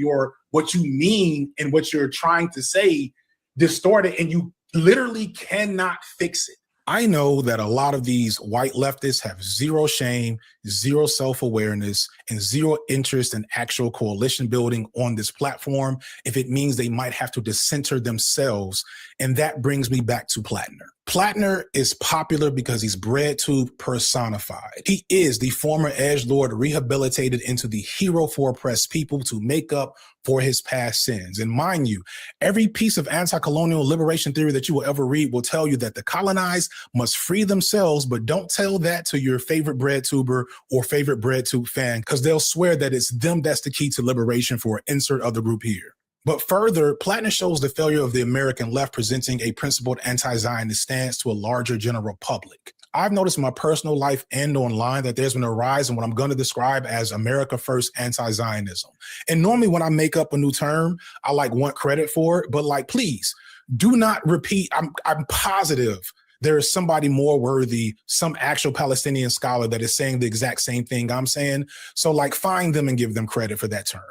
what you mean and what you're trying to say distorted, and you literally cannot fix it. I know that a lot of these white leftists have zero shame, zero self-awareness, and zero interest in actual coalition building on this platform if it means they might have to decenter themselves. And that brings me back to Platner. Platner is popular because he's BreadTube personified. He is the former edgelord rehabilitated into the hero for oppressed people to make up for his past sins. And mind you, every piece of anti-colonial liberation theory that you will ever read will tell you that the colonized must free themselves, but don't tell that to your favorite BreadTuber or favorite BreadTube fan, because they'll swear that it's them that's the key to liberation for insert other group here. But further, Platner shows the failure of the American left presenting a principled anti-Zionist stance to a larger general public. I've noticed in my personal life and online that there's been a rise in what I'm going to describe as America First anti-Zionism. And normally when I make up a new term, I want credit for it, but please do not repeat. I'm positive there is somebody more worthy, some actual Palestinian scholar that is saying the exact same thing I'm saying. So find them and give them credit for that term.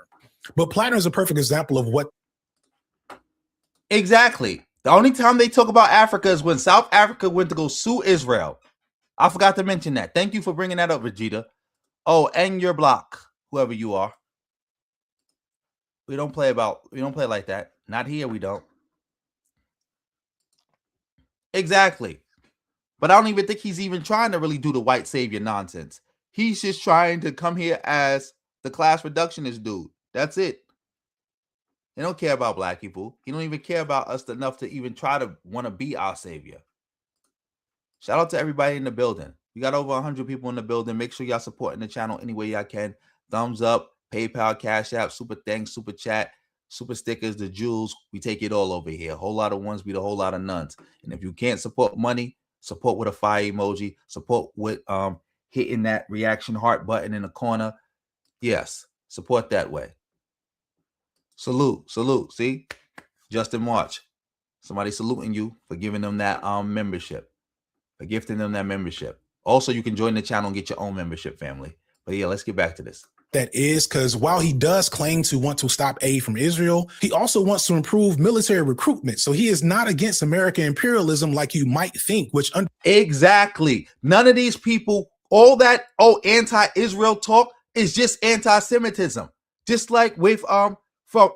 But Platner is a perfect example of what. Exactly. The only time they talk about Africa is when South Africa went to go sue Israel. I forgot to mention that. Thank you for bringing that up, Vegeta. Oh, and your block, whoever you are. We don't play like that. Not here, we don't. Exactly. But I don't even think he's even trying to really do the white savior nonsense. He's just trying to come here as the class reductionist dude. That's it. He don't care about black people. He don't even care about us enough to even try to want to be our savior. Shout out to everybody in the building. We got over 100 people in the building. Make sure y'all supporting the channel any way y'all can. Thumbs up, PayPal, Cash App, super thanks, super chat, super stickers, the jewels. We take it all over here. A whole lot of ones beat a whole lot of nuns. And if you can't support money, support with a fire emoji. Support with hitting that reaction heart button in the corner. Yes, support that way. Salute. See, Justin March. Somebody saluting you for giving them that membership, for gifting them that membership. Also, you can join the channel and get your own membership, family. But yeah, let's get back to this. That is because while he does claim to want to stop aid from Israel, he also wants to improve military recruitment. So he is not against American imperialism like you might think, which exactly. None of these people, all that anti-Israel talk is just anti-Semitism. Just like with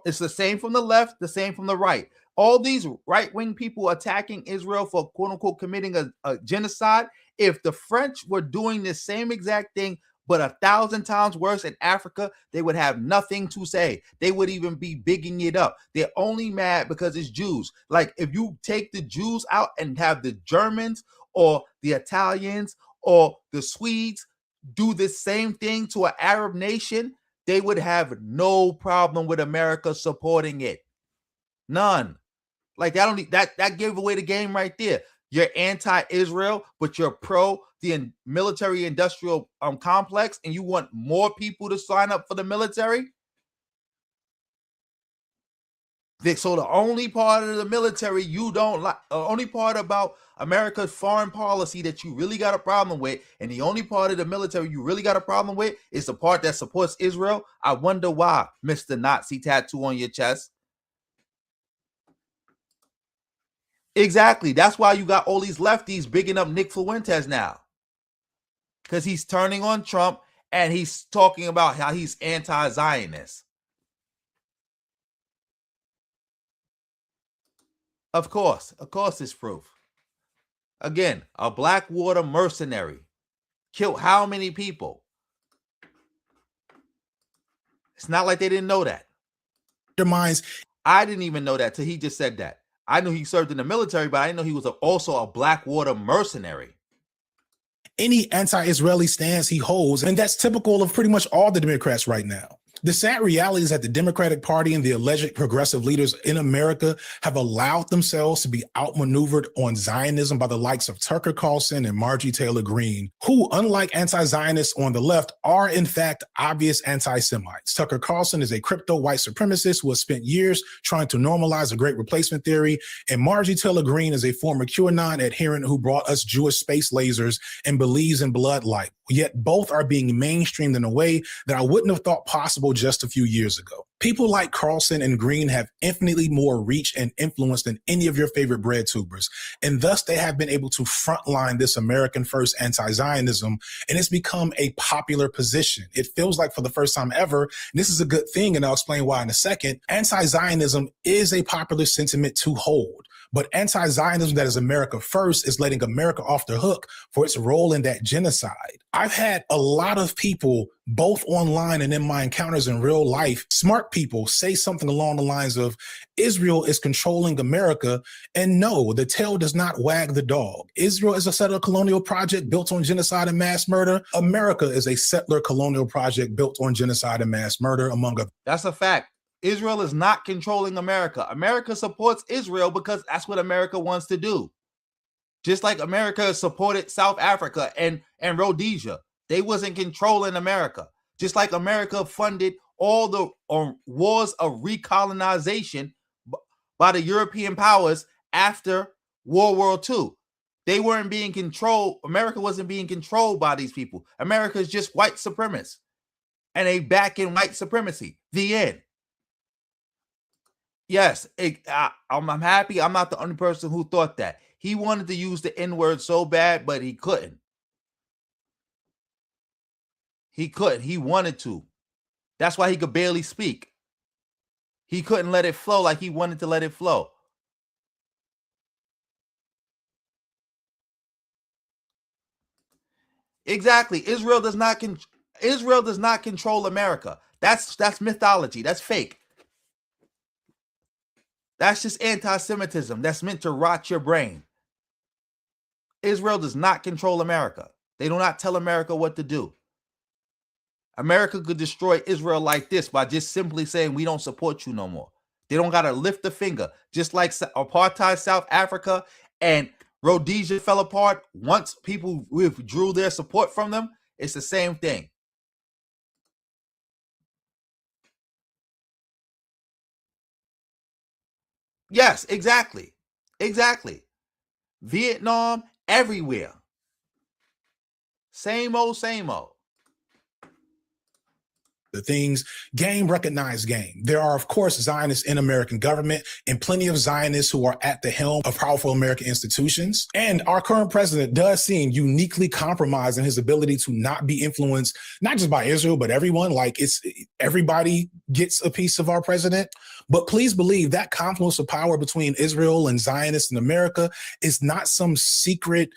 it's the same from the left, the same from the right. All these right-wing people attacking Israel for quote-unquote committing a genocide. If the French were doing the same exact thing, but 1,000 times worse in Africa, they would have nothing to say. They would even be bigging it up. They're only mad because it's Jews. If you take the Jews out and have the Germans or the Italians or the Swedes do the same thing to an Arab nation, they would have no problem with America supporting it. None. That gave away the game right there. You're anti-Israel, but you're pro the military-industrial complex, and you want more people to sign up for the military? So the only part of the military you don't like, only part about America's foreign policy that you really got a problem with, and the only part of the military you really got a problem with is the part that supports Israel. I wonder why, Mr. Nazi tattoo on your chest. Exactly. That's why you got all these lefties bigging up Nick Fuentes now. Because he's turning on Trump and he's talking about how he's anti-Zionist. Of course it's proof. Again, a Blackwater mercenary killed how many people? It's not like they didn't know that. I didn't even know that till he just said that. I knew he served in the military, but I didn't know he was also a Blackwater mercenary. Any anti-Israeli stance he holds, and that's typical of pretty much all the Democrats right now. The sad reality is that the Democratic Party and the alleged progressive leaders in America have allowed themselves to be outmaneuvered on Zionism by the likes of Tucker Carlson and Marjorie Taylor Greene, who, unlike anti-Zionists on the left, are in fact obvious anti-Semites. Tucker Carlson is a crypto white supremacist who has spent years trying to normalize the Great Replacement theory, and Marjorie Taylor Greene is a former QAnon adherent who brought us Jewish space lasers and believes in blood light. Yet both are being mainstreamed in a way that I wouldn't have thought possible just a few years ago. People like Carlson and Green have infinitely more reach and influence than any of your favorite bread tubers, and thus they have been able to frontline this American first anti-Zionism, and it's become a popular position. It feels like for the first time ever, and this is a good thing, and I'll explain why in a second, anti-Zionism is a popular sentiment to hold. But anti-Zionism that is America first is letting America off the hook for its role in that genocide. I've had a lot of people, both online and in my encounters in real life, smart people say something along the lines of, Israel is controlling America. And no, the tail does not wag the dog. Israel is a settler colonial project built on genocide and mass murder. America is a settler colonial project built on genocide and mass murder, among others. That's a fact. Israel is not controlling America. America supports Israel because that's what America wants to do. Just like America supported South Africa and Rhodesia. They wasn't controlling America. Just like America funded all the wars of recolonization by the European powers after World War II. They weren't being controlled. America wasn't being controlled by these people. America is just white supremacists. And they back in white supremacy. The end. Yes, I'm happy I'm not the only person who thought that. He wanted to use the N-word so bad, but he couldn't. He couldn't. He wanted to. That's why he could barely speak. He couldn't let it flow like he wanted to let it flow. Exactly. Israel does not control America. That's mythology. That's fake. That's just anti-Semitism. That's meant to rot your brain. Israel does not control America. They do not tell America what to do. America could destroy Israel like this by just simply saying, we don't support you no more. They don't got to lift a finger. Just like apartheid South Africa and Rhodesia fell apart. Once people withdrew their support from them, it's the same thing. Yes, exactly. Exactly. Vietnam, everywhere. Same old, same old. The things, game recognized game. There are, of course, Zionists in American government and plenty of Zionists who are at the helm of powerful American institutions. And our current president does seem uniquely compromised in his ability to not be influenced, not just by Israel, but everyone. Like everybody gets a piece of our president. But please believe that confluence of power between Israel and Zionists in America is not some secret,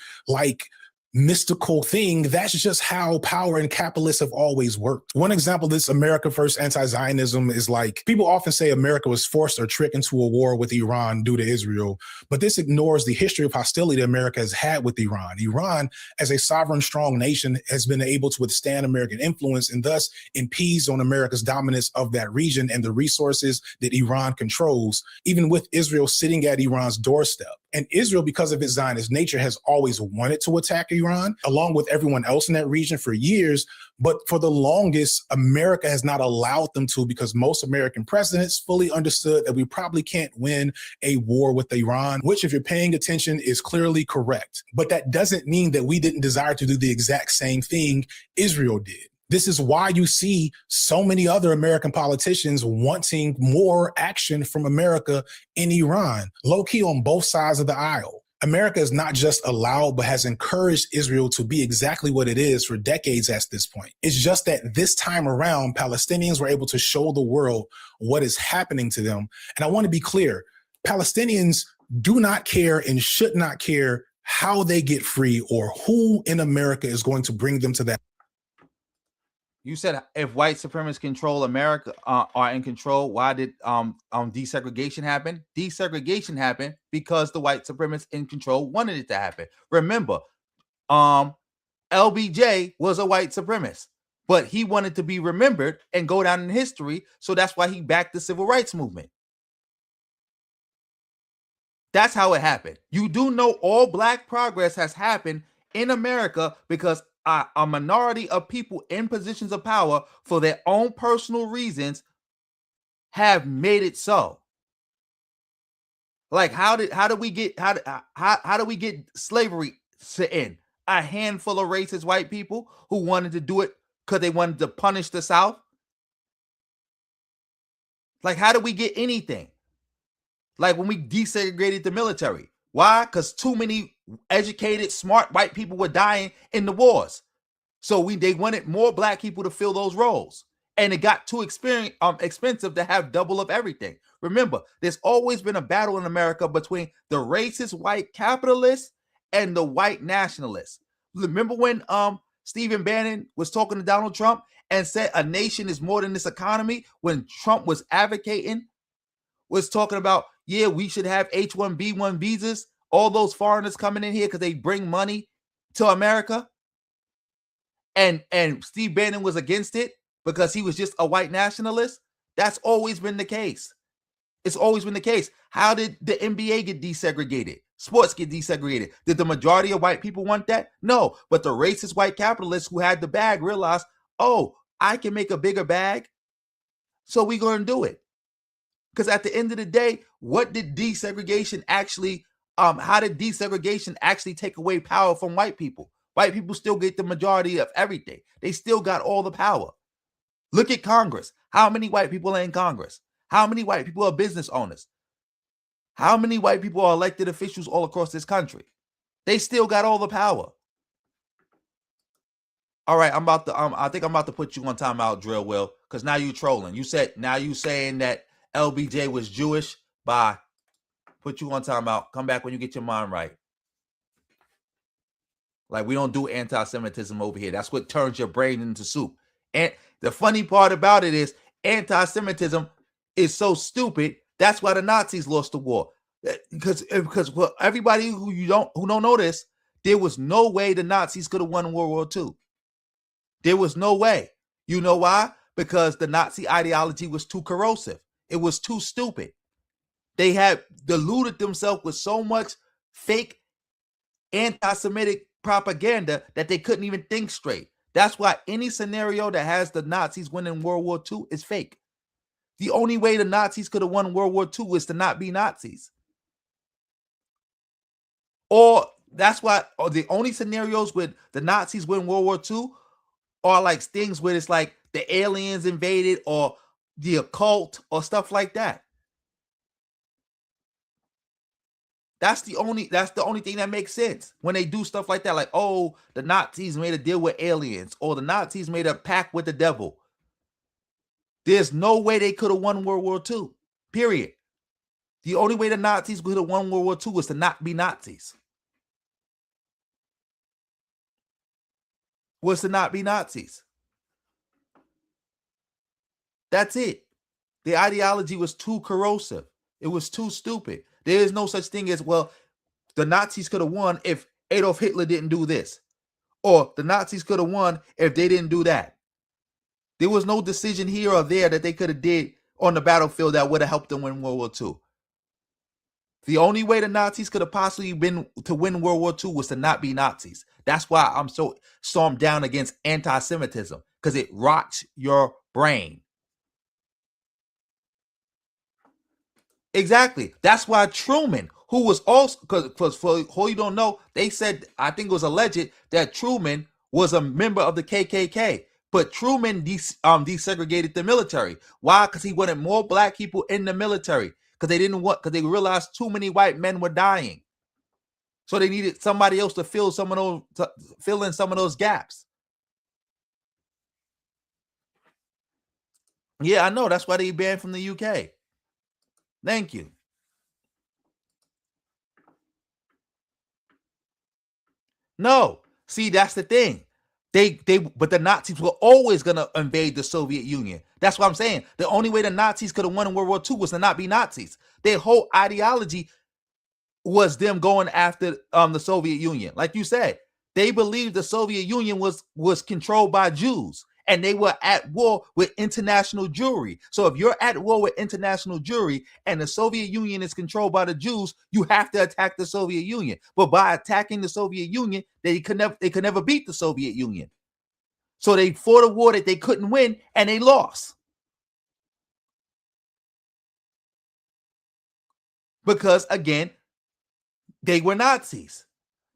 mystical thing. That's just how power and capitalists have always worked. One example of this America First anti-Zionism is people often say America was forced or tricked into a war with Iran due to Israel, but this ignores the history of hostility America has had with Iran. Iran, as a sovereign, strong nation, has been able to withstand American influence and thus impedes on America's dominance of that region and the resources that Iran controls, even with Israel sitting at Iran's doorstep. And Israel, because of its Zionist nature, has always wanted to attack Iran, along with everyone else in that region for years. But for the longest, America has not allowed them to, because most American presidents fully understood that we probably can't win a war with Iran, which, if you're paying attention, is clearly correct. But that doesn't mean that we didn't desire to do the exact same thing Israel did. This is why you see so many other American politicians wanting more action from America in Iran, low-key on both sides of the aisle. America is not just allowed, but has encouraged Israel to be exactly what it is for decades at this point. It's just that this time around, Palestinians were able to show the world what is happening to them. And I want to be clear, Palestinians do not care and should not care how they get free or who in America is going to bring them to that. You said if white supremacists control America, are in control, why did desegregation happen? Desegregation happened because the white supremacists in control wanted it to happen. Remember, LBJ was a white supremacist, but he wanted to be remembered and go down in history, so that's why he backed the civil rights movement. That's how it happened. You do know all Black progress has happened in America because a minority of people in positions of power for their own personal reasons have made it so. How do we get slavery to end? A handful of racist white people who wanted to do it because they wanted to punish the South. How do we get anything? When we desegregated the military. Why? Because too many educated, smart white people were dying in the wars. So they wanted more Black people to fill those roles. And it got too expensive to have double of everything. Remember, there's always been a battle in America between the racist white capitalists and the white nationalists. Remember when Stephen Bannon was talking to Donald Trump and said a nation is more than this economy, when Trump was talking about, yeah, we should have H-1B1 visas, all those foreigners coming in here because they bring money to America. And Steve Bannon was against it because he was just a white nationalist. That's always been the case. It's always been the case. How did the NBA get desegregated? Sports get desegregated. Did the majority of white people want that? No. But the racist white capitalists who had the bag realized, oh, I can make a bigger bag, so we're going to do it. Because at the end of the day, what did desegregation actually, how did desegregation actually take away power from white people? White people still get the majority of everything. They still got all the power. Look at Congress. How many white people are in Congress? How many white people are business owners? How many white people are elected officials all across this country? They still got all the power. All right, I think I'm about to put you on timeout, Drill Will, because now you trolling. You saying that LBJ was Jewish. Bye. Put you on timeout. Come back when you get your mind right. Like, we don't do anti-Semitism over here. That's what turns your brain into soup. And the funny part about it is anti-Semitism is so stupid. That's why the Nazis lost the war. Because for everybody who don't know this, there was no way the Nazis could have won World War II. There was no way. You know why? Because the Nazi ideology was too corrosive. It was too stupid. They had deluded themselves with so much fake anti-Semitic propaganda that they couldn't even think straight. That's why any scenario that has the Nazis winning World War II is fake. The only way the Nazis could have won World War II is to not be Nazis. Or that's why the only scenarios with the Nazis win World War II are like things where it's like the aliens invaded or the occult or stuff like that. That's the only thing that makes sense when they do stuff like that. Like, oh, the Nazis made a deal with aliens, or the Nazis made a pact with the devil. There's no way they could have won World War II, period. The only way the Nazis could have won World War II was to not be Nazis. Was to not be Nazis. That's it. The ideology was too corrosive. It was too stupid. There is no such thing as, well, the Nazis could have won if Adolf Hitler didn't do this. Or the Nazis could have won if they didn't do that. There was no decision here or there that they could have did on the battlefield that would have helped them win World War II. The only way the Nazis could have possibly been to win World War II was to not be Nazis. That's why I'm so stormed down against anti-Semitism, because it rots your brain. Exactly. That's why Truman, who was also, because for who you don't know, they said, I think it was alleged that Truman was a member of the KKK. But Truman desegregated the military. Why? Because he wanted more black people in the military. Because they realized too many white men were dying. So they needed somebody else to fill in some of those gaps. Yeah, I know. That's why they banned from the UK. Thank you. No. See, that's the thing. But the Nazis were always going to invade the Soviet Union. That's what I'm saying. The only way the Nazis could have won in World War II was to not be Nazis. Their whole ideology was them going after the Soviet Union. Like you said, they believed the Soviet Union was controlled by Jews, and they were at war with international Jewry. So if you're at war with international Jewry and the Soviet Union is controlled by the Jews, you have to attack the Soviet Union. But by attacking the Soviet Union, they could never beat the Soviet Union. So they fought a war that they couldn't win, and they lost. Because, again, they were Nazis.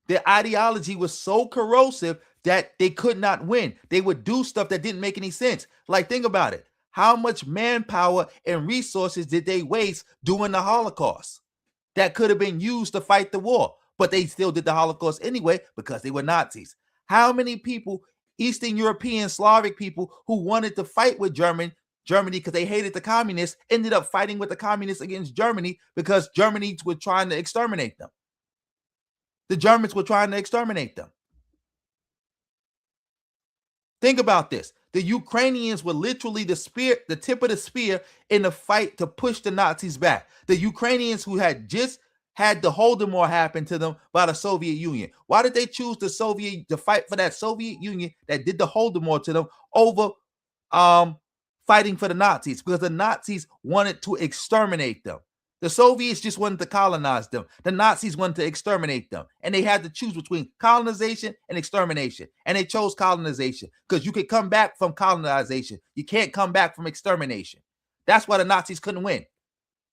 Their ideology was so corrosive that they could not win. They would do stuff that didn't make any sense. Like, think about it. How much manpower and resources did they waste during the Holocaust that could have been used to fight the war? But they still did the Holocaust anyway because they were Nazis. How many people, Eastern European, Slavic people who wanted to fight with Germany because they hated the communists, ended up fighting with the communists against Germany because Germany was trying to exterminate them. The Germans were trying to exterminate them. Think about this. The Ukrainians were literally the tip of the spear in the fight to push the Nazis back. The Ukrainians who had just had the Holodomor happen to them by the Soviet Union. Why did they choose to fight for that Soviet Union that did the Holodomor to them over fighting for the Nazis? Because the Nazis wanted to exterminate them. The Soviets just wanted to colonize them. The Nazis wanted to exterminate them. And they had to choose between colonization and extermination. And they chose colonization because you could come back from colonization. You can't come back from extermination. That's why the Nazis couldn't win.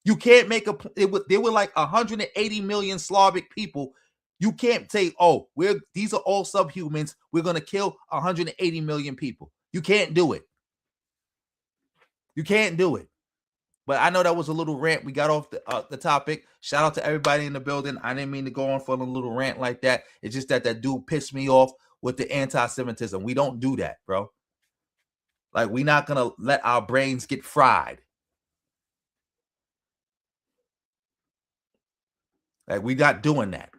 You can't make there were like 180 million Slavic people. You can't say, oh, these are all subhumans. We're going to kill 180 million people. You can't do it. You can't do it. But I know that was a little rant. We got off the topic. Shout out to everybody in the building. I didn't mean to go on for a little rant like that. It's just that dude pissed me off with the anti-Semitism. We don't do that, bro. Like, we're not going to let our brains get fried. Like, we're not doing that.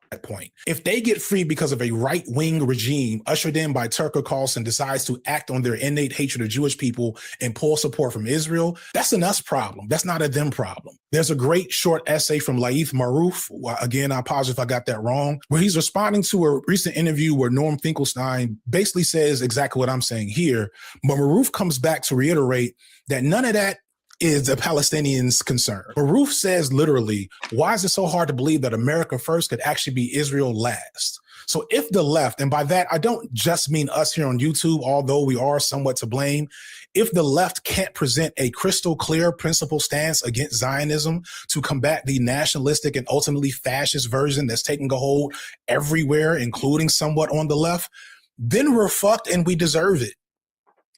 That point. If they get free because of a right-wing regime ushered in by Tucker Carlson decides to act on their innate hatred of Jewish people and pull support from Israel, that's an us problem. That's not a them problem. There's a great short essay from Laith Marouf. Again, I apologize if I got that wrong, where he's responding to a recent interview where Norm Finkelstein basically says exactly what I'm saying here. But Marouf comes back to reiterate that none of that is the Palestinians' concern. Baruch says literally, why is it so hard to believe that America first could actually be Israel last? So if the left, and by that, I don't just mean us here on YouTube, although we are somewhat to blame, if the left can't present a crystal clear principle stance against Zionism to combat the nationalistic and ultimately fascist version that's taking a hold everywhere, including somewhat on the left, then we're fucked and we deserve it.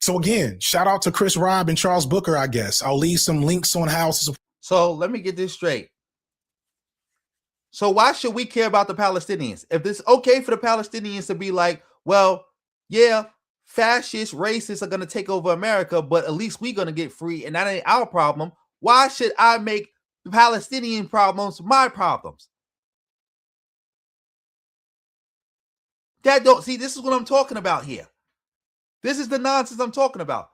So again, shout out to Chris Robb and Charles Booker, I guess. I'll leave some links on how to support. So let me get this straight. So why should we care about the Palestinians? If it's okay for the Palestinians to be like, well, yeah, fascist, racists are going to take over America, but at least we're going to get free and that ain't our problem. Why should I make the Palestinian problems my problems? That don't see, this is what I'm talking about here. This is the nonsense I'm talking about.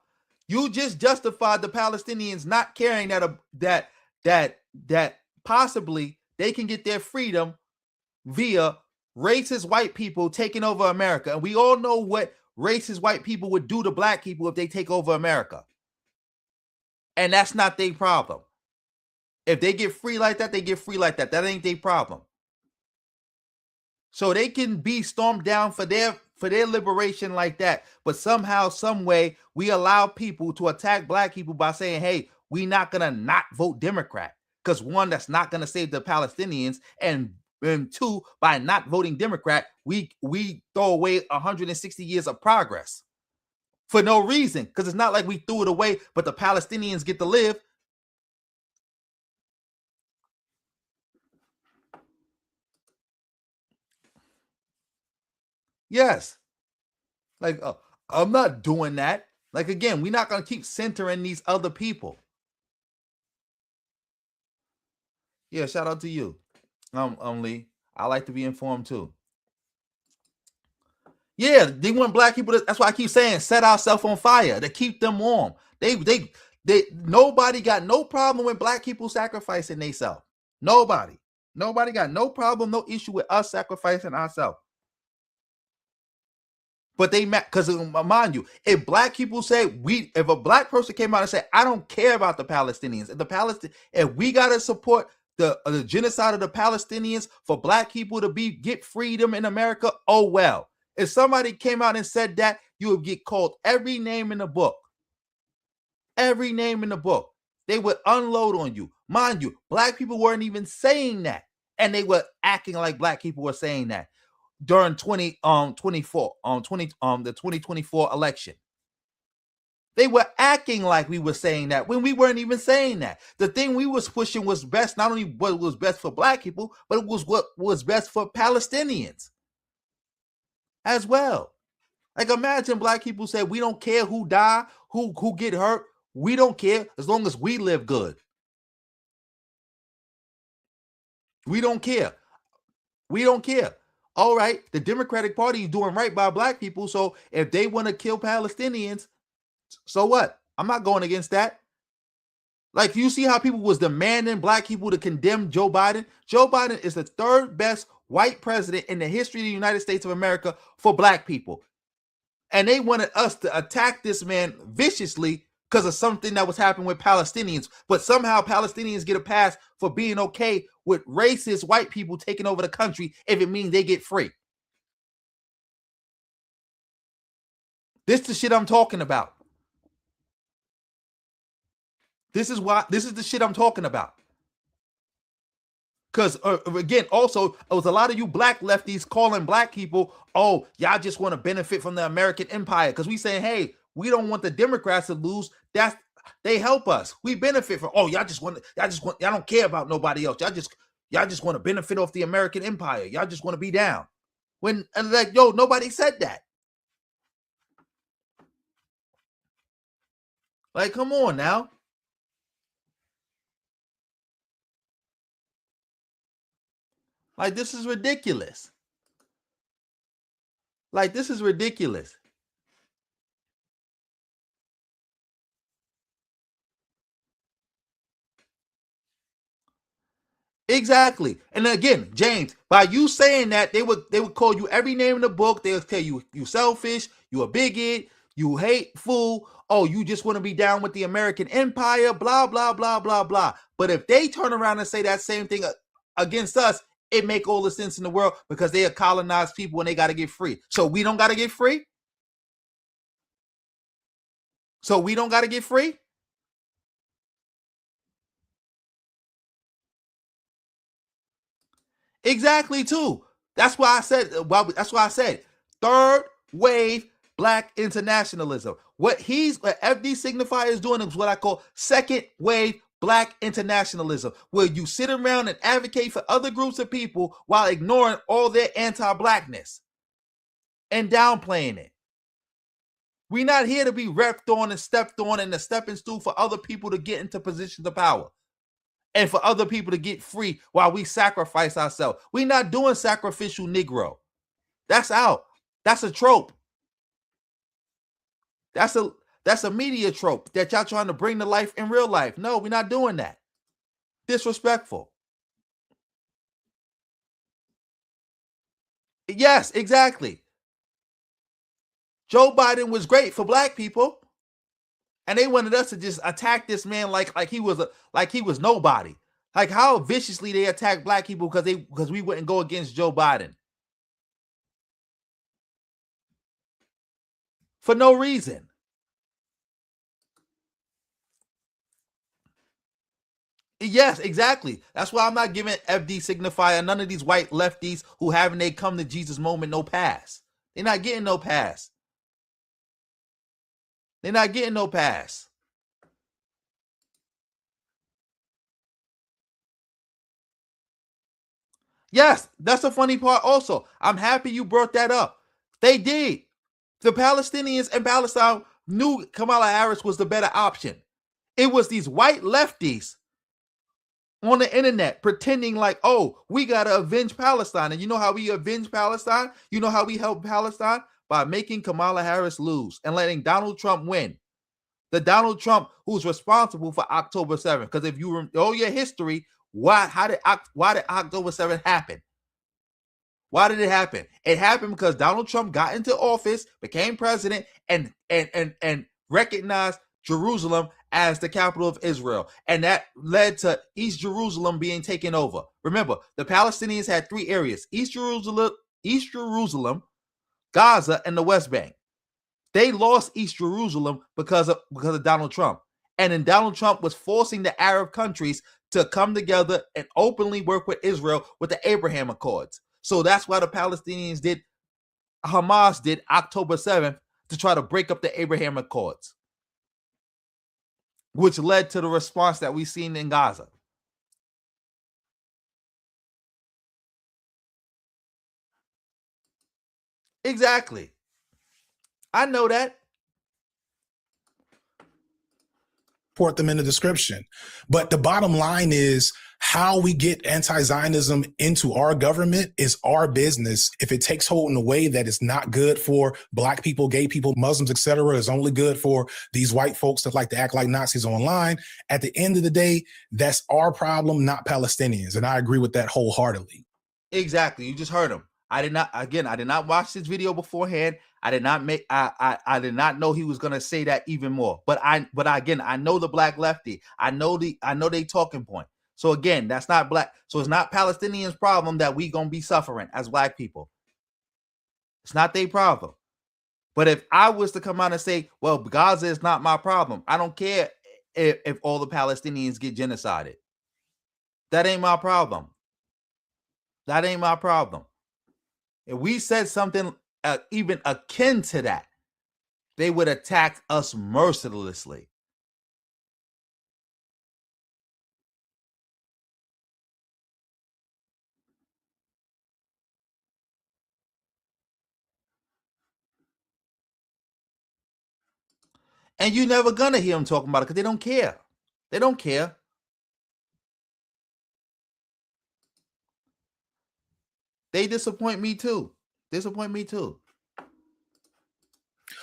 You just justified the Palestinians not caring that possibly they can get their freedom via racist white people taking over America. And we all know what racist white people would do to black people if they take over America. And that's not their problem. If they get free like that, they get free like that. That ain't their problem. So they can be stormed down for their liberation like that. But somehow, some way, we allow people to attack black people by saying, hey, we not going to not vote Democrat. Because one, that's not going to save the Palestinians. And two, by not voting Democrat, we throw away 160 years of progress for no reason. Because it's not like we threw it away, but the Palestinians get to live. Yes. Like, I'm not doing that. Like, again, we're not going to keep centering these other people. Yeah, shout out to you, Lee. I like to be informed too. Yeah, they want black people to, that's why I keep saying set ourselves on fire to keep them warm. They nobody got no problem with black people sacrificing themselves. Nobody got no problem, no issue with us sacrificing ourselves. But they met because mind you, if black people say if a black person came out and said, I don't care about the Palestinians, if we gotta support the genocide of the Palestinians for black people to get freedom in America, oh well. If somebody came out and said that, you would get called every name in the book. Every name in the book. They would unload on you. Mind you, black people weren't even saying that. And they were acting like black people were saying that during the 2024 election. They were acting like we were saying that when we weren't even saying that. The thing we was pushing was best, not only what was best for black people, but it was what was best for Palestinians as well. Like, imagine black people say, we don't care who die, who get hurt. We don't care as long as we live good. We don't care. We don't care. All right, the Democratic Party is doing right by black people. So if they want to kill Palestinians, so what? I'm not going against that. Like, you see how people was demanding black people to condemn Joe Biden? Joe Biden is the third best white president in the history of the United States of America for black people. And they wanted us to attack this man viciously because of something that was happening with Palestinians. But somehow Palestinians get a pass for being okay with racist white people taking over the country if it means they get free. This is the shit I'm talking about. This is the shit I'm talking about. Because again, also, it was a lot of you black lefties calling black people, oh, y'all just want to benefit from the American empire. Because we saying, hey, we don't want the Democrats to lose. They help us. We benefit from, oh, y'all don't care about nobody else. Y'all just want to benefit off the American empire. Y'all just want to be down. And like, yo, nobody said that. Like, come on now. Like, this is ridiculous. Like, this is ridiculous. Exactly. And again, James, by you saying that, they would call you every name in the book. They'll tell you selfish, you a bigot, you hateful. Oh, you just want to be down with the American empire, blah, blah, blah, blah, blah. But if they turn around and say that same thing against us, it make all the sense in the world because they are colonized people and they got to get free. So we don't got to get free? So we don't got to get free? Exactly, too. That's why I said third wave black internationalism. What FD Signifier is doing is what I call second wave black internationalism, where you sit around and advocate for other groups of people while ignoring all their anti-blackness and downplaying it. We're not here to be repped on and stepped on and a stepping stool for other people to get into positions of power and for other people to get free while we sacrifice ourselves. We're not doing sacrificial Negro. That's out. That's a trope. That's a media trope that y'all trying to bring to life in real life. No, we're not doing that. Disrespectful. Yes, exactly. Joe Biden was great for black people, and they wanted us to just attack this man like he was nobody. Like how viciously they attack black people because we wouldn't go against Joe Biden for no reason. Yes, exactly. That's why I'm not giving FD Signifier, none of these white lefties who having they come to Jesus moment no pass. They're not getting no pass. They're not getting no pass. Yes, that's the funny part also. I'm happy you brought that up. They did. The Palestinians and Palestine knew Kamala Harris was the better option. It was these white lefties on the internet pretending like, oh, we got to avenge Palestine. And you know how we avenge Palestine? You know how we help Palestine? By making Kamala Harris lose and letting Donald Trump win. The Donald Trump who's responsible for October 7th. Because if you know your history, why did October 7th happen? Why did it happen? It happened because Donald Trump got into office, became president, and recognized Jerusalem as the capital of Israel. And that led to East Jerusalem being taken over. Remember, the Palestinians had three areas: East Jerusalem, Gaza, and the West Bank. They lost East Jerusalem because of Donald Trump. And then Donald Trump was forcing the Arab countries to come together and openly work with Israel with the Abraham Accords. So that's why the Palestinians Hamas did October 7th to try to break up the Abraham Accords, which led to the response that we've seen in Gaza. Exactly. I know that. Report them in the description. But the bottom line is how we get anti-Zionism into our government is our business. If it takes hold in a way that is not good for black people, gay people, Muslims, etc., is only good for these white folks that like to act like Nazis online. At the end of the day, that's our problem, not Palestinians. And I agree with that wholeheartedly. Exactly. You just heard him. I did not watch this video beforehand. I did not know he was gonna say that even more. But I know the black lefty. I know they talking point. So again, that's not black. So it's not Palestinians' problem that we gonna be suffering as black people. It's not their problem. But if I was to come out and say, well, Gaza is not my problem, I don't care if all the Palestinians get genocided. That ain't my problem. That ain't my problem. If we said something even akin to that, they would attack us mercilessly. And you're never gonna hear them talking about it because they don't care. They don't care. They disappoint me too.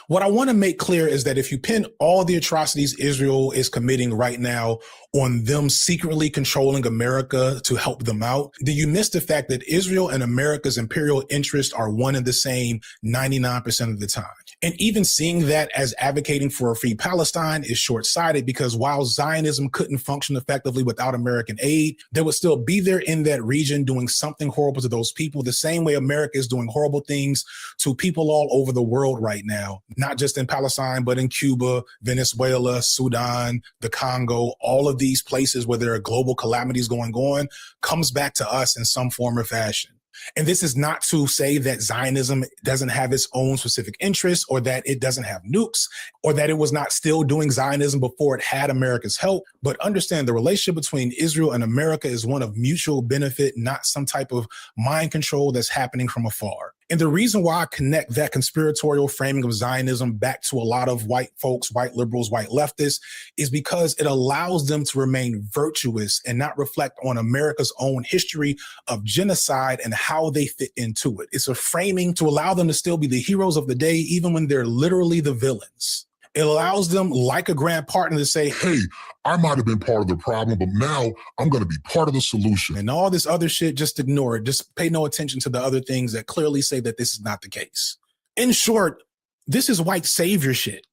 What I want to make clear is that if you pin all the atrocities Israel is committing right now on them secretly controlling America to help them out, then you miss the fact that Israel and America's imperial interests are one and the same 99% of the time. And even seeing that as advocating for a free Palestine is short-sighted, because while Zionism couldn't function effectively without American aid, they would still be there in that region doing something horrible to those people, the same way America is doing horrible things to people all over the world right now, not just in Palestine, but in Cuba, Venezuela, Sudan, the Congo, all of these places where there are global calamities going on, comes back to us in some form or fashion. And this is not to say that Zionism doesn't have its own specific interests, or that it doesn't have nukes, or that it was not still doing Zionism before it had America's help. But understand the relationship between Israel and America is one of mutual benefit, not some type of mind control that's happening from afar. And the reason why I connect that conspiratorial framing of Zionism back to a lot of white folks, white liberals, white leftists, is because it allows them to remain virtuous and not reflect on America's own history of genocide and how they fit into it. It's a framing to allow them to still be the heroes of the day, even when they're literally the villains. It allows them, like a grand partner, to say, hey, I might have been part of the problem, but now I'm going to be part of the solution. And all this other shit, just ignore it. Just pay no attention to the other things that clearly say that this is not the case. In short, this is white savior shit.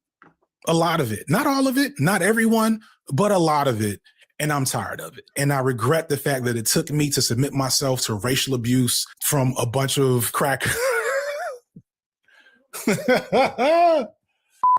A lot of it. Not all of it, not everyone, but a lot of it. And I'm tired of it. And I regret the fact that it took me to submit myself to racial abuse from a bunch of crack.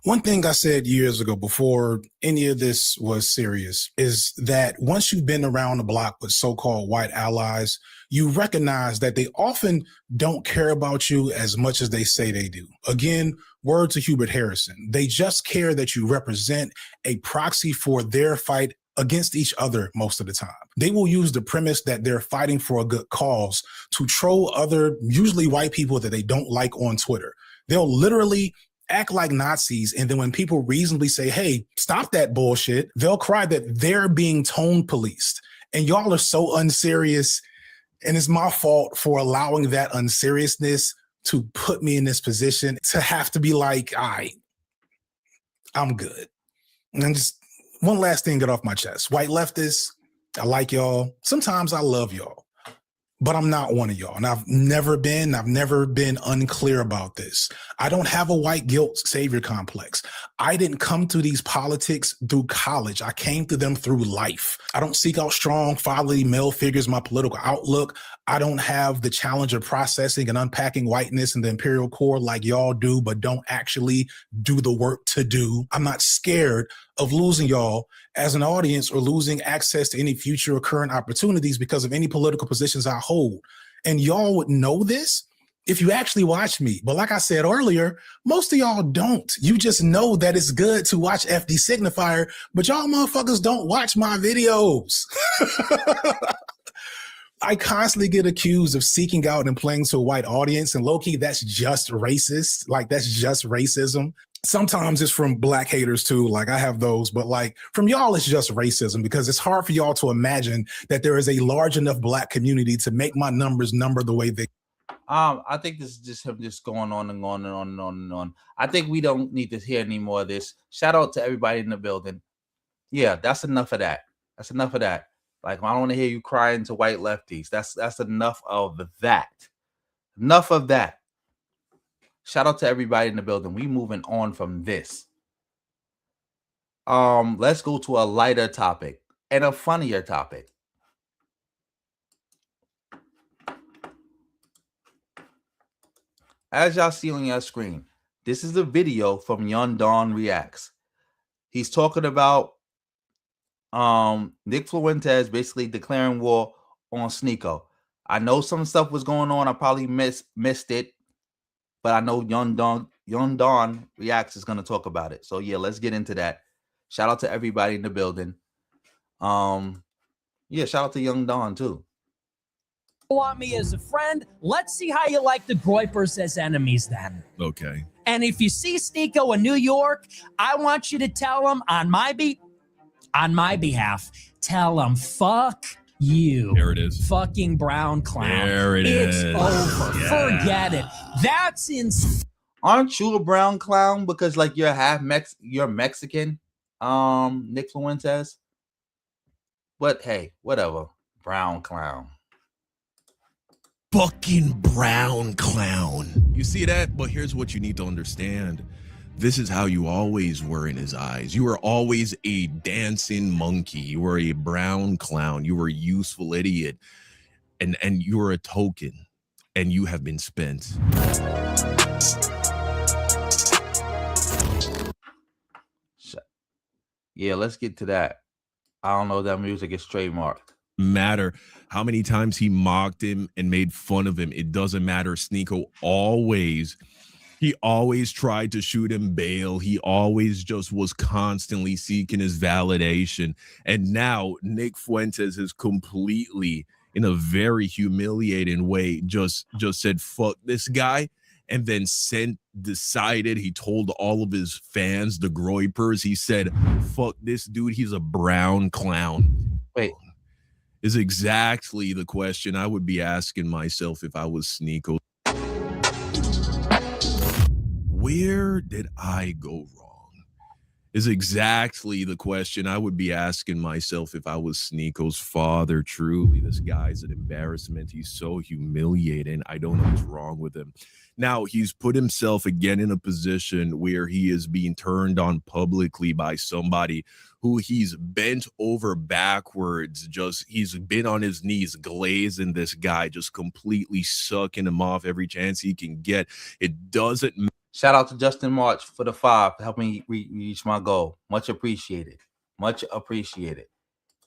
One thing I said years ago before any of this was serious is that once you've been around the block with so-called white allies, you recognize that they often don't care about you as much as they say they do. Again, word to Hubert Harrison. They just care that you represent a proxy for their fight against each other most of the time. They will use the premise that they're fighting for a good cause to troll other, usually white people that they don't like on Twitter. They'll literally act like Nazis, and then when people reasonably say, hey, stop that bullshit, they'll cry that they're being tone policed. And y'all are so unserious, and it's my fault for allowing that unseriousness to put me in this position to have to be like, all right, I'm good. And just one last thing, get off my chest. White leftists, I like y'all. Sometimes I love y'all. But I'm not one of y'all. And I've never been unclear about this. I don't have a white guilt savior complex. I didn't come to these politics through college. I came to them through life. I don't seek out strong fatherly male figures, my political outlook. I don't have the challenge of processing and unpacking whiteness in the imperial core like y'all do, but don't actually do the work to do. I'm not scared of losing y'all as an audience or losing access to any future or current opportunities because of any political positions I hold. And y'all would know this if you actually watch me. But like I said earlier, most of y'all don't. You just know that it's good to watch FD Signifier, but y'all motherfuckers don't watch my videos. I constantly get accused of seeking out and playing to a white audience, and low-key, that's just racist. Like, that's just racism. Sometimes it's from black haters too, like I have those, but like from y'all, it's just racism because it's hard for y'all to imagine that there is a large enough black community to make my numbers number the way they. I think this is just him just going on and on and on and on and on. I think we don't need to hear any more of this. Shout out to everybody in the building. Yeah, that's enough of that. That's enough of that. Like, I don't want to hear you crying to white lefties. That's enough of that. Enough of that. Shout out to everybody in the building. We moving on from this. Let's go to a lighter topic and a funnier topic. As y'all see on your screen, this is a video from Young Don Reacts. He's talking about Nick Fuentes basically declaring war on Sneeko. I know some stuff was going on. I probably missed it, but I know Young Don Reacts is going to talk about it. So yeah, let's get into that. Shout out to everybody in the building. Yeah, shout out to Young Don too. Want me as a friend? Let's see how you like the Groypers as enemies then. Okay. And if you see Sneeko in New York, I want you to tell him on my behalf, tell him fuck you. There it is. Fucking brown clown. There it is. It's over. Yeah. Forget it. That's insane. Aren't you a brown clown because like you're you're Mexican, Nick Fuentes? But hey, whatever. Brown clown. Fucking brown clown. You see that? But here's what you need to understand. This is how you always were in his eyes. You were always a dancing monkey. You were a brown clown. You were a useful idiot. And you were a token. And you have been spent. Yeah, let's get to that. I don't know if that music is trademarked. Matter how many times he mocked him and made fun of him. It doesn't matter. Sneeko he always tried to shoot him bail. He always just was constantly seeking his validation. And now Nick Fuentes is completely, in a very humiliating way, just said, fuck this guy. And then decided, he told all of his fans, the Groypers, he said, fuck this dude. He's a brown clown. Wait. Is exactly the question I would be asking myself if I was Sneeko. Where did I go wrong? Is exactly the question I would be asking myself if I was Sneeko's father. Truly, this guy's an embarrassment. He's so humiliating. I don't know what's wrong with him. Now, he's put himself again in a position where he is being turned on publicly by somebody who he's bent over backwards. He's been on his knees, glazing this guy, just completely sucking him off every chance he can get. It doesn't matter. Shout out to Justin March for the 5 to help me reach my goal. Much appreciated. Much appreciated.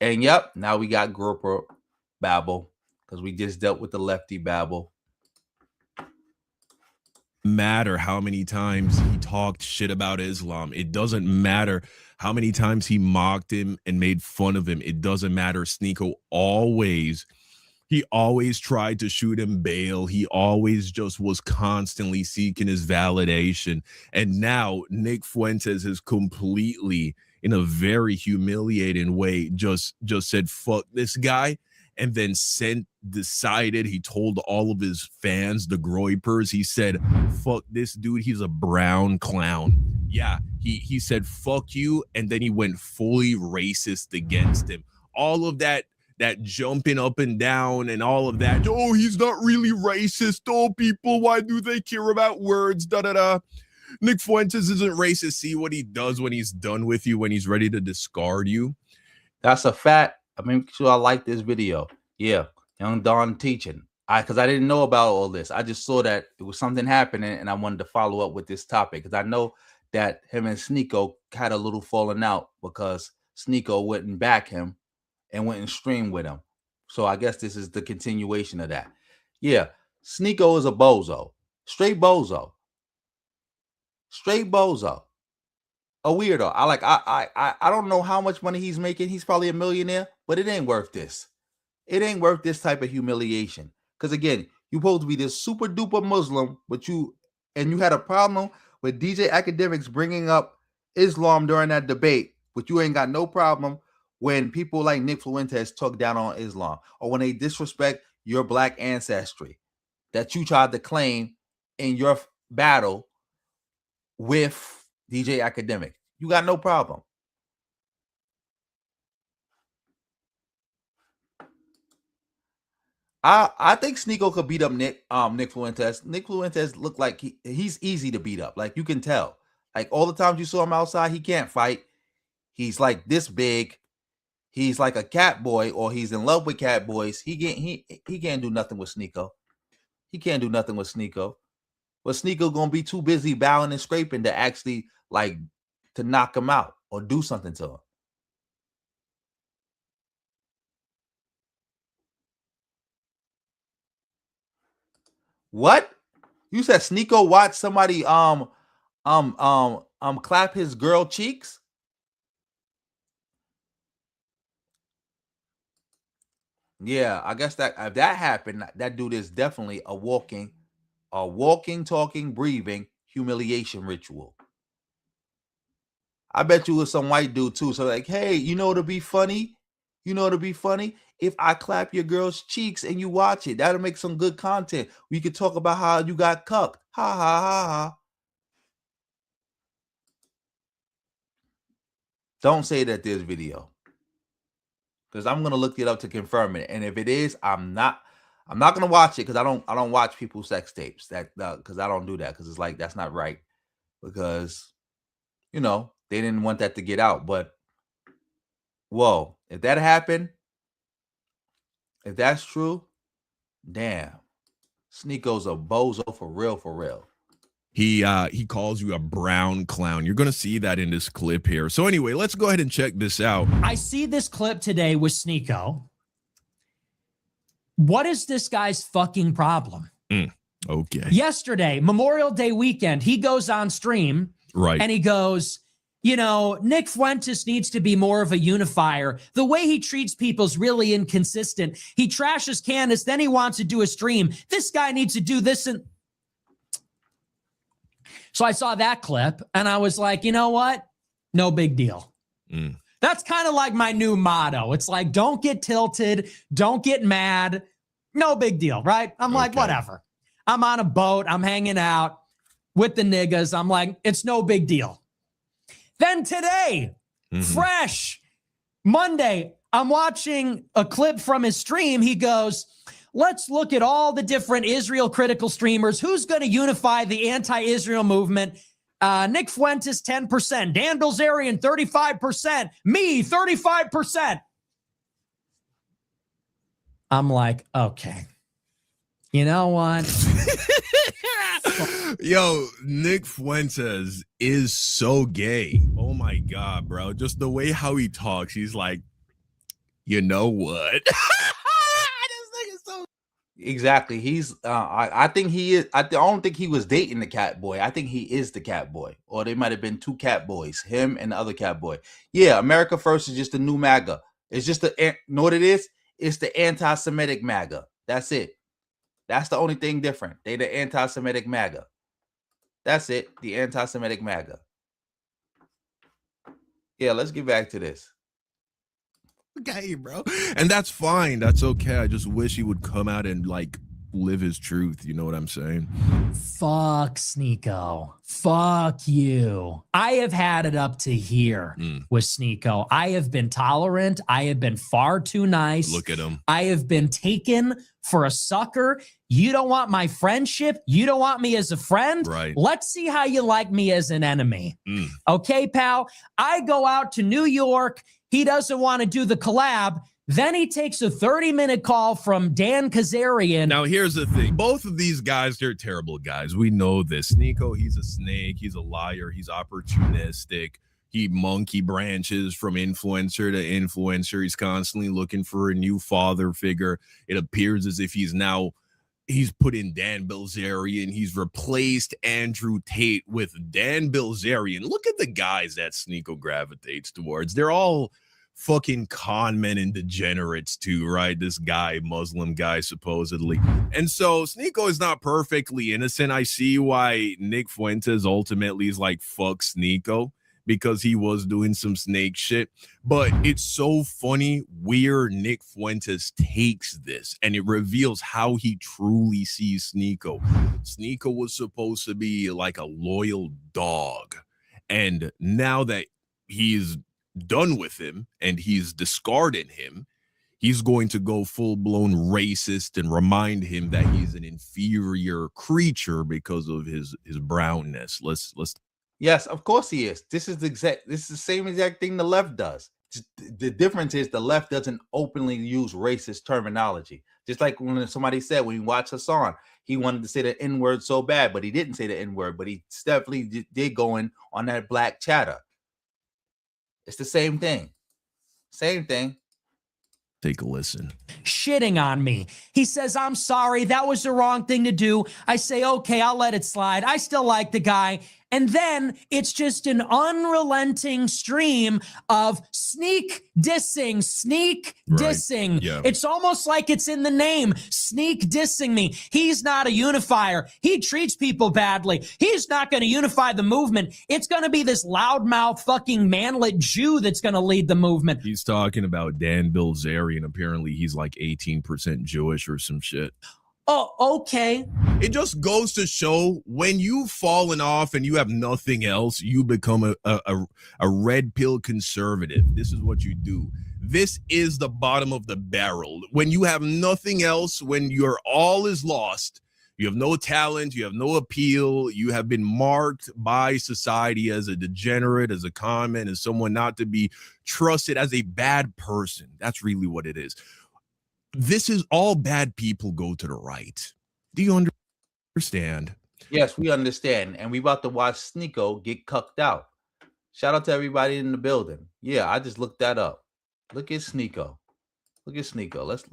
And yep, now we got Groper babble because we just dealt with the lefty babble. Matter how many times he talked shit about Islam. It doesn't matter how many times he mocked him and made fun of him. It doesn't matter. Sneeko he always tried to shoot him bail. He always just was constantly seeking his validation. And now Nick Fuentes has completely, in a very humiliating way, just said, fuck this guy. And then decided, he told all of his fans, the Groypers, he said, fuck this dude, he's a brown clown. Yeah, he said, fuck you, and then he went fully racist against him. All of that jumping up and down and all of that. Oh, he's not really racist. Oh, people, why do they care about words? Da-da-da. Nick Fuentes isn't racist. See what he does when he's done with you, when he's ready to discard you. That's a fact. I mean, sure I like this video. Yeah, Young Don teaching. Because I didn't know about all this. I just saw that it was something happening, and I wanted to follow up with this topic because I know that him and Sneeko had a little falling out because Sneeko wouldn't back him and wouldn't stream with him. So I guess this is the continuation of that. Yeah, Sneeko is a bozo. Straight bozo. Straight bozo. A weirdo. I don't know how much money he's making. He's probably a millionaire, but it ain't worth this. It ain't worth this type of humiliation. Because again, you're supposed to be this super duper Muslim, but you had a problem with DJ Academics bringing up Islam during that debate, but you ain't got no problem when people like Nick Fuentes talk down on Islam or when they disrespect your black ancestry that you tried to claim in your battle with DJ Academic. You got no problem. I think Sneeko could beat up Nick Fuentes. Nick Fuentes looked like he's easy to beat up. Like you can tell. Like all the times you saw him outside, he can't fight. He's like this big. He's like a cat boy, or he's in love with cat boys. He can't do nothing with Sneeko. He can't do nothing with Sneeko. But Sneeko gonna be too busy bowing and scraping to actually like to knock him out or do something to him. What? You said Sneeko watched somebody clap his girl cheeks? Yeah, I guess that if that happened, that dude is definitely a walking, talking, breathing humiliation ritual. I bet you was some white dude too. So like, hey, you know what'll be funny? You know what'll be funny? If I clap your girl's cheeks and you watch it, that'll make some good content. We could talk about how you got cucked. Ha ha ha ha. Don't say that there's video. Because I'm gonna look it up to confirm it. And if it is, I'm not gonna watch it because I don't watch people's sex tapes. That because I don't do that because it's like that's not right. Because you know, they didn't want that to get out. But whoa, if that happened, if that's true, damn. Sneeko's a bozo for real, for real. He calls you a brown clown. You're going to see that in this clip here. So anyway, let's go ahead and check this out. I see this clip today with Sneeko. What is this guy's fucking problem? Okay. Yesterday, Memorial Day weekend, he goes on stream. Right. And he goes, you know, Nick Fuentes needs to be more of a unifier. The way he treats people's really inconsistent. He trashes Candace, then he wants to do a stream. This guy needs to do this. And so I saw that clip and I was like, you know what? No big deal. That's kind of like my new motto. It's like, don't get tilted. Don't get mad. No big deal, right? I'm like, whatever. I'm on a boat. I'm hanging out with the niggas. I'm like, it's no big deal. Then today, fresh Monday, I'm watching a clip from his stream. He goes, let's look at all the different Israel critical streamers. Who's going to unify the anti-Israel movement? Nick Fuentes, 10%. Dan Bilzerian, 35%. Me, 35%. I'm like, okay. You know what? Yo, Nick Fuentes is so gay. Oh my God, bro. Just the way how he talks. He's like, you know what? Exactly. He's I think he is. I don't think he was dating the cat boy. I think he is the cat boy. Or they might have been two cat boys, him and the other cat boy. Yeah, America First is just the new MAGA. It's just know what it is? It's the anti-Semitic MAGA. That's it. That's the only thing different. They the anti-Semitic MAGA. That's it. The anti-Semitic MAGA. Yeah, let's get back to this. Okay, bro. And that's fine. That's okay. I just wish he would come out and like live his truth. You know what I'm saying? Fuck Sneeko. Fuck you. I have had it up to here with Sneeko. I have been tolerant. I have been far too nice. Look at him. I have been taken for a sucker. You don't want my friendship. You don't want me as a friend. Right. Let's see how you like me as an enemy. Okay, pal? I go out to New York. He doesn't want to do the collab. Then he takes a 30-minute call from Dan Kazarian. Now, here's the thing. Both of these guys, they're terrible guys. We know this. Sneeko, he's a snake. He's a liar. He's opportunistic. He monkey branches from influencer to influencer. He's constantly looking for a new father figure. It appears as if he's put in Dan Bilzerian. He's replaced Andrew Tate with Dan Bilzerian. Look at the guys that Sneeko gravitates towards. They're all fucking con men and degenerates too, right? This guy, Muslim guy, supposedly. And so Sneeko is not perfectly innocent. I see why Nick Fuentes ultimately is like, fuck Sneeko, because he was doing some snake shit. But it's so funny where Nick Fuentes takes this, and it reveals how he truly sees Sneeko. Sneeko was supposed to be like a loyal dog. And now that he's done with him and he's discarded him, he's going to go full-blown racist and remind him that he's an inferior creature because of his brownness. Let's Yes, of course he is. This is the same exact thing the left does. The difference is the left doesn't openly use racist terminology. Just like when somebody said when you watch Hassan, he wanted to say the N-word so bad, but he didn't say the N-word, but he definitely did go in on that black chatter. It's the same thing. Same thing. take a listen. Shitting on me. He says, I'm sorry, that was the wrong thing to do. I say, okay, I'll let it slide. I still like the guy. And then it's just an unrelenting stream of sneak dissing. Right. Yeah. It's almost like it's in the name, sneak dissing me. He's not a unifier. He treats people badly. He's not going to unify the movement. It's going to be this loudmouth fucking manlet Jew that's going to lead the movement. He's talking about Dan Bilzerian. Apparently he's like 18% Jewish or some shit. Oh, okay. It just goes to show when you've fallen off and you have nothing else, you become a red pill conservative. This is what you do. This is the bottom of the barrel. When you have nothing else, when your all is lost, you have no talent, you have no appeal, you have been marked by society as a degenerate, as a con, as someone not to be trusted, as a bad person. That's really what it is. This is all bad people go to the right. Do you understand? Yes, we understand. And we about to watch Sneeko get cucked out. Shout out to everybody in the building. Yeah, I just looked that up. Look at Sneeko. Look at Sneeko. Let's.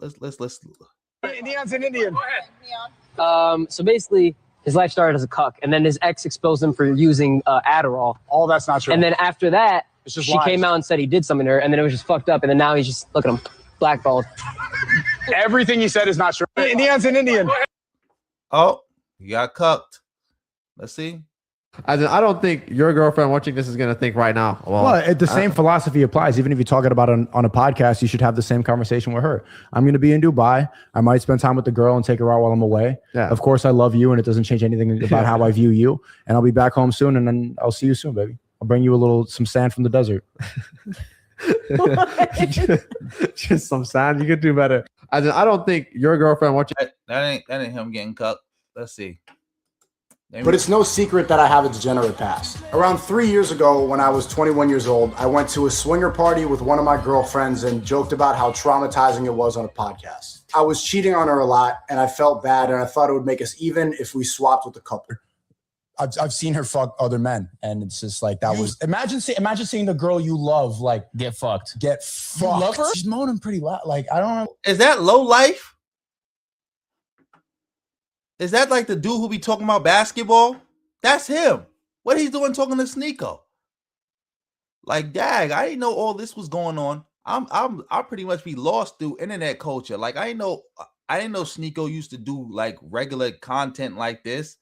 Neon's an Indian. So basically, his life started as a cuck, and then his ex exposed him for using Adderall. All that's not true. And then after that, It's just she lies. came out and said he did something to her, and then it was just fucked up. And then now he's just, look at him, blackballed. Everything he said is not true. Neon's an Indian. Oh, you got cucked. Let's see. I don't think your girlfriend watching this is going to think right now. Well, the same philosophy applies. Even if you're talking about it on a podcast, you should have the same conversation with her. I'm going to be in Dubai. I might spend time with the girl and take her out while I'm away. Yeah. Of course, I love you, and it doesn't change anything about how I view you. And I'll be back home soon, and then I'll see you soon, baby. I'll bring you some sand from the desert. Just some sand. You could do better. I don't think your girlfriend watching. That ain't him getting cucked. Let's see. But it's no secret that I have a degenerate past. Around 3 years ago, when I was 21 years old, I went to a swinger party with one of my girlfriends and joked about how traumatizing it was on a podcast. I was cheating on her a lot, and I felt bad, and I thought it would make us even if we swapped with the couple. I've seen her fuck other men, and it's just like that was. Imagine seeing the girl you love like Get fucked. You love her? She's moaning pretty loud. Like I don't know. Is that low life? Is that like the dude who be talking about basketball? That's him. What he's doing talking to Sneeko? Like, dag, I didn't know all this was going on. I pretty much be lost through internet culture. Like, I didn't know Sneeko used to do like regular content like this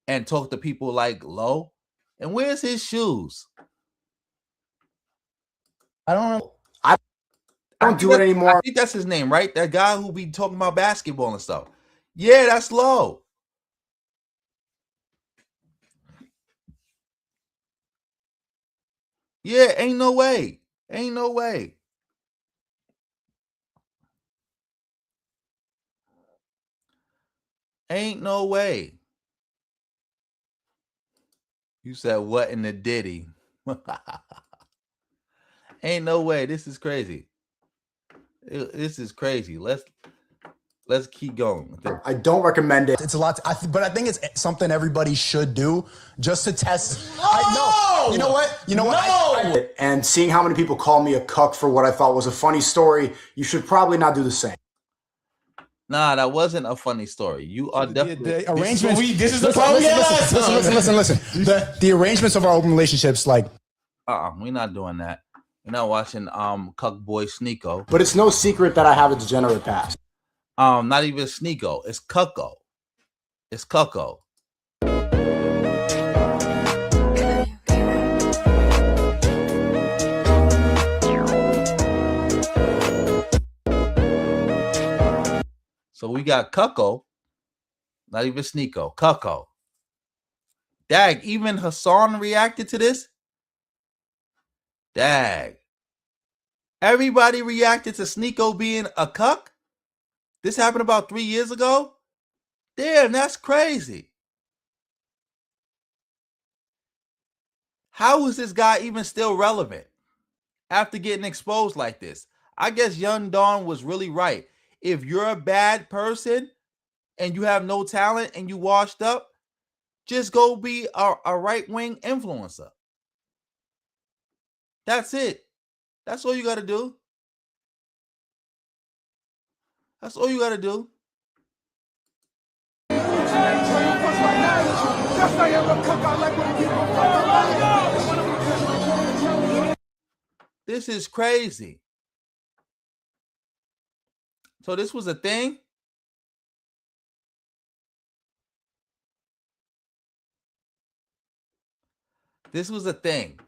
and talk to people like low. And where's his shoes? I don't know. I don't do it anymore. I think that's his name, right? That guy who be talking about basketball and stuff. Yeah, that's low. Yeah, ain't no way. Ain't no way. Ain't no way. You said what in the Diddy? Ain't no way. This is crazy. This is crazy. Let's keep going. I don't recommend it. It's a lot, but I think it's something everybody should do just to test. No! You know what? No! And seeing how many people call me a cuck for what I thought was a funny story, you should probably not do the same. Nah, that wasn't a funny story. You are definitely the arrangements. This is the problem. Listen. The arrangements of our open relationships, like. We're not doing that. We're not watching Cuck Boy Sneeko. But it's no secret that I have a degenerate past. Not even Sneeko. It's Cucko. It's Cucko. So we got Cucko, not even Sneeko. Cucko. Dag, even Hassan reacted to this? Dag. Everybody reacted to Sneeko being a cuck. This happened about 3 years ago. Damn, that's crazy. How is this guy even still relevant after getting exposed like this? I guess Young Dawn was really right. If you're a bad person and you have no talent and you washed up, just go be a right-wing influencer. That's it. That's all you got to do. That's all you got to do. This is crazy. So this was a thing? This was a thing.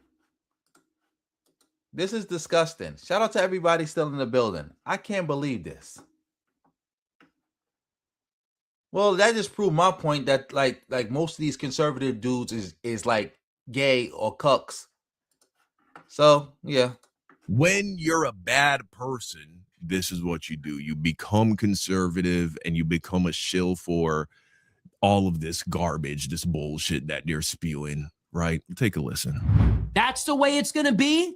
This is disgusting. Shout out to everybody still in the building. I can't believe this. Well, that just proved my point that like most of these conservative dudes is like gay or cucks. So, yeah. When you're a bad person, this is what you do. You become conservative and you become a shill for all of this garbage, this bullshit that they're spewing, right? Take a listen. That's the way it's going to be?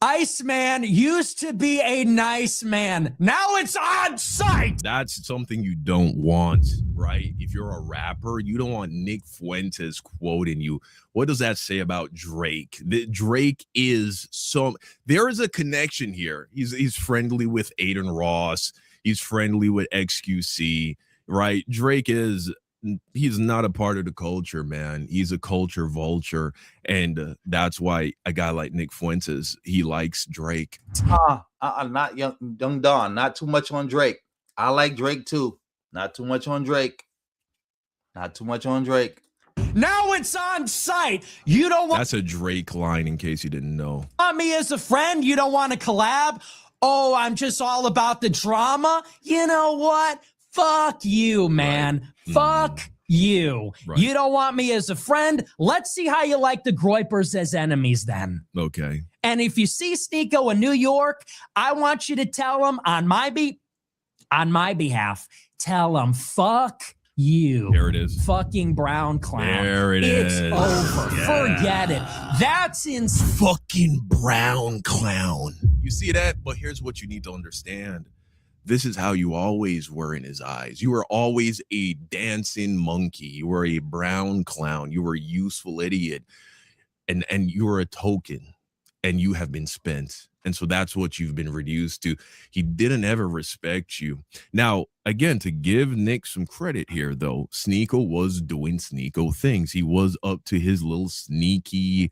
Iceman used to be a nice man. Now it's on site. That's something you don't want, right? If you're a rapper, you don't want Nick Fuentes quoting you. What does that say about Drake? Drake is there is a connection here. He's friendly with Aiden Ross. He's friendly with XQC, right? Drake he's not a part of the culture, man. He's a culture vulture. And that's why a guy like Nick Fuentes, he likes Drake. Not young Don. Not too much on Drake. I like Drake too. Not too much on Drake. Not too much on Drake. Now it's on site. You don't want... That's a Drake line in case you didn't know. Me as a friend? You don't want to collab? Oh, I'm just all about the drama? You know what? Fuck you, man. Right. Fuck you. Right. You don't want me as a friend? Let's see how you like the Groypers as enemies then. Okay. And if you see Sneeko in New York, I want you to tell him on my behalf, tell him fuck you. There it is. Fucking brown clown. There it's over. Yeah. Forget it. That's fucking brown clown. You see that? But here's what you need to understand. This is how you always were in his eyes. You were always a dancing monkey. You were a brown clown. You were a useful idiot. And you were a token. And you have been spent. And so that's what you've been reduced to. He didn't ever respect you. Now, again, to give Nick some credit here, though, Sneeko was doing Sneeko things. He was up to his little sneaky,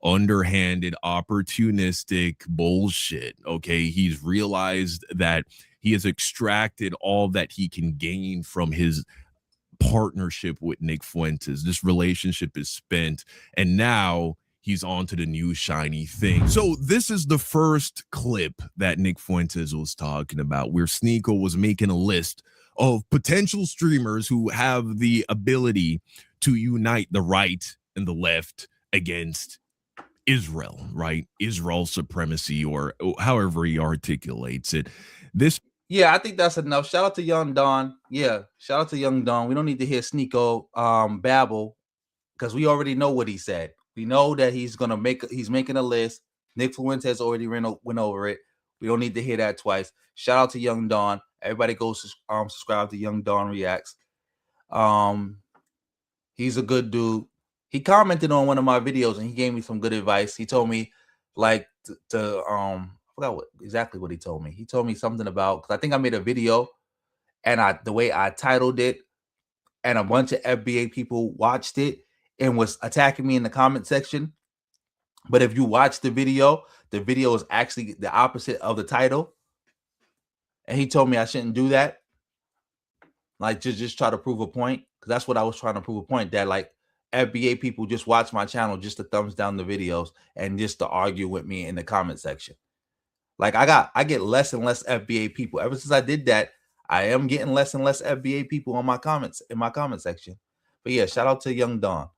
underhanded, opportunistic bullshit. Okay, he's realized that he has extracted all that he can gain from his partnership with Nick Fuentes. This relationship is spent, and now he's on to the new shiny thing. So this is the first clip that Nick Fuentes was talking about, where Sneeko was making a list of potential streamers who have the ability to unite the right and the left against Israel, right? Israel supremacy, or however he articulates it. Yeah, I think that's enough. Shout out to Young Don. Yeah, shout out to Young Don. We don't need to hear Sneeko babble, because we already know what he said. We know that he's making a list. Nick Fuentes already went over it. We don't need to hear that twice. Shout out to Young Don. Everybody go subscribe to Young Don Reacts. He's a good dude. He commented on one of my videos and he gave me some good advice. He told me like I forgot exactly what he told me. He told me something about, because I think I made a video and the way I titled it, and a bunch of FBA people watched it and was attacking me in the comment section. But if you watch the video is actually the opposite of the title. And he told me I shouldn't do that. Like just try to prove a point. Because that's what I was trying to prove a point, that like FBA people just watch my channel just to thumbs down the videos and just to argue with me in the comment section. Like I get less and less FBA people. Ever since I did that, I am getting less and less FBA people on my comments in my comment section. But yeah, shout out to Young Don.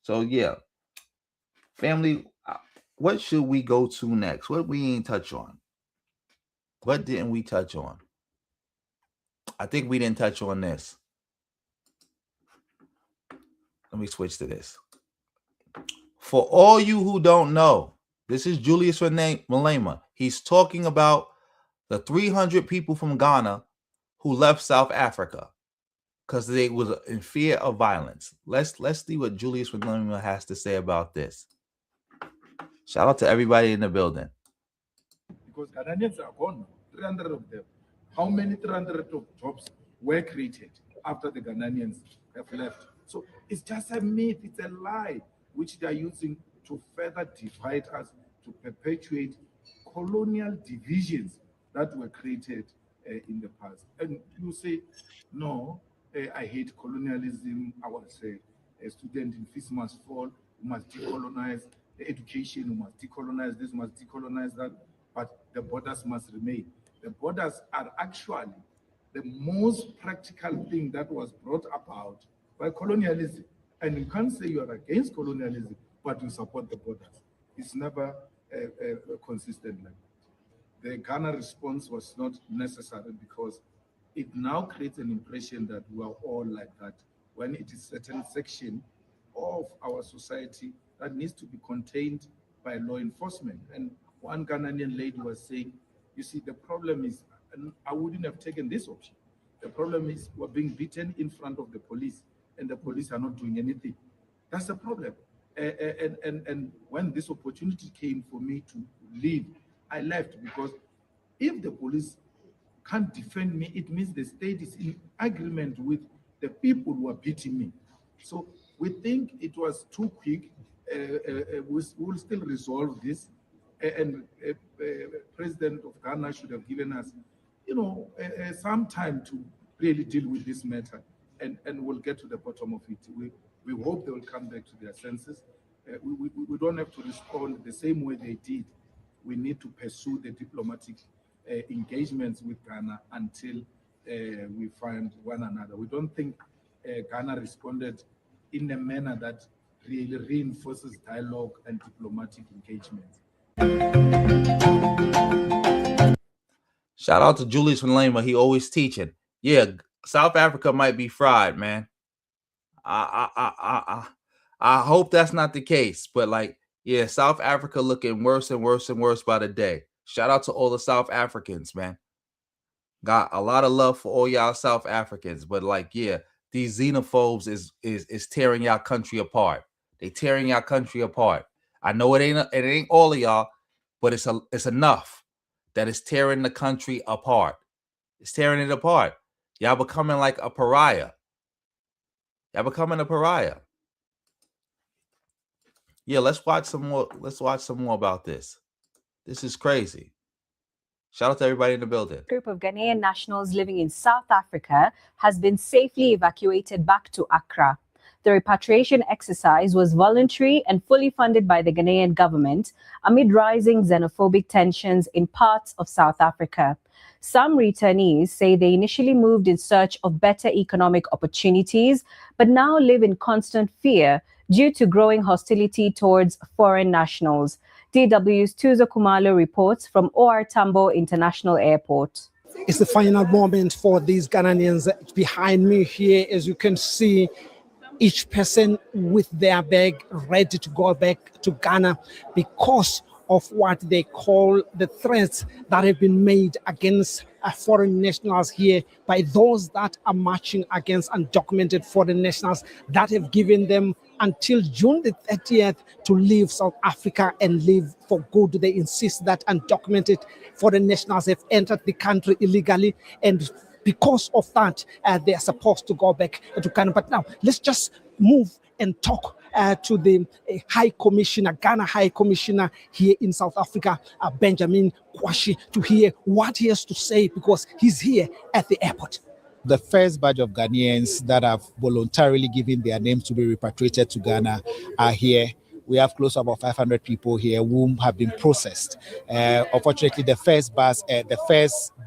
So yeah, family, what should we go to next? What we ain't touch on? What didn't we touch on? I think we didn't touch on this. Let me switch to this. For all you who don't know, this is Julius Malema. He's talking about the 300 people from Ghana who left South Africa because they was in fear of violence. Let's see what Julius Malema has to say about this. Shout out to everybody in the building. Because Ghanaians are gone, 300 of them. How many 300 of jobs were created after the Ghanaians have left? So it's just a myth, it's a lie, which they are using to further divide us, to perpetuate colonial divisions that were created in the past. And you say, no, I hate colonialism. I would say a student in fees must fall, we must decolonize the education, we must decolonize this, must decolonize that, but the borders must remain. The borders are actually the most practical thing that was brought about by colonialism. And you can't say you are against colonialism, but you support the borders. It's never consistent like that. The Ghana response was not necessary because it now creates an impression that we are all like that, when it is a certain section of our society that needs to be contained by law enforcement. And one Ghanaian lady was saying, you see, the problem is, and I wouldn't have taken this option. The problem is we're being beaten in front of the police and the police are not doing anything. That's the problem. And when this opportunity came for me to leave, I left because if the police can't defend me, it means the state is in agreement with the people who are beating me. So we think it was too quick. We'll still resolve this. And President of Ghana should have given us, some time to really deal with this matter, and we'll get to the bottom of it. We hope they will come back to their senses. We don't have to respond the same way they did. We need to pursue the diplomatic engagements with Ghana until we find one another. We don't think Ghana responded in a manner that really reinforces dialogue and diplomatic engagement. Shout out to Julius Malema. He always teaching. Yeah, South Africa might be fried, man. I hope that's not the case, but yeah, South Africa looking worse and worse and worse by the day. Shout out to all the South Africans, man. Got a lot of love for all y'all South Africans, but yeah, these xenophobes is tearing y'all country apart. They tearing y'all country apart. I know it ain't all of y'all, but it's enough that it's tearing the country apart. It's tearing it apart. Y'all becoming like a pariah. Y'all becoming a pariah. Yeah, let's watch some more. Let's watch some more about this. This is crazy. Shout out to everybody in the building. A group of Ghanaian nationals living in South Africa has been safely evacuated back to Accra. The repatriation exercise was voluntary and fully funded by the Ghanaian government amid rising xenophobic tensions in parts of South Africa. Some returnees say they initially moved in search of better economic opportunities, but now live in constant fear due to growing hostility towards foreign nationals. DW's Tuzo Kumalo reports from OR Tambo International Airport. It's the final moment for these Ghanaians. Behind me here, as you can see, each person with their bag ready to go back to Ghana because of what they call the threats that have been made against foreign nationals here by those that are marching against undocumented foreign nationals that have given them until June the 30th to leave South Africa and leave for good. They insist that undocumented foreign nationals have entered the country illegally, and because of that, they are supposed to go back to Ghana. But now, let's just move and talk to the High Commissioner, Ghana High Commissioner here in South Africa, Benjamin Kwashi, to hear what he has to say because he's here at the airport. The first batch of Ghanaians that have voluntarily given their names to be repatriated to Ghana are here. we have close to about 500 people here who have been processed. Unfortunately, the first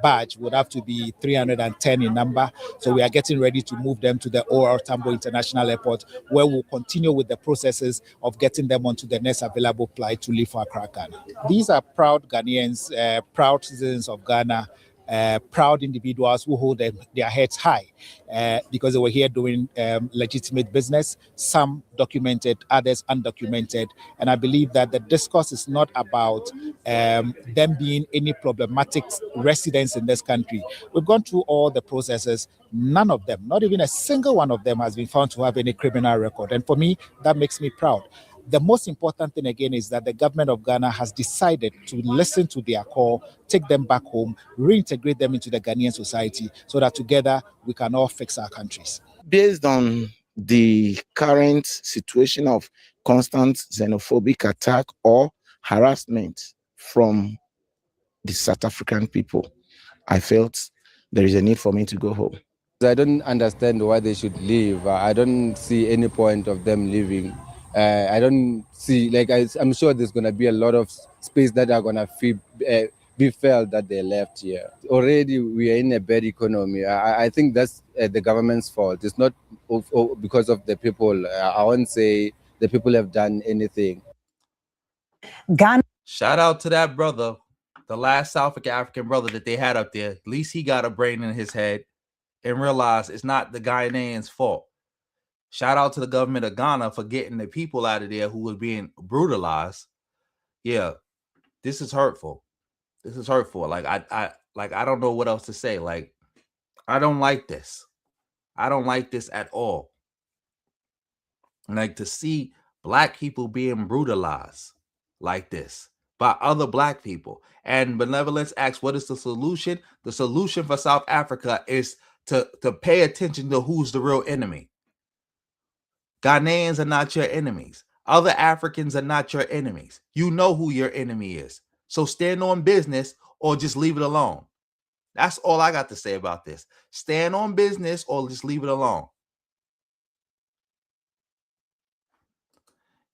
batch would have to be 310 in number. So we are getting ready to move them to the OR Tambo International Airport, where we'll continue with the processes of getting them onto the next available flight to leave for Accra, Ghana. These are proud Ghanaians, proud citizens of Ghana, proud individuals who hold their heads high because they were here doing legitimate business, some documented, others undocumented. And I believe that the discourse is not about them being any problematic residents in this country. We've gone through all the processes. None of them, not even a single one of them, has been found to have any criminal record. And for me, that makes me proud. The most important thing again is that the government of Ghana has decided to listen to their call, take them back home, reintegrate them into the Ghanaian society so that together we can all fix our countries. Based on the current situation of constant xenophobic attack or harassment from the South African people, I felt there is a need for me to go home. I don't understand why they should leave. I don't see any point of them leaving. I don't see, I'm sure there's going to be a lot of space that are going to be felt that they left here. Already we are in a bad economy. I think that's the government's fault. It's not because of the people. I won't say the people have done anything. Shout out to that brother, the last South African brother that they had up there. At least he got a brain in his head and realized it's not the Ghanaians' fault. Shout out to the government of Ghana for getting the people out of there who was being brutalized. Yeah, this is hurtful. This is hurtful. I don't know what else to say. Like, I don't like this. I don't like this at all. Like, to see black people being brutalized like this by other black people. And Benevolence asks, what is the solution? The solution for South Africa is to pay attention to who's the real enemy. Ghanaians are not your enemies. Other Africans are not your enemies. You know who your enemy is. So stand on business or just leave it alone. That's all I got to say about this. Stand on business or just leave it alone.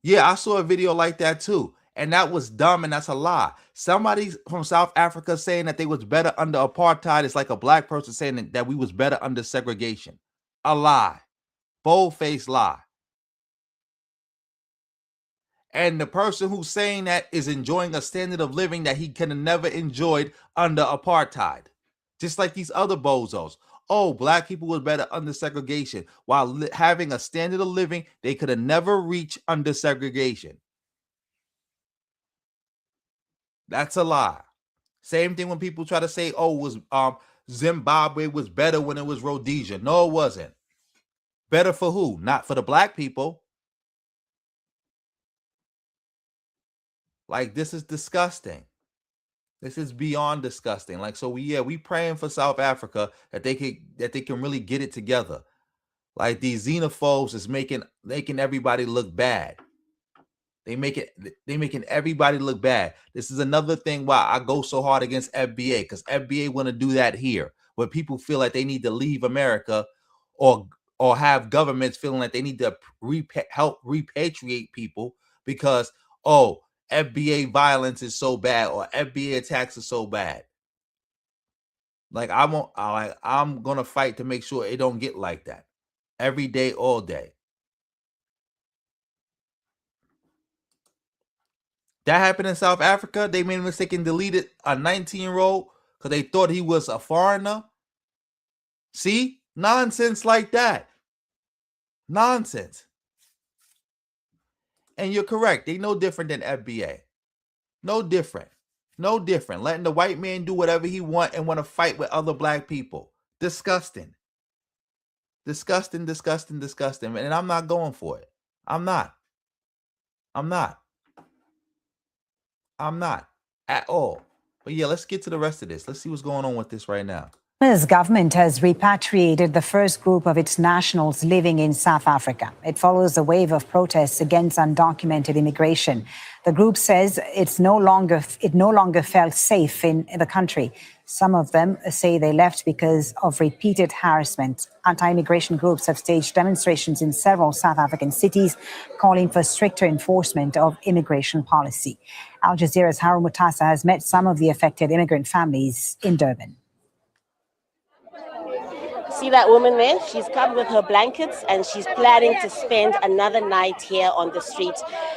Yeah, I saw a video like that too. And that was dumb and that's a lie. Somebody from South Africa saying that they was better under apartheid is like a black person saying that we was better under segregation. A lie. Bold-faced lie. And the person who's saying that is enjoying a standard of living that he could have never enjoyed under apartheid. Just like these other bozos. Oh, black people was better under segregation while having a standard of living they could have never reached under segregation. That's a lie. Same thing when people try to say, oh, Zimbabwe was better when it was Rhodesia. No, it wasn't. Better for who? Not for the black people. Like, this is disgusting. This is beyond disgusting. Like, so we praying for South Africa that they can really get it together. Like, these xenophobes is making everybody look bad. They making everybody look bad. This is another thing why I go so hard against FBA, because FBA want to do that here, where people feel like they need to leave America, or have governments feeling like they need to help repatriate people because FBA violence is so bad or FBA attacks are so bad. Like, I'm gonna fight to make sure it don't get like that every day, all day. That happened in South Africa. They made a mistake and deleted a 19-year-old because they thought he was a foreigner. See? Nonsense like that. Nonsense. And you're correct. They no different than FBA. No different. No different. Letting the white man do whatever he want and want to fight with other black people. Disgusting. Disgusting, disgusting, disgusting. And I'm not going for it. I'm not at all. But yeah, let's get to the rest of this. Let's see what's going on with this right now. Ghana's government has repatriated the first group of its nationals living in South Africa. It follows a wave of protests against undocumented immigration. The group says it no longer felt safe in the country. Some of them say they left because of repeated harassment. Anti-immigration groups have staged demonstrations in several South African cities calling for stricter enforcement of immigration policy. Al Jazeera's Haru Mutasa has met some of the affected immigrant families in Durban. See that woman there? She's come with her blankets and she's planning to spend another night here on the street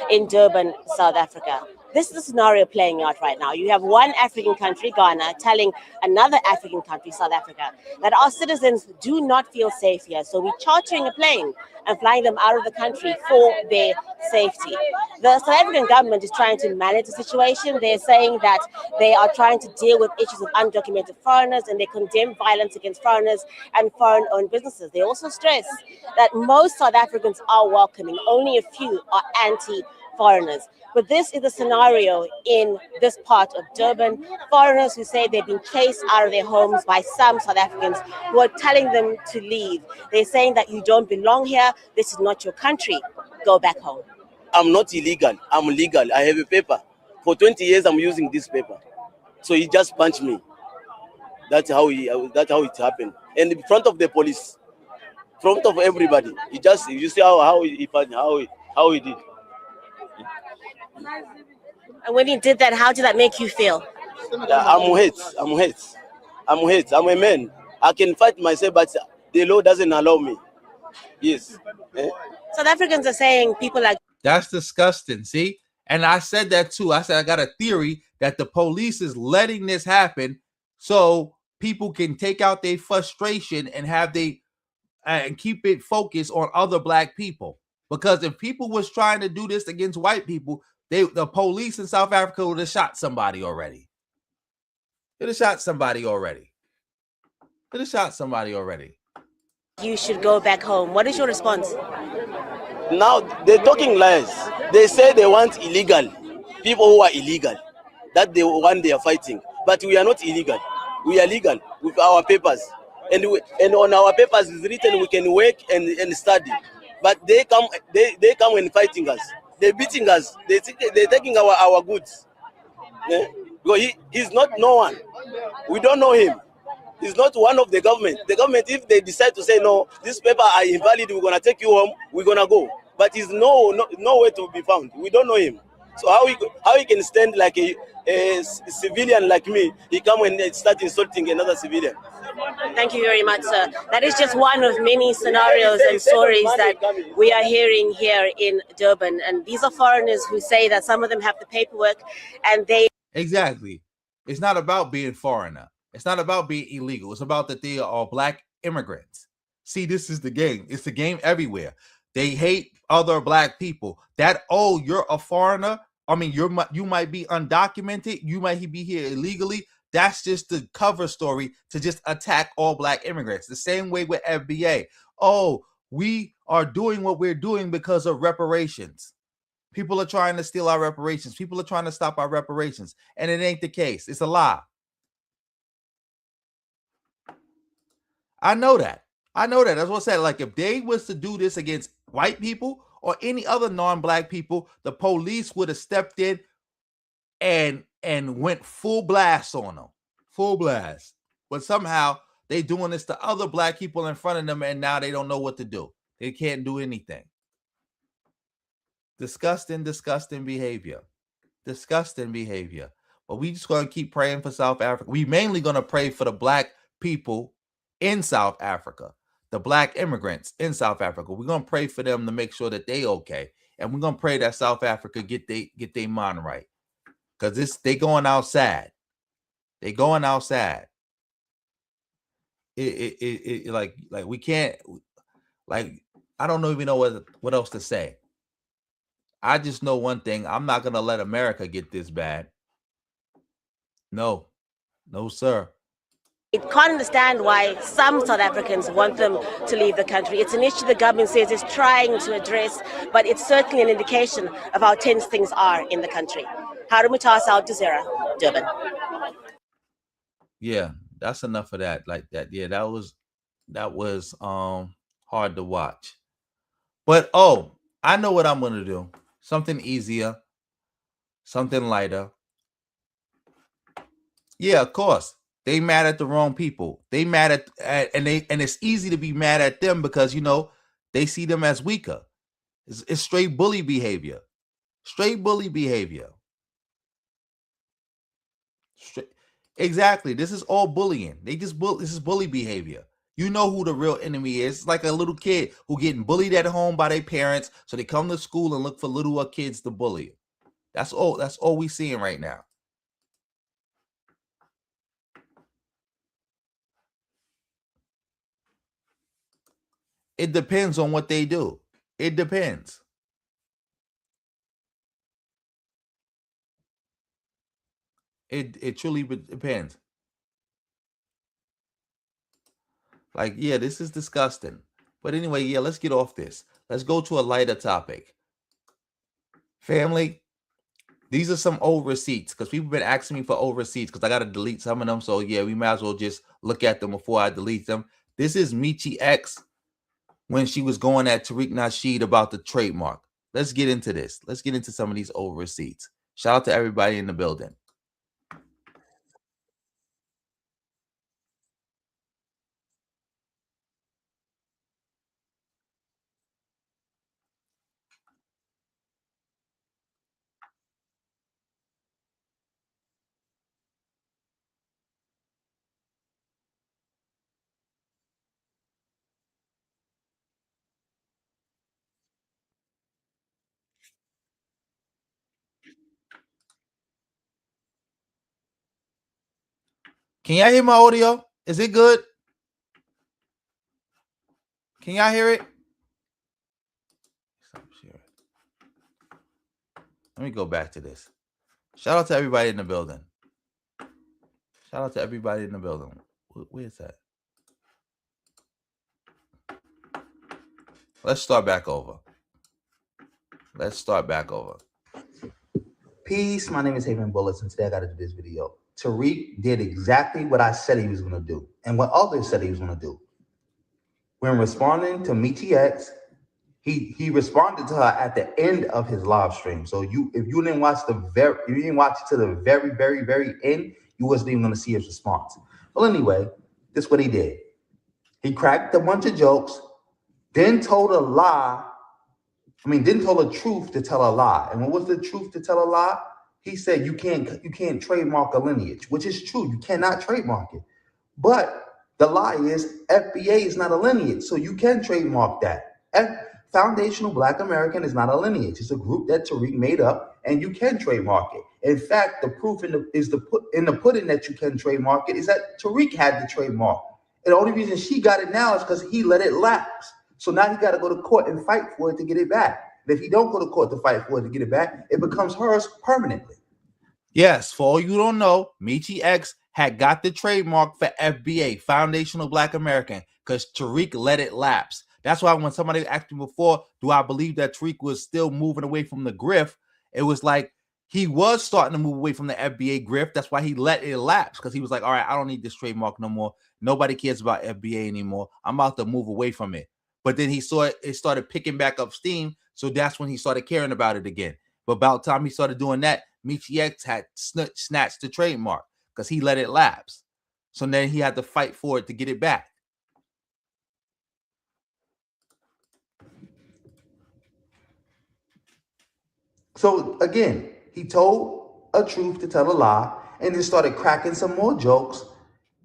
in Durban, South Africa. This is the scenario playing out right now. You have one African country, Ghana, telling another African country, South Africa, that our citizens do not feel safe here. So we're chartering a plane and flying them out of the country for their safety. The South African government is trying to manage the situation. They're saying that they are trying to deal with issues of undocumented foreigners, and they condemn violence against foreigners and foreign-owned businesses. They also stress that most South Africans are welcoming. Only a few are anti-foreigners. But this is the scenario in this part of Durban. Foreigners who say they've been chased out of their homes by some South Africans who are telling them to leave. They're saying that you don't belong here. This is not your country. Go back home. I'm not illegal. I'm legal. I have a paper. For 20 years, I'm using this paper. So he just punched me. That's how it happened. And in front of the police, in front of everybody, you see how he did. And when he did that, how did that make you feel? I'm hate. I'm a man. I can fight myself, but the law doesn't allow me. Yes. South Africans are saying people like... That's disgusting, see? And I said that too. I said I got a theory that the police is letting this happen so people can take out their frustration and and keep it focused on other black people. Because if people was trying to do this against white people, the police in South Africa would have shot somebody already. It'd have shot somebody already. You should go back home. What is your response? Now they're talking lies. They say they want illegal people who are illegal. That the one they are fighting. But we are not illegal. We are legal with our papers, and on our papers is written we can work and study. But they come and fighting us. They're beating us. They're taking our goods. Yeah? Because he's not no one. We don't know him. He's not one of the government. The government, if they decide to say no, this paper are invalid, we're gonna take you home, we're gonna go. But he's nowhere to be found. We don't know him. So how he can stand like a civilian like me? He come and start insulting another civilian. Thank you very much, sir. That is just one of many scenarios and stories that we are hearing here in Durban. And these are foreigners who say that some of them have the paperwork and they... Exactly. It's not about being foreigner. It's not about being illegal. It's about that they are all black immigrants. See, this is the game. It's the game everywhere. They hate other black people. That, oh, you're a foreigner. I mean, you might be undocumented. You might be here illegally. That's just the cover story to just attack all black immigrants. The same way with FBA. Oh, we are doing what we're doing because of reparations. People are trying to steal our reparations. People are trying to stop our reparations. And it ain't the case. It's a lie. I know that. That's what I said. Like, if they was to do this against white people or any other non-black people, the police would have stepped in and went full blast on them. Full blast. But somehow they doing this to other black people in front of them, and now they don't know what to do. They can't do anything. Disgusting behavior. But we just going to keep praying for South Africa. We mainly going to pray for the black people in South Africa, the black immigrants in South Africa. We're going to pray for them to make sure that they okay. And we're going to pray that South Africa get their mind right. Because they going outside. They going outside. Like we can't, like, I don't even know what else to say. I just know one thing. I'm not going to let America get this bad. No, sir. I can't understand why some South Africans want them to leave the country. It's an issue the government says it's trying to address, but it's certainly an indication of how tense things are in the country. Haru Mutasa, Al Jazeera, Durban. Yeah, that's enough of that. Like that. Yeah, that was hard to watch. But I know what I'm gonna do. Something easier, something lighter. Yeah, of course. They mad at the wrong people. They mad at and it's easy to be mad at them because they see them as weaker. It's straight bully behavior. Straight bully behavior. Exactly. This is all bullying. This is bully behavior. You know who the real enemy is. It's like a little kid who getting bullied at home by their parents, so they come to school and look for little kids to bully. That's all we seeing right now. It depends on what they do. It depends. It truly depends. Like, yeah, this is disgusting. But anyway, yeah, let's get off this. Let's go to a lighter topic. Family, these are some old receipts because people have been asking me for old receipts because I got to delete some of them. So, yeah, we might as well just look at them before I delete them. This is Michi X when she was going at Tariq Nasheed about the trademark. Let's get into this. Let's get into some of these old receipts. Shout out to everybody in the building. Can y'all hear my audio? Is it good? Can y'all hear it? Let me go back to this. Shout out to everybody in the building. Shout out to everybody in the building. Where is that? Let's start back over. Peace. My name is Haven Bullets, and today I got to do this video. Tariq did exactly what I said he was going to do, and what others said he was going to do. When responding to Michi X, he responded to her at the end of his live stream. So if you didn't watch it to the very, very, very end, you wasn't even going to see his response. Well, anyway, this is what he did. He cracked a bunch of jokes, then told a lie. Didn't tell the truth to tell a lie. And what was the truth to tell a lie? He said you can't trademark a lineage, which is true. You cannot trademark it. But the lie is FBA is not a lineage, so you can trademark that. Foundational Black American is not a lineage. It's a group that Tariq made up, and you can trademark it. In fact, the proof in the pudding that you can trademark it is that Tariq had the trademark. And the only reason she got it now is because he let it lapse. So now he got to go to court and fight for it to get it back. And if he don't go to court to fight for it to get it back, it becomes hers permanently. Yes, for all you don't know, Michi X had got the trademark for FBA, Foundational Black American, because Tariq let it lapse. That's why when somebody asked me before, do I believe that Tariq was still moving away from the grift? It was like he was starting to move away from the FBA grift. That's why he let it lapse, because he was like, all right, I don't need this trademark no more. Nobody cares about FBA anymore. I'm about to move away from it. But then he saw it started picking back up steam. So that's when he started caring about it again. But about the time he started doing that, Michi X had snatched the trademark because he let it lapse. So then he had to fight for it to get it back. So again, he told a truth to tell a lie and then started cracking some more jokes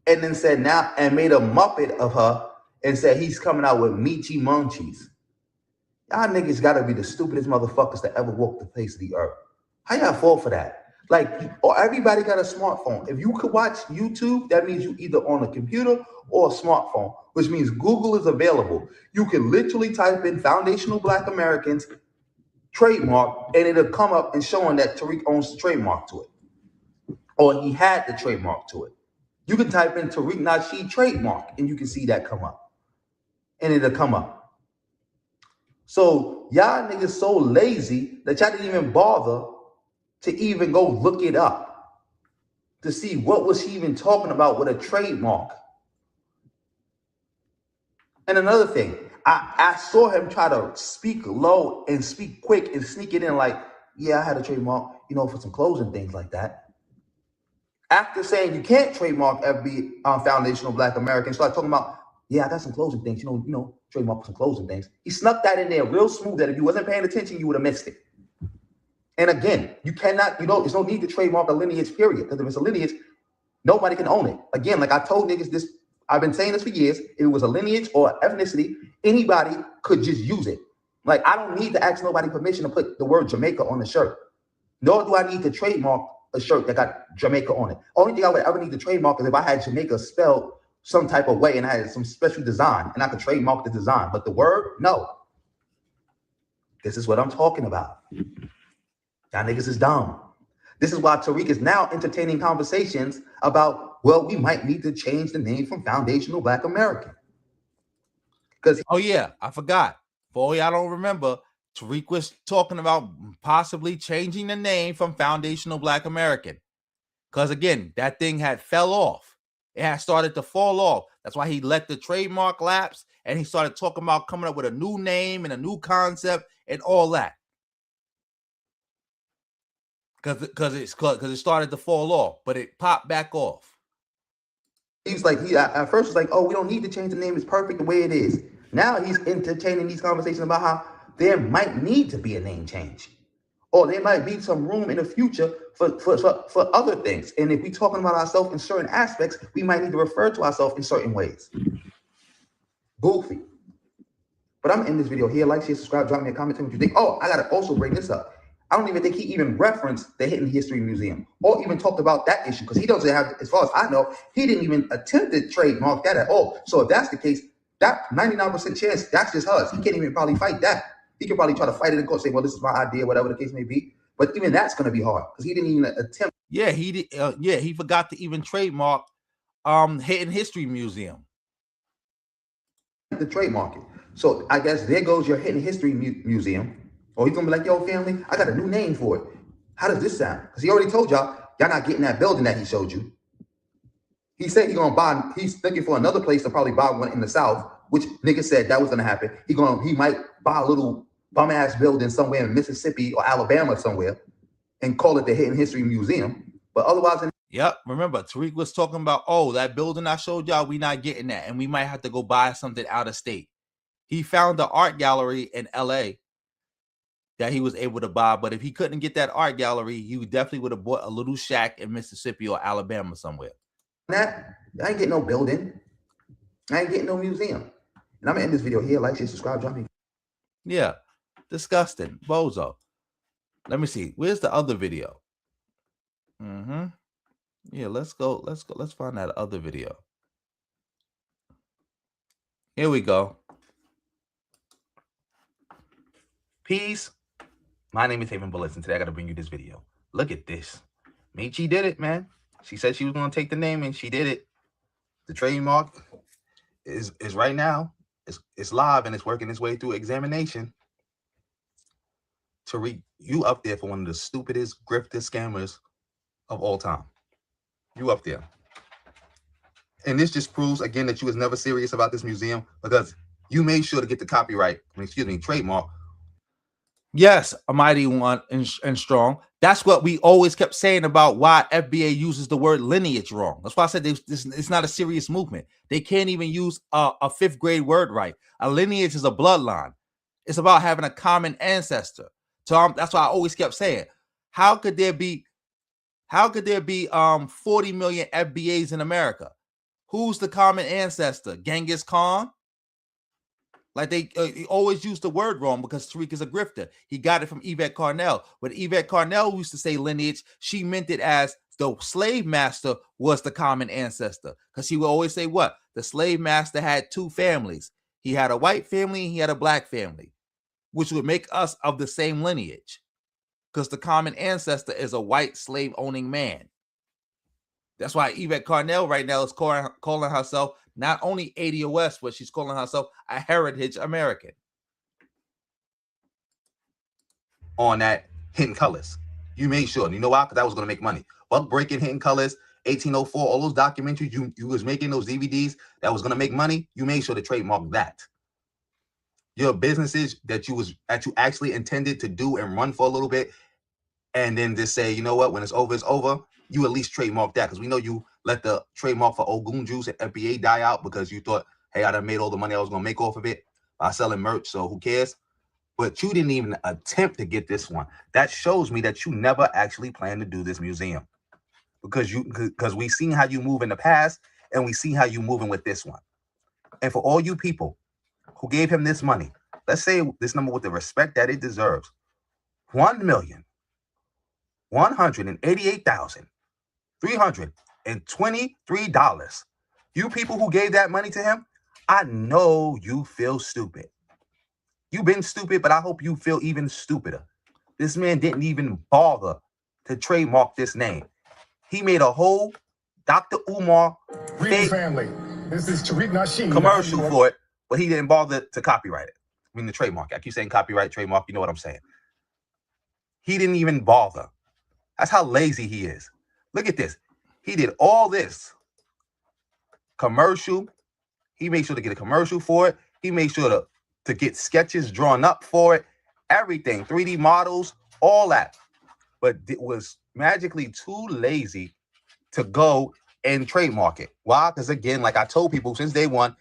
and then said now and made a Muppet of her and said he's coming out with Michi Munchies. Y'all niggas gotta be the stupidest motherfuckers that ever walked the face of the earth. How y'all fall for that? Everybody got a smartphone. If you could watch YouTube, that means you either on a computer or a smartphone, which means Google is available. You can literally type in Foundational Black Americans trademark, and it'll come up and showing that Tariq owns the trademark to it, or he had the trademark to it. You can type in Tariq Nasheed trademark, and you can see that come up, and it'll come up. So y'all niggas so lazy that y'all didn't even bother to even go look it up to see what was he even talking about with a trademark. And another thing, I saw him try to speak low and speak quick and sneak it in like, yeah, I had a trademark, for some clothes and things like that. After saying you can't trademark FB foundational Black American, start talking about, yeah, I got some closing things, trademark some closing things. He snuck that in there real smooth that if you wasn't paying attention, you would have missed it. And again, you cannot, there's no need to trademark a lineage, period. Because if it's a lineage, nobody can own it. Again, like I told niggas this, I've been saying this for years. If it was a lineage or ethnicity, anybody could just use it. Like, I don't need to ask nobody permission to put the word Jamaica on the shirt. Nor do I need to trademark a shirt that got Jamaica on it. Only thing I would ever need to trademark is if I had Jamaica spelled some type of way and I had some special design and I could trademark the design. But the word, no. This is what I'm talking about. Y'all niggas is dumb. This is why Tariq is now entertaining conversations about, well, we might need to change the name from Foundational Black American. Because oh yeah, I forgot. For all y'all don't remember, Tariq was talking about possibly changing the name from Foundational Black American. Because again, that thing had fell off. It had started to fall off. That's why he let the trademark lapse and he started talking about coming up with a new name and a new concept and all that. Because it started to fall off, but it popped back off. He was like, at first was like, oh, we don't need to change the name. It's perfect the way it is. Now he's entertaining these conversations about how there might need to be a name change. Or there might be some room in the future for other things. And if we're talking about ourselves in certain aspects, we might need to refer to ourselves in certain ways. Goofy. But I'm in this video here. Like, share, subscribe, drop me a comment, tell me what you think. Oh, I got to also bring this up. I don't even think he even referenced the Hidden History Museum or even talked about that issue because he doesn't have, as far as I know, he didn't even attempt to trademark that at all. So if that's the case, that 99% chance, that's just hers. He can't even probably fight that. He could probably try to fight it in court, say, well, this is my idea, whatever the case may be. But even that's going to be hard because he didn't even attempt. Yeah, he did. He forgot to even trademark Hidden History Museum. The trademark it. So I guess there goes your Hidden History Museum. Or he's gonna be like, yo, family, I got a new name for it. How does this sound? Because he already told y'all not getting that building that he showed you. He said he's looking for another place to probably buy one in the South, which nigga said that was gonna happen. He might buy a little bum ass building somewhere in Mississippi or Alabama somewhere and call it the Hidden History Museum. But otherwise, yep, remember Tariq was talking about, oh, that building I showed y'all, we not getting that, and we might have to go buy something out of state. He found the art gallery in LA that he was able to buy, but if he couldn't get that art gallery, he definitely would have bought a little shack in Mississippi or Alabama somewhere. I ain't getting no building. I ain't getting no museum. And I'm gonna end this video here. Like, share, subscribe, drop me. Yeah, disgusting, bozo. Let me see. Where's the other video? Yeah, let's go. Let's find that other video. Here we go. Peace. My name is Haven Bullets, and today I got to bring you this video. Look at this. Michi did it, man. She said she was going to take the name, and she did it. The trademark is right now. It's live, and it's working its way through examination. Tariq, you up there for one of the stupidest grifter scammers of all time. You up there. And this just proves, again, that you was never serious about this museum because you made sure to get the copyright, trademark. Yes, a mighty one and strong. That's what we always kept saying about why FBA uses the word lineage wrong. That's why I said it's not a serious movement. They can't even use a fifth grade word right. A lineage is a bloodline. It's about having a common ancestor. So that's why I always kept saying, how could there be 40 million FBAs in America? Who's the common ancestor? Genghis Khan? Like they always use the word wrong because Tariq is a grifter. He got it from Yvette Carnell. When Yvette Carnell used to say lineage, she meant it as the slave master was the common ancestor. Because she would always say what? The slave master had two families. He had a white family and he had a black family, which would make us of the same lineage. Because the common ancestor is a white slave-owning man. That's why Yvette Carnell right now is calling herself not only ADOS, but she's calling herself a heritage American. On that Hidden Colors. You made sure. You know why? Because that was going to make money. Buck Breaking, Hidden Colors, 1804, all those documentaries, you was making those DVDs that was going to make money. You made sure to trademark that. Your businesses that you actually intended to do and run for a little bit, and then just say, you know what, when it's over, you at least trademark that, because we know you let the trademark for Ogun Juice and FBA die out because you thought, hey, I done made all the money I was gonna make off of it by selling merch, so who cares? But you didn't even attempt to get this one. That shows me that you never actually planned to do this museum, because we seen how you move in the past, and we see how you moving with this one. And for all you people who gave him this money, let's say this number with the respect that it deserves, $1,188,323. You people who gave that money to him, I know you feel stupid. You've been stupid, but I hope you feel even stupider. This man didn't even bother to trademark this name. He made a whole Dr. Umar fake family. This is Tariq Nasheed commercial for it, but he didn't bother to copyright it. I mean, the trademark. I keep saying copyright, trademark. You know what I'm saying. He didn't even bother. That's how lazy he is. Look at this. He did all this commercial. He made sure to get a commercial for it. He made sure to get sketches drawn up for it. Everything, 3D models, all that. But it was magically too lazy to go and trademark it. Why? Because again, like I told people since day one,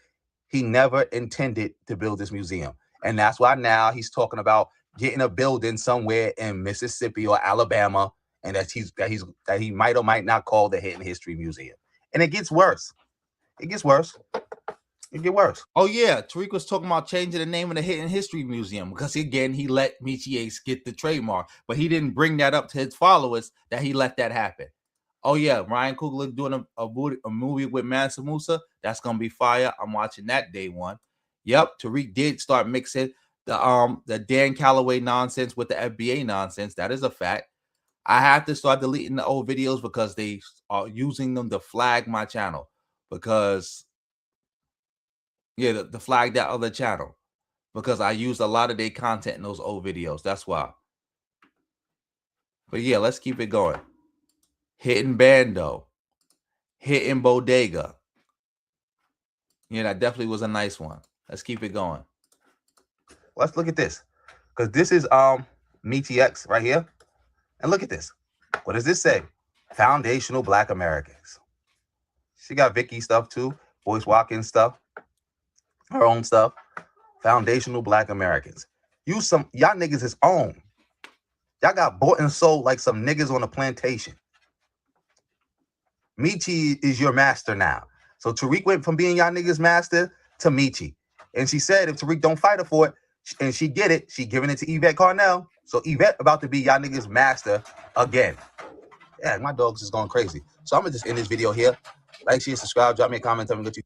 he never intended to build this museum. And that's why now he's talking about getting a building somewhere in Mississippi or Alabama, and that he might or might not call the Hidden History Museum. And it gets worse. It gets worse. It gets worse. Oh yeah, Tariq was talking about changing the name of the Hidden History Museum because again he let Michi Ace get the trademark, but he didn't bring that up to his followers that he let that happen. Oh yeah, Ryan Coogler doing a movie with Mansa Musa. That's gonna be fire. I'm watching that day one. Yep, Tariq did start mixing the Dan Calloway nonsense with the FBA nonsense. That is a fact. I have to start deleting the old videos because they are using them to flag my channel. Because the flag that other channel. Because I used a lot of their content in those old videos. That's why. But yeah, let's keep it going. Hitting Bando. Hitting Bodega. Yeah, that definitely was a nice one. Let's keep it going. Let's look at this. Because this is Michi X right here. And look at this. What does this say? Foundational Black Americans. She got Vicky stuff too. Boyce Watkins stuff. Her own stuff. Foundational Black Americans. Y'all niggas is own. Y'all got bought and sold like some niggas on a plantation. Michi is your master now. So Tariq went from being y'all niggas master to Michi. And she said if Tariq don't fight her for it, and she get it, she giving it to Yvette Carnell. So Yvette about to be y'all niggas master again. Yeah, my dog's just going crazy. So I'm gonna just end this video here. Like, share, subscribe, drop me a comment, tell me what you.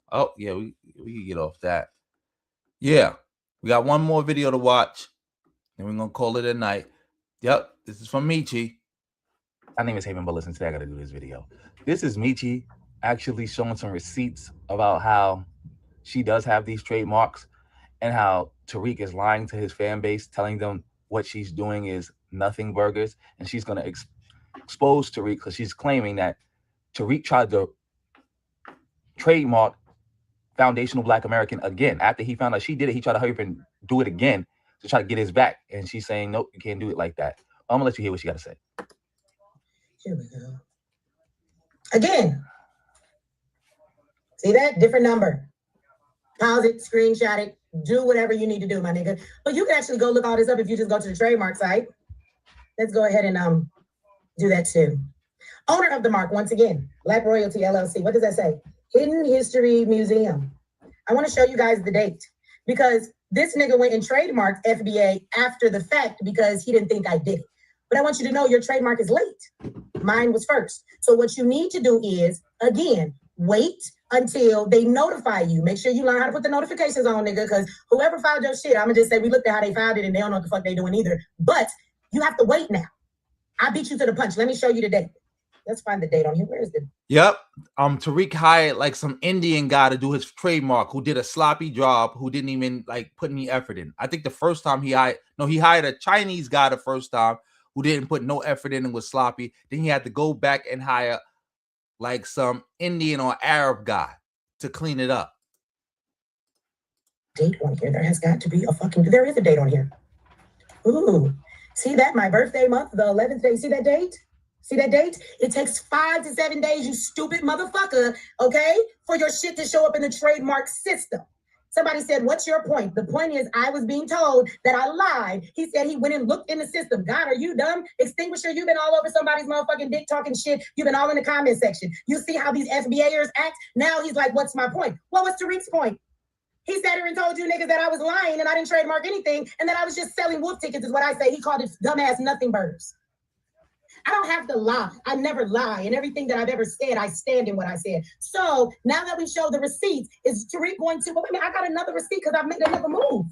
Oh yeah, we can get off that. Yeah, we got one more video to watch, and we're gonna call it a night. Yep, this is from Michi. My name is Haven, but listen, today I gotta do this video. This is Michi actually showing some receipts about how she does have these trademarks and how Tariq is lying to his fan base, telling them what she's doing is nothing burgers, and she's gonna expose Tariq because she's claiming that Tariq tried to trademark Foundational Black American again. After he found out she did it, he tried to hurry up and do it again to try to get his back. And she's saying, nope, you can't do it like that. I'm gonna let you hear what she got to say. Here we go. Again. See that? Different number. Pause it, screenshot it, do whatever you need to do, my nigga. But you can actually go look all this up if you just go to the trademark site. Let's go ahead and do that too. Owner of the mark, once again, Black Royalty LLC. What does that say? Hidden History Museum. I want to show you guys the date because this nigga went and trademarked FBA after the fact because he didn't think I did it. But I want you to know your trademark is late. Mine was first. So what you need to do is, again, wait until they notify you. Make sure you learn how to put the notifications on, nigga, because whoever filed your shit, I'm going to just say we looked at how they filed it and they don't know what the fuck they doing either. But you have to wait now. I beat you to the punch. Let me show you the date. Let's find the date on here. Where is the? Yep. Tariq hired like some Indian guy to do his trademark who did a sloppy job, who didn't even like put any effort in. I think the first time he hired a Chinese guy the first time who didn't put no effort in and was sloppy. Then he had to go back and hire like some Indian or Arab guy to clean it up. Date on here. There has got to be a fucking, there is a date on here. Ooh, see that? My birthday month, the 11th day. See that date? See that date? It takes 5 to 7 days, you stupid motherfucker, okay, for your shit to show up in the trademark system. Somebody said, what's your point? The point is I was being told that I lied. He said he went and looked in the system. God, are you dumb? Extinguisher, you've been all over somebody's motherfucking dick talking shit. You've been all in the comment section. You see how these FBAers act? Now he's like, what's my point? What was Tariq's point? He sat here and told you niggas that I was lying and I didn't trademark anything and that I was just selling wolf tickets is what I say. He called it dumbass nothing burgers. I don't have to lie. I never lie. And everything that I've ever said, I stand in what I said. So now that we show the receipts, is Tariq going to, well, wait a minute, I got another receipt because I've made another move.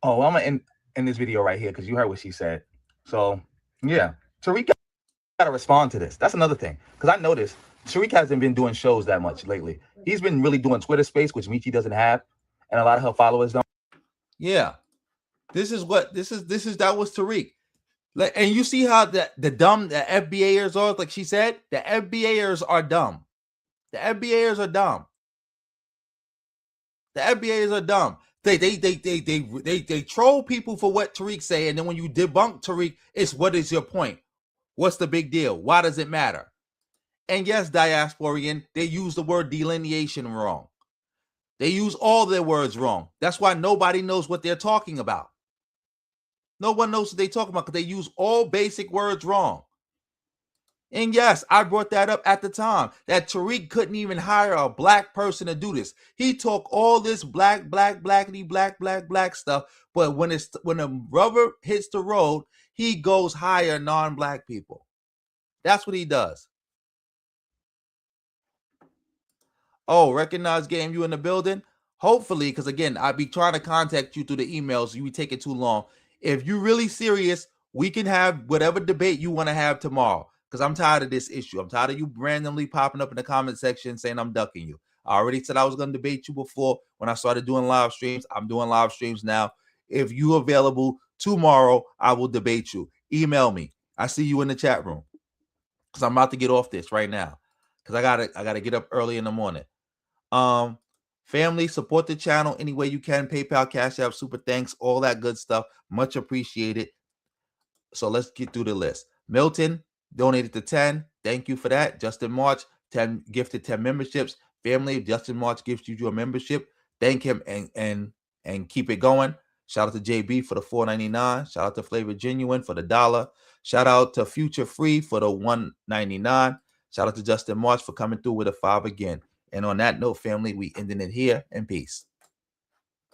Oh, well, I'm going to end this video right here because you heard what she said. So, yeah, Tariq got to respond to this. That's another thing. Because I noticed Tariq hasn't been doing shows that much lately. He's been really doing Twitter space, which Michi doesn't have. And a lot of her followers don't. Yeah. That was Tariq. Like, and you see how the FBAers are, like she said, the FBAers are dumb. The FBAers are dumb. The FBAers are dumb. They troll people for what Tariq say, and then when you debunk Tariq, it's what is your point? What's the big deal? Why does it matter? And yes, diasporian, they use the word delineation wrong. They use all their words wrong. That's why nobody knows what they're talking about. No one knows what they're talking about because they use all basic words wrong. And yes, I brought that up at the time, that Tariq couldn't even hire a black person to do this. He talked all this black stuff, but when the rubber hits the road, he goes hire non-black people. That's what he does. Oh, recognize game, you in the building? Hopefully, because again, I'll be trying to contact you through the emails. You be taking too long. If you're really serious, we can have whatever debate you want to have tomorrow. Because I'm tired of this issue. I'm tired of you randomly popping up in the comment section saying I'm ducking you. I already said I was going to debate you before when I started doing live streams. I'm doing live streams now. If you're available tomorrow, I will debate you. Email me. I see you in the chat room. Because I'm about to get off this right now. Because I gotta get up early in the morning. Family, support the channel any way you can. PayPal, Cash App, super thanks, all that good stuff. Much appreciated. So let's get through the list. Milton donated to 10. Thank you for that. Justin March, 10 gifted 10 memberships. Family, Justin March gives you a membership. Thank him and keep it going. Shout out to JB for the $4.99. Shout out to Flavor Genuine for the $1. Shout out to Future Free for the $1.99. Shout out to Justin March for coming through with a $5 again. And on that note, family, we ending it here, and peace.